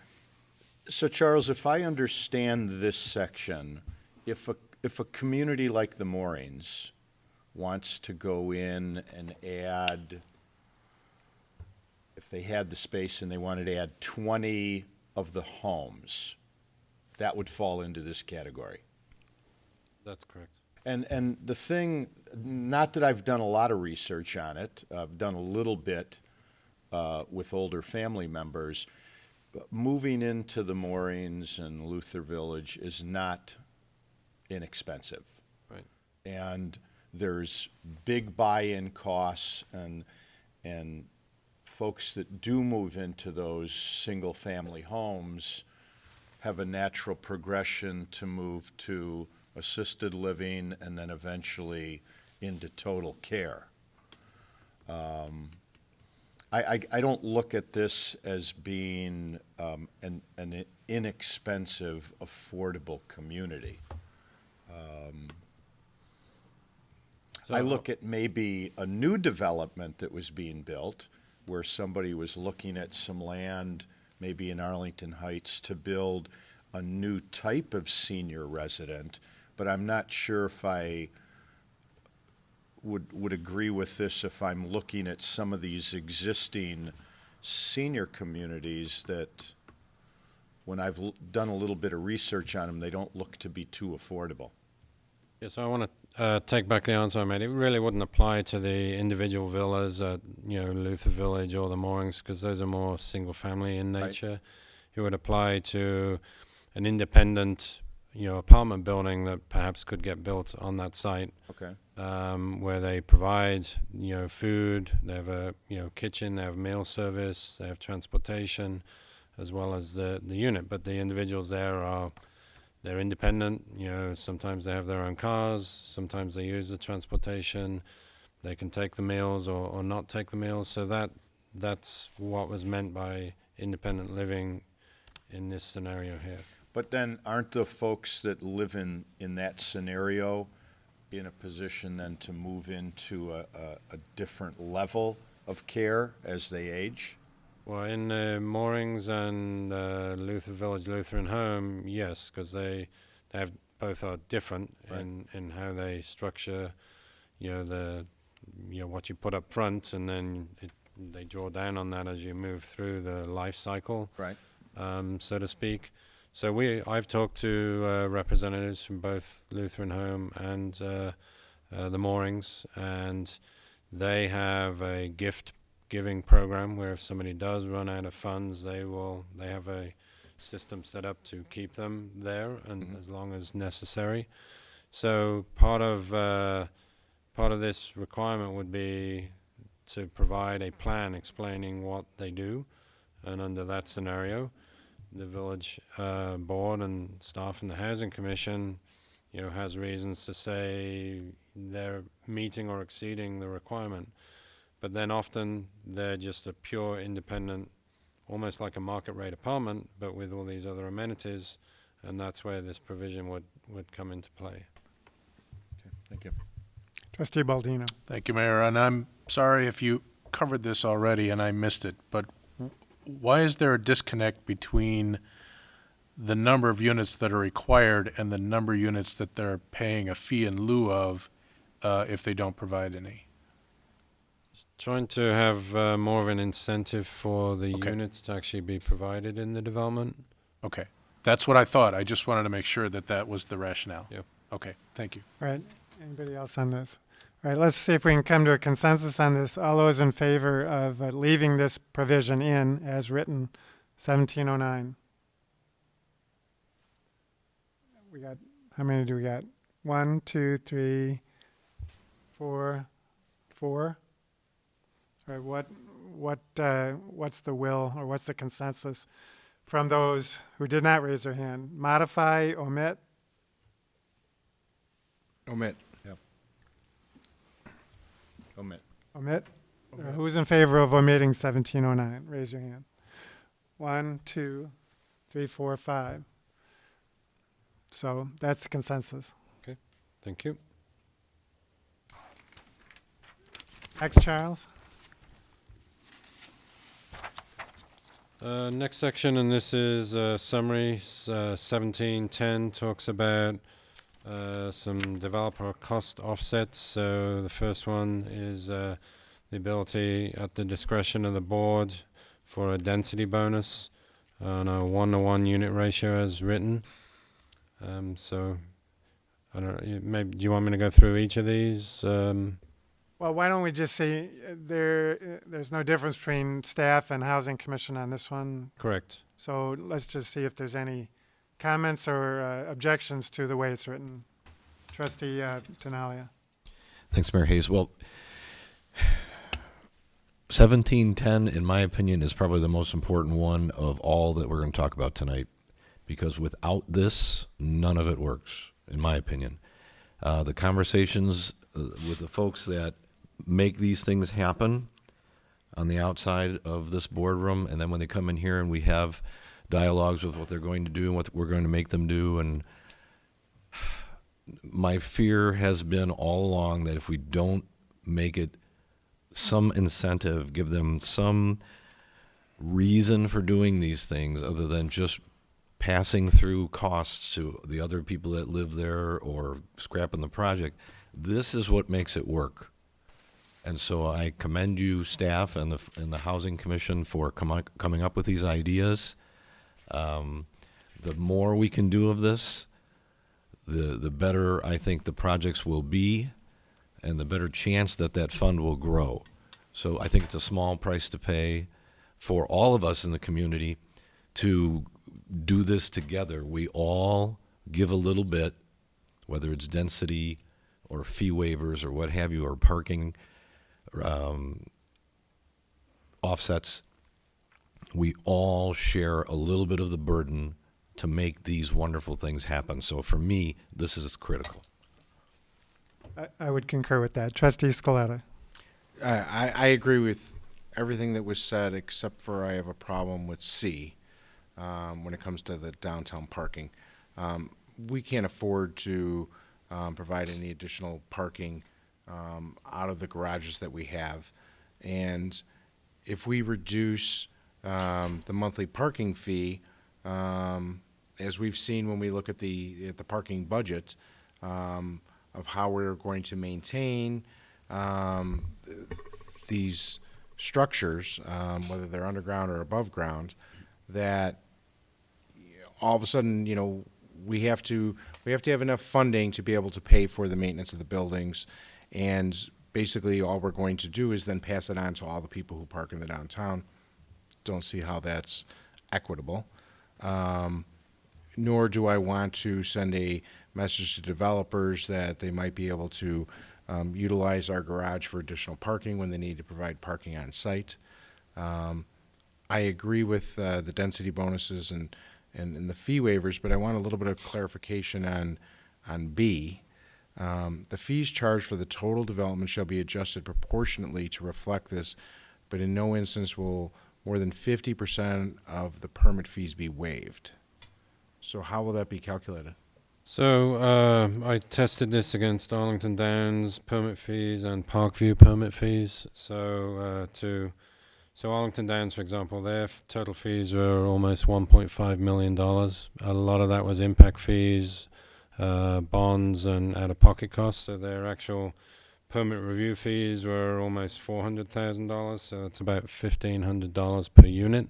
So, Charles, if I understand this section, if a community like the Moorings wants to go in and add, if they had the space and they wanted to add 20 of the homes, that would fall into this category. That's correct. And the thing, not that I've done a lot of research on it, I've done a little bit with older family members, but moving into the Moorings and Luther Village is not inexpensive. Right. And there's big buy-in costs, and folks that do move into those single-family homes have a natural progression to move to assisted living and then eventually into total care. I don't look at this as being an inexpensive, affordable community. I look at maybe a new development that was being built where somebody was looking at some land, maybe in Arlington Heights, to build a new type of senior resident, but I'm not sure if I would agree with this if I'm looking at some of these existing senior communities that, when I've done a little bit of research on them, they don't look to be too affordable. Yes, I want to take back the answer I made. It really wouldn't apply to the individual villas at, Luther Village or the Moorings, because those are more single-family in nature. Right. It would apply to an independent, apartment building that perhaps could get built on that site. Okay. Where they provide, food, they have a, kitchen, they have meal service, they have transportation, as well as the unit. But the individuals there they're independent. Sometimes they have their own cars, sometimes they use the transportation. They can take the meals or not take the meals. So that's what was meant by independent living in this scenario here. But then aren't the folks that live in that scenario in a position then to move into a different level of care as they age? Well, in Moorings and Luther Village Lutheran Home, yes, because they have both are different in how they structure, what you put up front, and then they draw down on that as you move through the life cycle, right? So to speak. So I've talked to representatives from both Lutheran Home and the Moorings, and they have a gift-giving program where if somebody does run out of funds, they have a system set up to keep them there and as long as necessary. So part of this requirement would be to provide a plan explaining what they do, and under that scenario, the village board and staff and the housing commission, has reasons to say they're meeting or exceeding the requirement. But then often they're just a pure independent, almost like a market rate apartment, but with all these other amenities, and that's where this provision would come into play. Okay, thank you. Trustee Baldino. Thank you, Mayor. And I'm sorry if you covered this already and I missed it, but why is there a disconnect between the number of units that are required and the number of units that they're paying a fee in lieu of if they don't provide any? Trying to have more of an incentive for the Okay. units to actually be provided in the development. Okay, that's what I thought. I just wanted to make sure that that was the rationale. Yep. Okay, thank you. All right, anybody else on this? All right, let's see if we can come to a consensus on this. All those in favor of leaving this provision in as written, 1709. We got, how many do we got? 1, 2, 3, 4, 4. All right, what's the will or what's the consensus from those who did not raise their hand? Modify, omit? Omit. Omit. Omit? Who's in favor of omitting 1709? Raise your hand. 1, 2, 3, 4, 5. So that's the consensus. Thank you. Next, Charles. Next section, and this is summary. 1710 talks about some developer cost offsets. So the first one is the ability at the discretion of the board for a density bonus on a 1-to-1 unit ratio as written. So I don't know, maybe, do you want me to go through each of these? Well, why don't we just say there's no difference between staff and housing commission on this one. Correct. So let's just see if there's any comments or objections to the way it's written. Trustee Tinaglia. Thanks, Mayor Hayes. Well, 1710, in my opinion, is probably the most important one of all that we're going to talk about tonight, because without this, none of it works, in my opinion. The conversations with the folks that make these things happen on the outside of this boardroom, and then when they come in here and we have dialogues with what they're going to do and what we're going to make them do, and my fear has been all along that if we don't make it some incentive, give them some reason for doing these things other than just passing through costs to the other people that live there or scrapping the project, this is what makes it work. And so I commend you, staff, and the Housing Commission for coming up with these ideas. The more we can do of this, the better I think the projects will be, and the better chance that that fund will grow. So I think it's a small price to pay for all of us in the community to do this together. We all give a little bit, whether it's density or fee waivers or what have you, or parking offsets. We all share a little bit of the burden to make these wonderful things happen. So for me, this is critical. I would concur with that. Trustee Scaletta. I agree with everything that was said, except for I have a problem with C when it comes to the downtown parking. We can't afford to provide any additional parking out of the garages that we have. And if we reduce the monthly parking fee, as we've seen when we look at the parking budget, of how we're going to maintain these structures, whether they're underground or above ground, that all of a sudden, you know, we have to have enough funding to be able to pay for the maintenance of the buildings, and basically all we're going to do is then pass it on to all the people who park in the downtown. Don't see how that's equitable. Nor do I want to send a message to developers that they might be able to utilize our garage for additional parking when they need to provide parking on site. I agree with the density bonuses and the fee waivers, but I want a little bit of clarification on B. The fees charged for the total development shall be adjusted proportionately to reflect this, but in no instance will more than 50% of the permit fees be waived. So how will that be calculated? So I tested this against Arlington Downs permit fees and Parkview permit fees. So Arlington Downs, for example, their total fees were almost $1.5 million. A lot of that was impact fees, bonds, and out-of-pocket costs. So their actual permit review fees were almost $400,000. So that's about $1,500 per unit.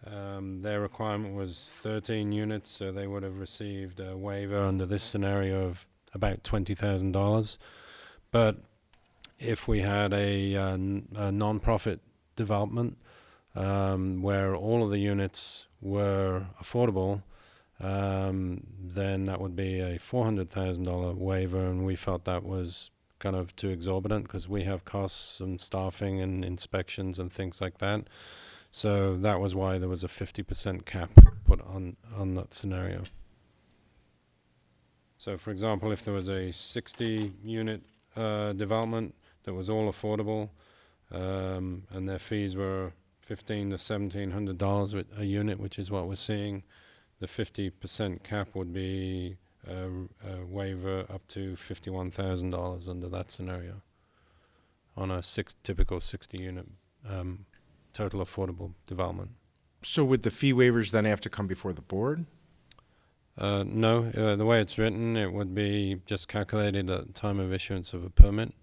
Their requirement was 13 units, so they would have received a waiver under this scenario of about $20,000. But if we had a non-profit development where all of the units were affordable, then that would be a $400,000 waiver, and we felt that was kind of too exorbitant because we have costs and staffing and inspections and things like that. So that was why there was a 50% cap put on that scenario. So for example, if there was a 60-unit development that was all affordable, and their fees were $1,500 to $1,700 a unit, which is what we're seeing, the 50% cap would be a waiver up to $51,000 under that scenario on a typical 60-unit total affordable development. So would the fee waivers then have to come before the board? No, the way it's written, it would be just calculated at the time of issuance of a permit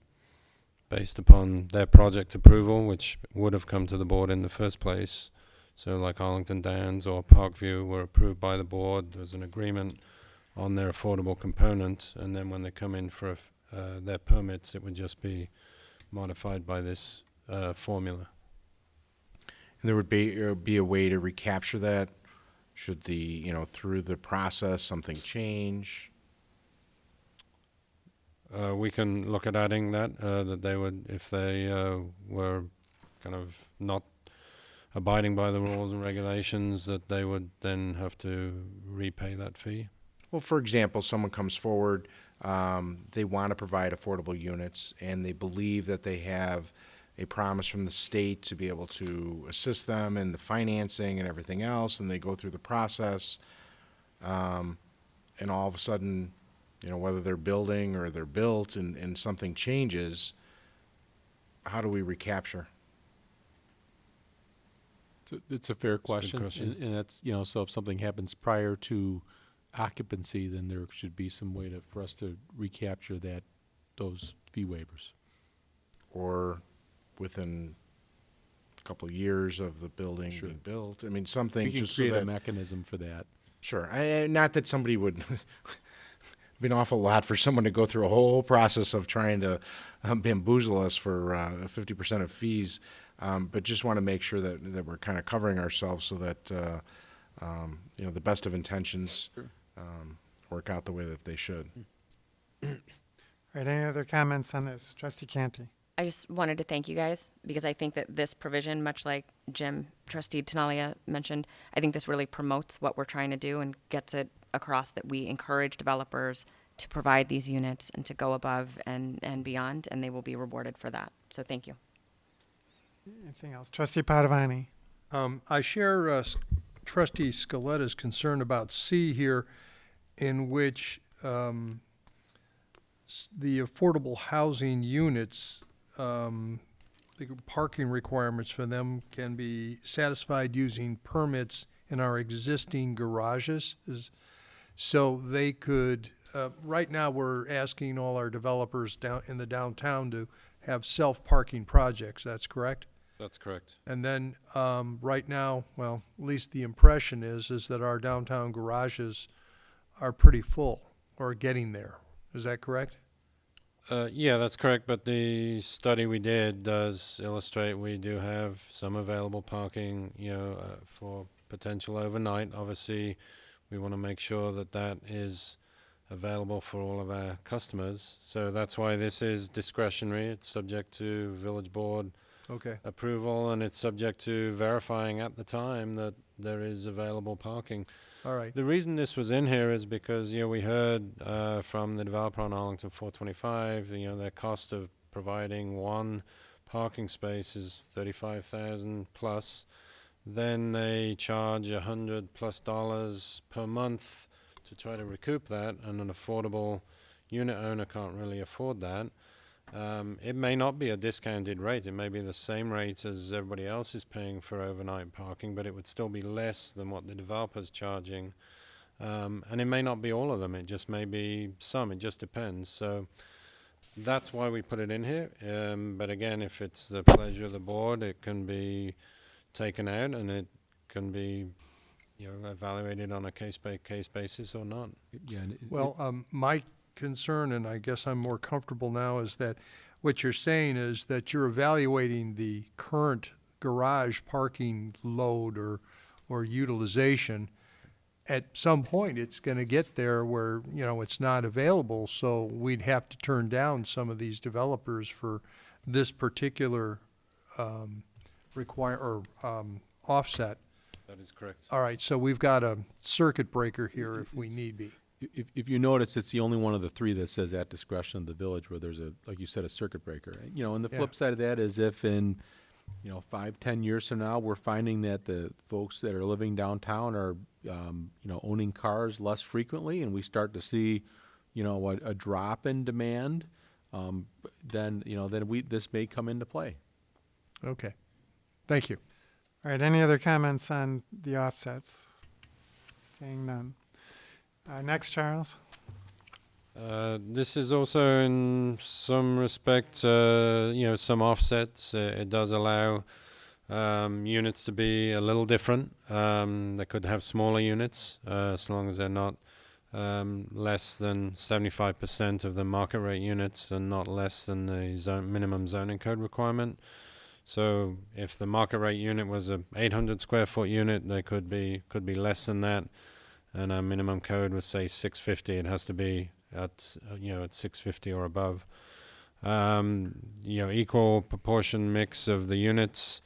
based upon their project approval, which would have come to the board in the first place. So like Arlington Downs or Parkview were approved by the board. There's an agreement on their affordable component, and then when they come in for their permits, it would just be modified by this formula. And there would be a way to recapture that should through the process something change? We can look at adding that they would, if they were kind of not abiding by the rules and regulations, that they would then have to repay that fee. Well, for example, someone comes forward, they want to provide affordable units, and they believe that they have a promise from the state to be able to assist them in the financing and everything else, and they go through the process, and all of a sudden, whether they're building or they're built and something changes, how do we recapture? It's a fair question, and that's, so if something happens prior to occupancy, then there should be some way for us to recapture those fee waivers. Or within a couple of years of the building being built. I mean, something We can just create so that, a mechanism for that. Sure. Not that somebody would be an awful lot for someone to go through a whole process of trying to bamboozle us for 50% of fees, but just want to make sure that we're kind of covering ourselves so that the best of intentions work out the way that they should. All right, any other comments on this? Trustee Canty. I just wanted to thank you guys because I think that this provision, much like Trustee Tinaglia mentioned, I think this really promotes what we're trying to do and gets it across that we encourage developers to provide these units and to go above and beyond, and they will be rewarded for that. So thank you. Anything else? Trustee Padovani. I share Trustee Scaletta's concern about C here, in which the affordable housing units, the parking requirements for them can be satisfied using permits in our existing garages. So they could, right now we're asking all our developers down in the downtown to have self-parking projects, that's correct? That's correct. And then right now, well, at least the impression is that our downtown garages are pretty full or getting there. Is that correct? Yeah, that's correct, but the study we did does illustrate we do have some available parking, for potential overnight. Obviously, we want to make sure that is available for all of our customers. So that's why this is discretionary. It's subject to Village Board approval, and it's subject to verifying at the time that there is available parking. All right. The reason this was in here is because, we heard from the developer on Arlington 425, their cost of providing one parking space is $35,000 plus. Then they charge $100+ per month to try to recoup that, and an affordable unit owner can't really afford that, it may not be a discounted rate. It may be the same rate as everybody else is paying for overnight parking, but it would still be less than what the developer's charging. And it may not be all of them. It just may be some. It just depends. So that's why we put it in here. But again, if it's the pleasure of the board, it can be taken out, and it can be, evaluated on a case-by-case basis or not. Yeah, and Well, my concern, and I guess I'm more comfortable now, is that what you're saying is that you're evaluating the current garage parking load or utilization. At some point, it's going to get there where, it's not available, so we'd have to turn down some of these developers for this particular offset. That is correct. All right, so we've got a circuit breaker here if we need be. if you notice, it's the only one of the three that says at discretion of the village where there's like you said, a circuit breaker. And the flip side of that is if in 5-10 years from now, we're finding that the folks that are living downtown are, owning cars less frequently, and we start to see, a drop in demand, then this may come into play. Okay, thank you. All right, any other comments on the offsets? Seeing none. Next, Charles. This is also in some respect, some offsets. It does allow units to be a little different. They could have smaller units as long as they're not less than 75% of the market rate units and not less than the minimum zoning code requirement. So if the market rate unit was a 800 square foot unit, they could be less than that. And our minimum code was say 650. It has to be at 650 or above. Equal proportion mix of the units.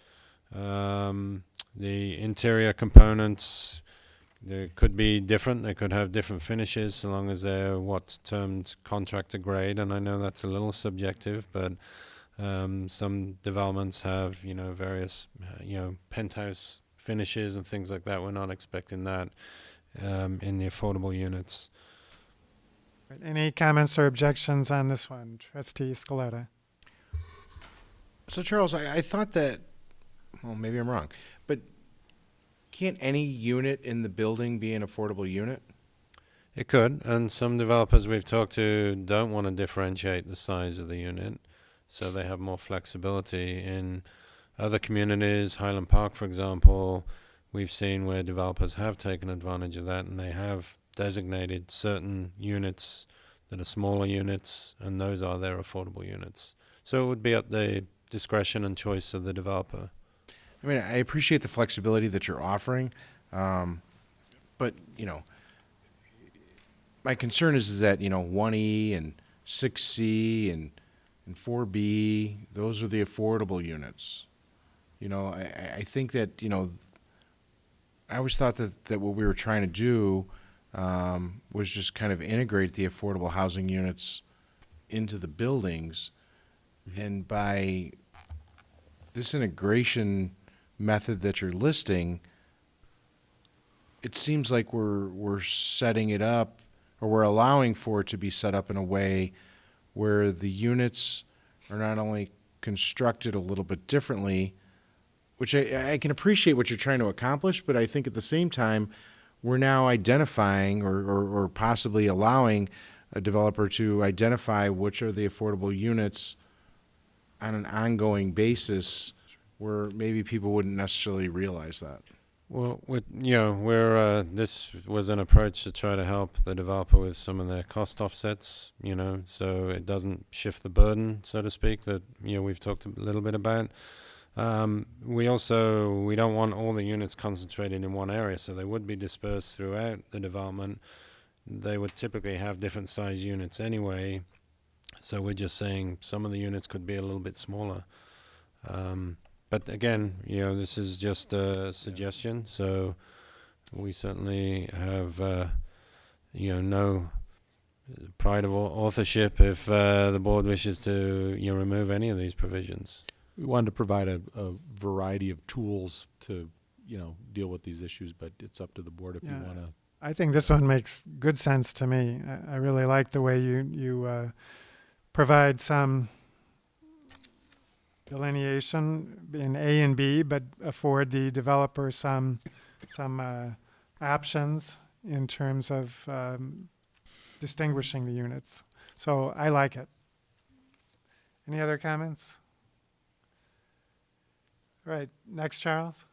The interior components, they could be different. They could have different finishes, so long as they're what's termed contractor grade. And I know that's a little subjective, but some developments have various penthouse finishes and things like that. We're not expecting that in the affordable units. Any comments or objections on this one? Trustee Scaletta. So Charles, I thought that, well, maybe I'm wrong, but can't any unit in the building be an affordable unit? It could, and some developers we've talked to don't want to differentiate the size of the unit, so they have more flexibility. In other communities, Highland Park, for example, we've seen where developers have taken advantage of that, and they have designated certain units that are smaller units, and those are their affordable units. So it would be at the discretion and choice of the developer. I mean, I appreciate the flexibility that you're offering, but, my concern is that, 1E and 6C and 4B, those are the affordable units. I think that, I always thought that what we were trying to do was just kind of integrate the affordable housing units into the buildings. And by this integration method that you're listing, it seems like we're setting it up, or we're allowing for it to be set up in a way where the units are not only constructed a little bit differently, which I can appreciate what you're trying to accomplish, but I think at the same time, we're now identifying or possibly allowing a developer to identify which are the affordable units on an ongoing basis where maybe people wouldn't necessarily realize that. Well, this was an approach to try to help the developer with some of their cost offsets, so it doesn't shift the burden, so to speak, that, we've talked a little bit about. We don't want all the units concentrated in one area, so they would be dispersed throughout the development. They would typically have different size units anyway, so we're just saying some of the units could be a little bit smaller. But again, this is just a suggestion, so we certainly have, no pride of authorship if the board wishes to remove any of these provisions. We wanted to provide a variety of tools to, deal with these issues, but it's up to the board if you want to I think this one makes good sense to me. I really like the way you provide some delineation in A and B, but afford the developer some options in terms of distinguishing the units. So I like it. Any other comments? All right, next, Charles.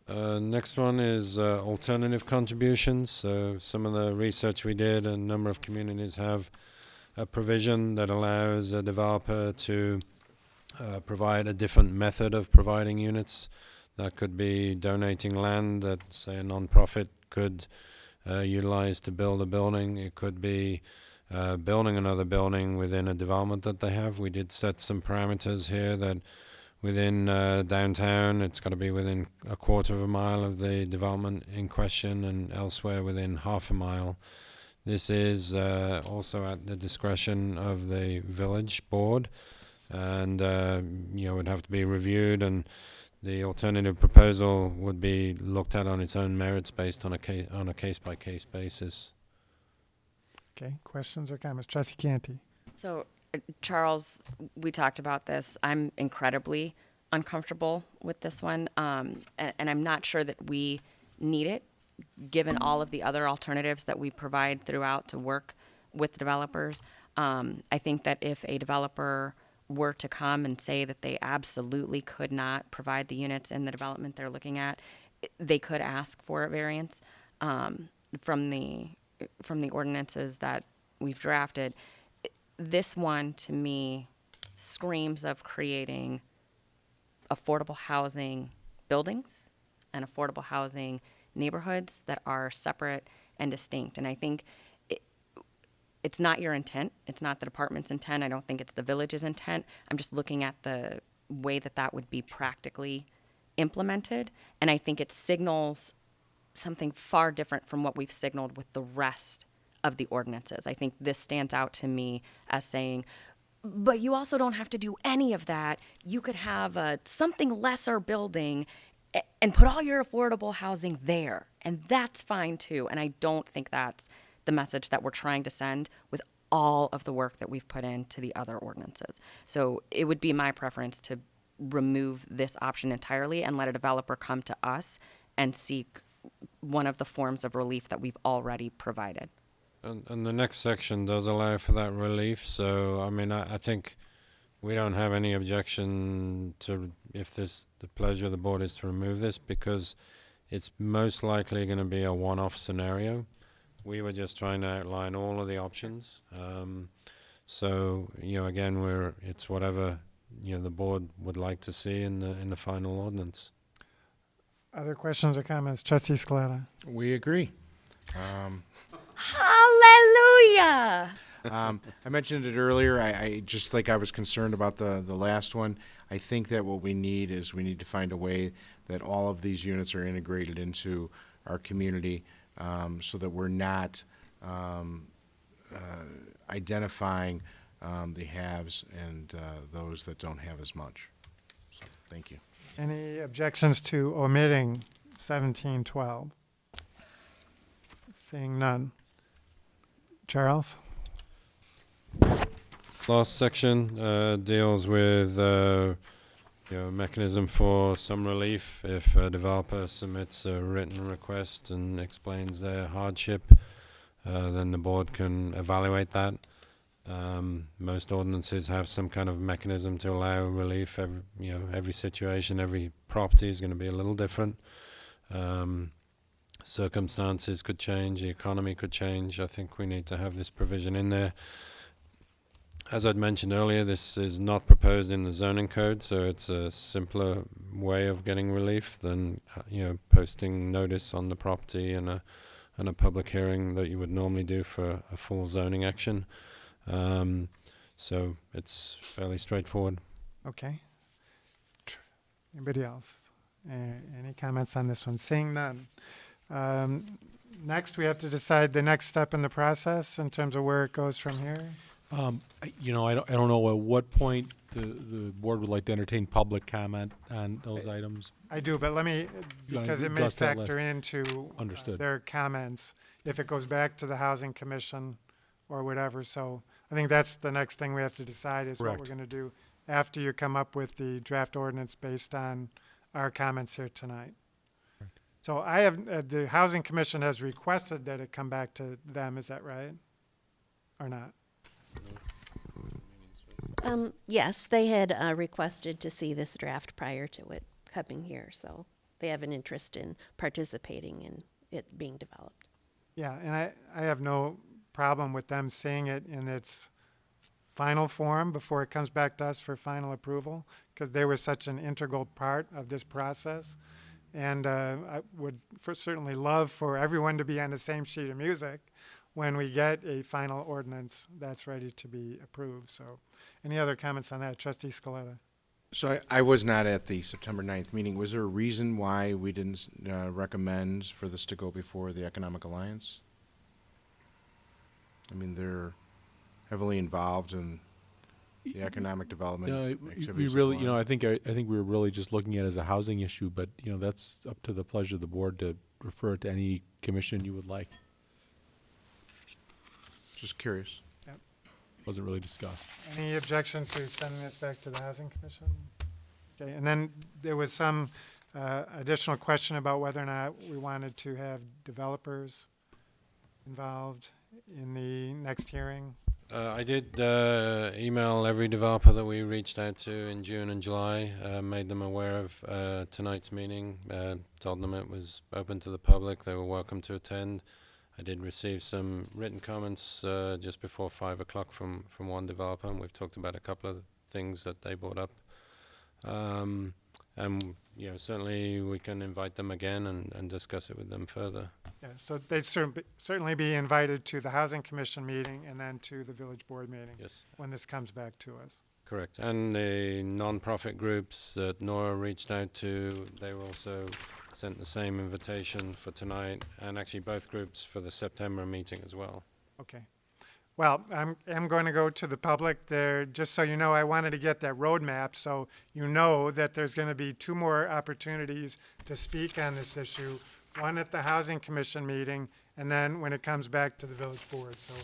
Next one is alternative contributions. So some of the research we did, a number of communities have a provision that allows a developer to provide a different method of providing units. That could be donating land that, say, a nonprofit could utilize to build a building. It could be building another building within a development that they have. We did set some parameters here that within downtown, it's got to be within a quarter of a mile of the development in question, and elsewhere within half a mile. This is also at the discretion of the village board, and would have to be reviewed, and the alternative proposal would be looked at on its own merits based on a case-by-case basis. Okay, questions or comments? Trustee Canty. So, Charles, we talked about this. I'm incredibly uncomfortable with this one, and I'm not sure that we need it, given all of the other alternatives that we provide throughout to work with the developers. I think that if a developer were to come and say that they absolutely could not provide the units in the development they're looking at, they could ask for a variance from the ordinances that we've drafted. This one, to me, screams of creating affordable housing buildings and affordable housing neighborhoods that are separate and distinct. And I think it's not your intent. It's not the department's intent. I don't think it's the village's intent. I'm just looking at the way that would be practically implemented. And I think it signals something far different from what we've signaled with the rest of the ordinances. I think this stands out to me as saying, but you also don't have to do any of that. You could have a something lesser building and put all your affordable housing there, and that's fine too. And I don't think that's the message that we're trying to send with all of the work that we've put into the other ordinances. So it would be my preference to remove this option entirely and let a developer come to us and seek one of the forms of relief that we've already provided. And the next section does allow for that relief. So, I mean, I think we don't have any objection to if the pleasure of the board is to remove this, because it's most likely going to be a one-off scenario. We were just trying to outline all of the options. So, again, it's whatever the board would like to see in the final ordinance. Other questions or comments? Trustee Scaletta. We agree. Hallelujah! I mentioned it earlier. I just like I was concerned about the last one. I think that what we need is we need to find a way that all of these units are integrated into our community, so that we're not identifying the haves and those that don't have as much. So, thank you. Any objections to omitting 1712? Seeing none. Charles? Last section deals with mechanism for some relief. If a developer submits a written request and explains their hardship, then the board can evaluate that. Most ordinances have some kind of mechanism to allow relief. Every situation, every property is going to be a little different. Circumstances could change, the economy could change. I think we need to have this provision in there. As I'd mentioned earlier, this is not proposed in the zoning code, so it's a simpler way of getting relief than posting notice on the property and a public hearing that you would normally do for a full zoning action. So it's fairly straightforward. Okay. Anybody else? Any comments on this one? Seeing none. Next, we have to decide the next step in the process in terms of where it goes from here. I don't know at what point the board would like to entertain public comment on those items. I do, but let me, You wanna because it may dust that factor list. into Understood. their comments, if it goes back to the Housing Commission or whatever. So I think that's the next thing we have to decide is what we're Correct. going to do after you come up with the draft ordinance based on our comments here tonight. So I have, the Housing Commission has requested that it come back to them, is that right? Or not? Yes, they had requested to see this draft prior to it coming here, so they have an interest in participating in it being developed. Yeah, and I have no problem with them seeing it in its final form before it comes back to us for final approval, because they were such an integral part of this process. And I would certainly love for everyone to be on the same sheet of music when we get a final ordinance that's ready to be approved. So any other comments on that? Trustee Scaletta? So I was not at the September 9th meeting. Was there a reason why we didn't recommend for this to go before the Economic Alliance? I mean, they're heavily involved in the economic development activities. We of really, Lawrence. I think we were really just looking at it as a housing issue, but, that's up to the pleasure of the board to refer it to any commission you would like. Just curious. Wasn't really discussed. Any objection to sending this back to the Housing Commission? Okay, and then there was some additional question about whether or not we wanted to have developers involved in the next hearing. I did email every developer that we reached out to in June and July, made them aware of tonight's meeting, told them it was open to the public, they were welcome to attend. I did receive some written comments just before 5 o'clock from one developer, and we've talked about a couple of things that they brought up. And certainly we can invite them again and discuss it with them further. Yeah, so they'd certainly be invited to the Housing Commission meeting and then to the Village Board meeting. Yes. When this comes back to us. Correct. And the non-profit groups that Nora reached out to, they were also sent the same invitation for tonight, and actually both groups for the September meeting as well. Okay. Well, I'm going to go to the public there, just so you know, I wanted to get that roadmap, so you know that there's going to be 2 more opportunities to speak on this issue, one at the Housing Commission meeting, and then when it comes back to the Village Board. So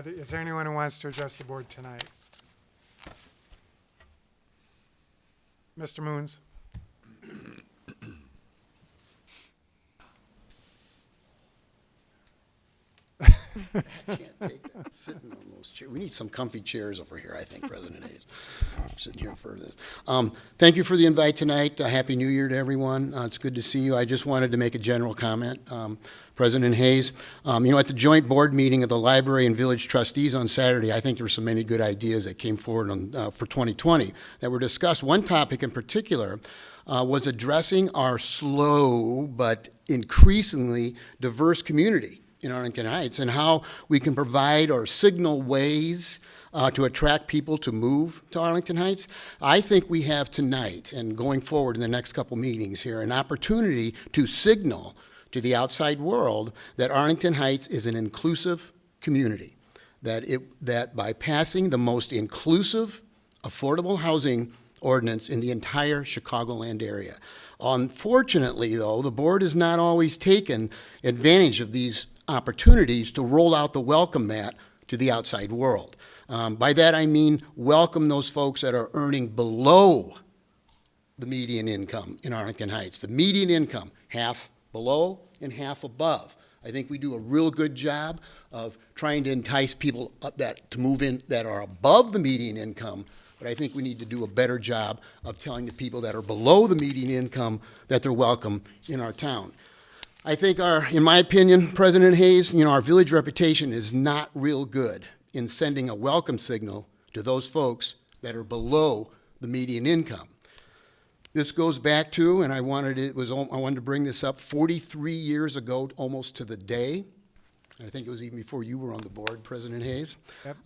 is there anyone who wants to address the board tonight? Mr. Moons? I can't take that, sitting on those chairs. We need some comfy chairs over here, I think, President Hayes. Sitting here for this. Thank you for the invite tonight. Happy New Year to everyone. It's good to see you. I just wanted to make a general comment. President Hayes, at the joint board meeting of the Library and Village Trustees on Saturday, I think there were so many good ideas that came forward for 2020 that were discussed. One topic in particular was addressing our slow but increasingly diverse community in Arlington Heights, and how we can provide or signal ways to attract people to move to Arlington Heights. I think we have tonight, and going forward in the next couple meetings here, an opportunity to signal to the outside world that Arlington Heights is an inclusive community, that by passing the most inclusive, affordable housing ordinance in the entire Chicagoland area. Unfortunately, though, the board has not always taken advantage of these opportunities to roll out the welcome mat to the outside world. By that I mean welcome those folks that are earning below the median income in Arlington Heights. The median income, half below and half above. I think we do a real good job of trying to entice people to move in that are above the median income, but I think we need to do a better job of telling the people that are below the median income that they're welcome in our town. I think in my opinion, President Hayes, our village reputation is not real good in sending a welcome signal to those folks that are below the median income. This goes back to, and I wanted to bring this up 43 years ago, almost to the day. I think it was even before you were on the board, President Hayes. Yep.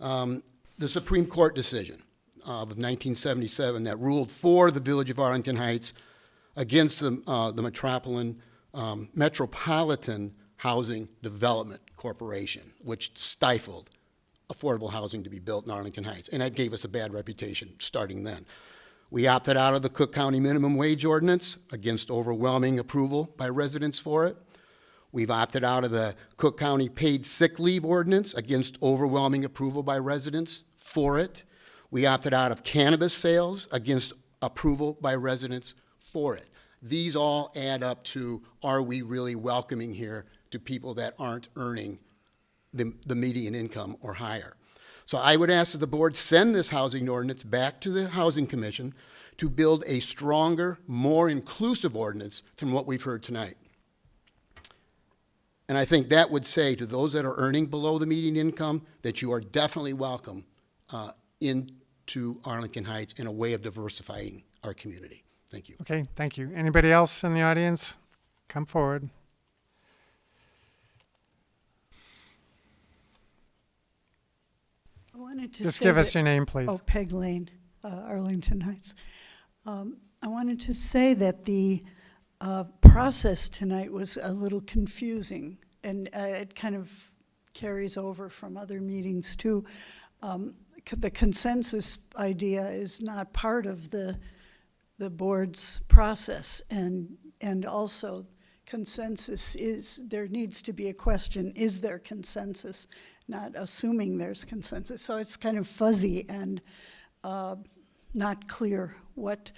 The Supreme Court decision of 1977 that ruled for the Village of Arlington Heights against the Metropolitan Housing Development Corporation, which stifled affordable housing to be built in Arlington Heights, and that gave us a bad reputation starting then. We opted out of the Cook County minimum wage ordinance against overwhelming approval by residents for it. We've opted out of the Cook County paid sick leave ordinance against overwhelming approval by residents for it. We opted out of cannabis sales against approval by residents for it. These all add up to, are we really welcoming here to people that aren't earning the median income or higher? So I would ask that the board send this housing ordinance back to the Housing Commission to build a stronger, more inclusive ordinance than what we've heard tonight. And I think that would say to those that are earning below the median income that you are definitely welcome into Arlington Heights in a way of diversifying our community. Thank you. Okay, thank you. Anybody else in the audience? Come forward. I wanted to Just say give us that- your name, please. Oh, Peg Lane, Arlington Heights. I wanted to say that the process tonight was a little confusing, and it kind of carries over from other meetings too. The consensus idea is not part of the board's process, and also consensus is, there needs to be a question, is there consensus, not assuming there's consensus. So it's kind of fuzzy and not clear what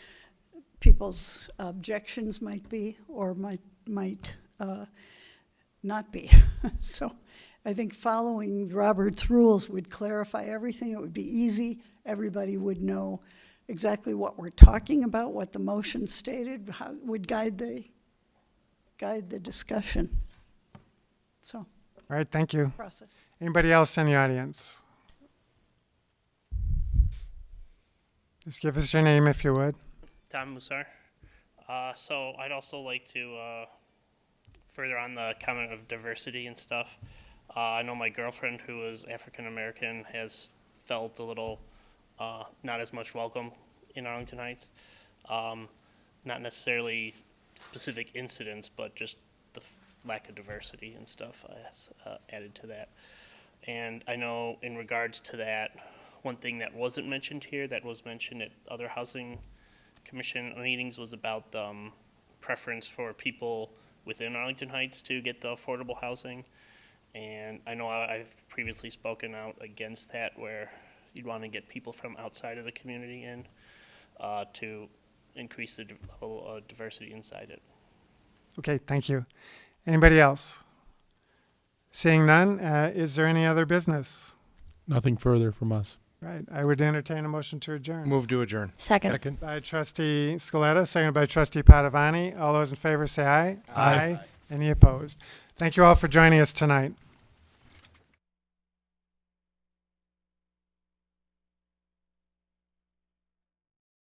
people's objections might be or might not be. So I think following Robert's rules would clarify everything. It would be easy. Everybody would know exactly what we're talking about, what the motion stated, how would guide the discussion. So, All right, thank you. process. Anybody else in the audience? Just give us your name if you would. Tom Musar. So I'd also like to further on the comment of diversity and stuff. I know my girlfriend, who is African American, has felt a little not as much welcome in Arlington Heights. Not necessarily specific incidents, but just the lack of diversity and stuff has added to that. And I know in regards to that, one thing that wasn't mentioned here that was mentioned at other housing commission meetings was about the preference for people within Arlington Heights to get the affordable housing. And I know I've previously spoken out against that, where you'd want to get people from outside of the community in to increase the level of diversity inside it. Okay, thank you. Anybody else? Seeing none, is there any other business? Nothing further from us. Right, I would entertain a motion to adjourn. Move to adjourn. Second. By trustee Scaletta, seconded by trustee Padovani. All those in favor say aye. Aye. Any opposed? Thank you all for joining us tonight.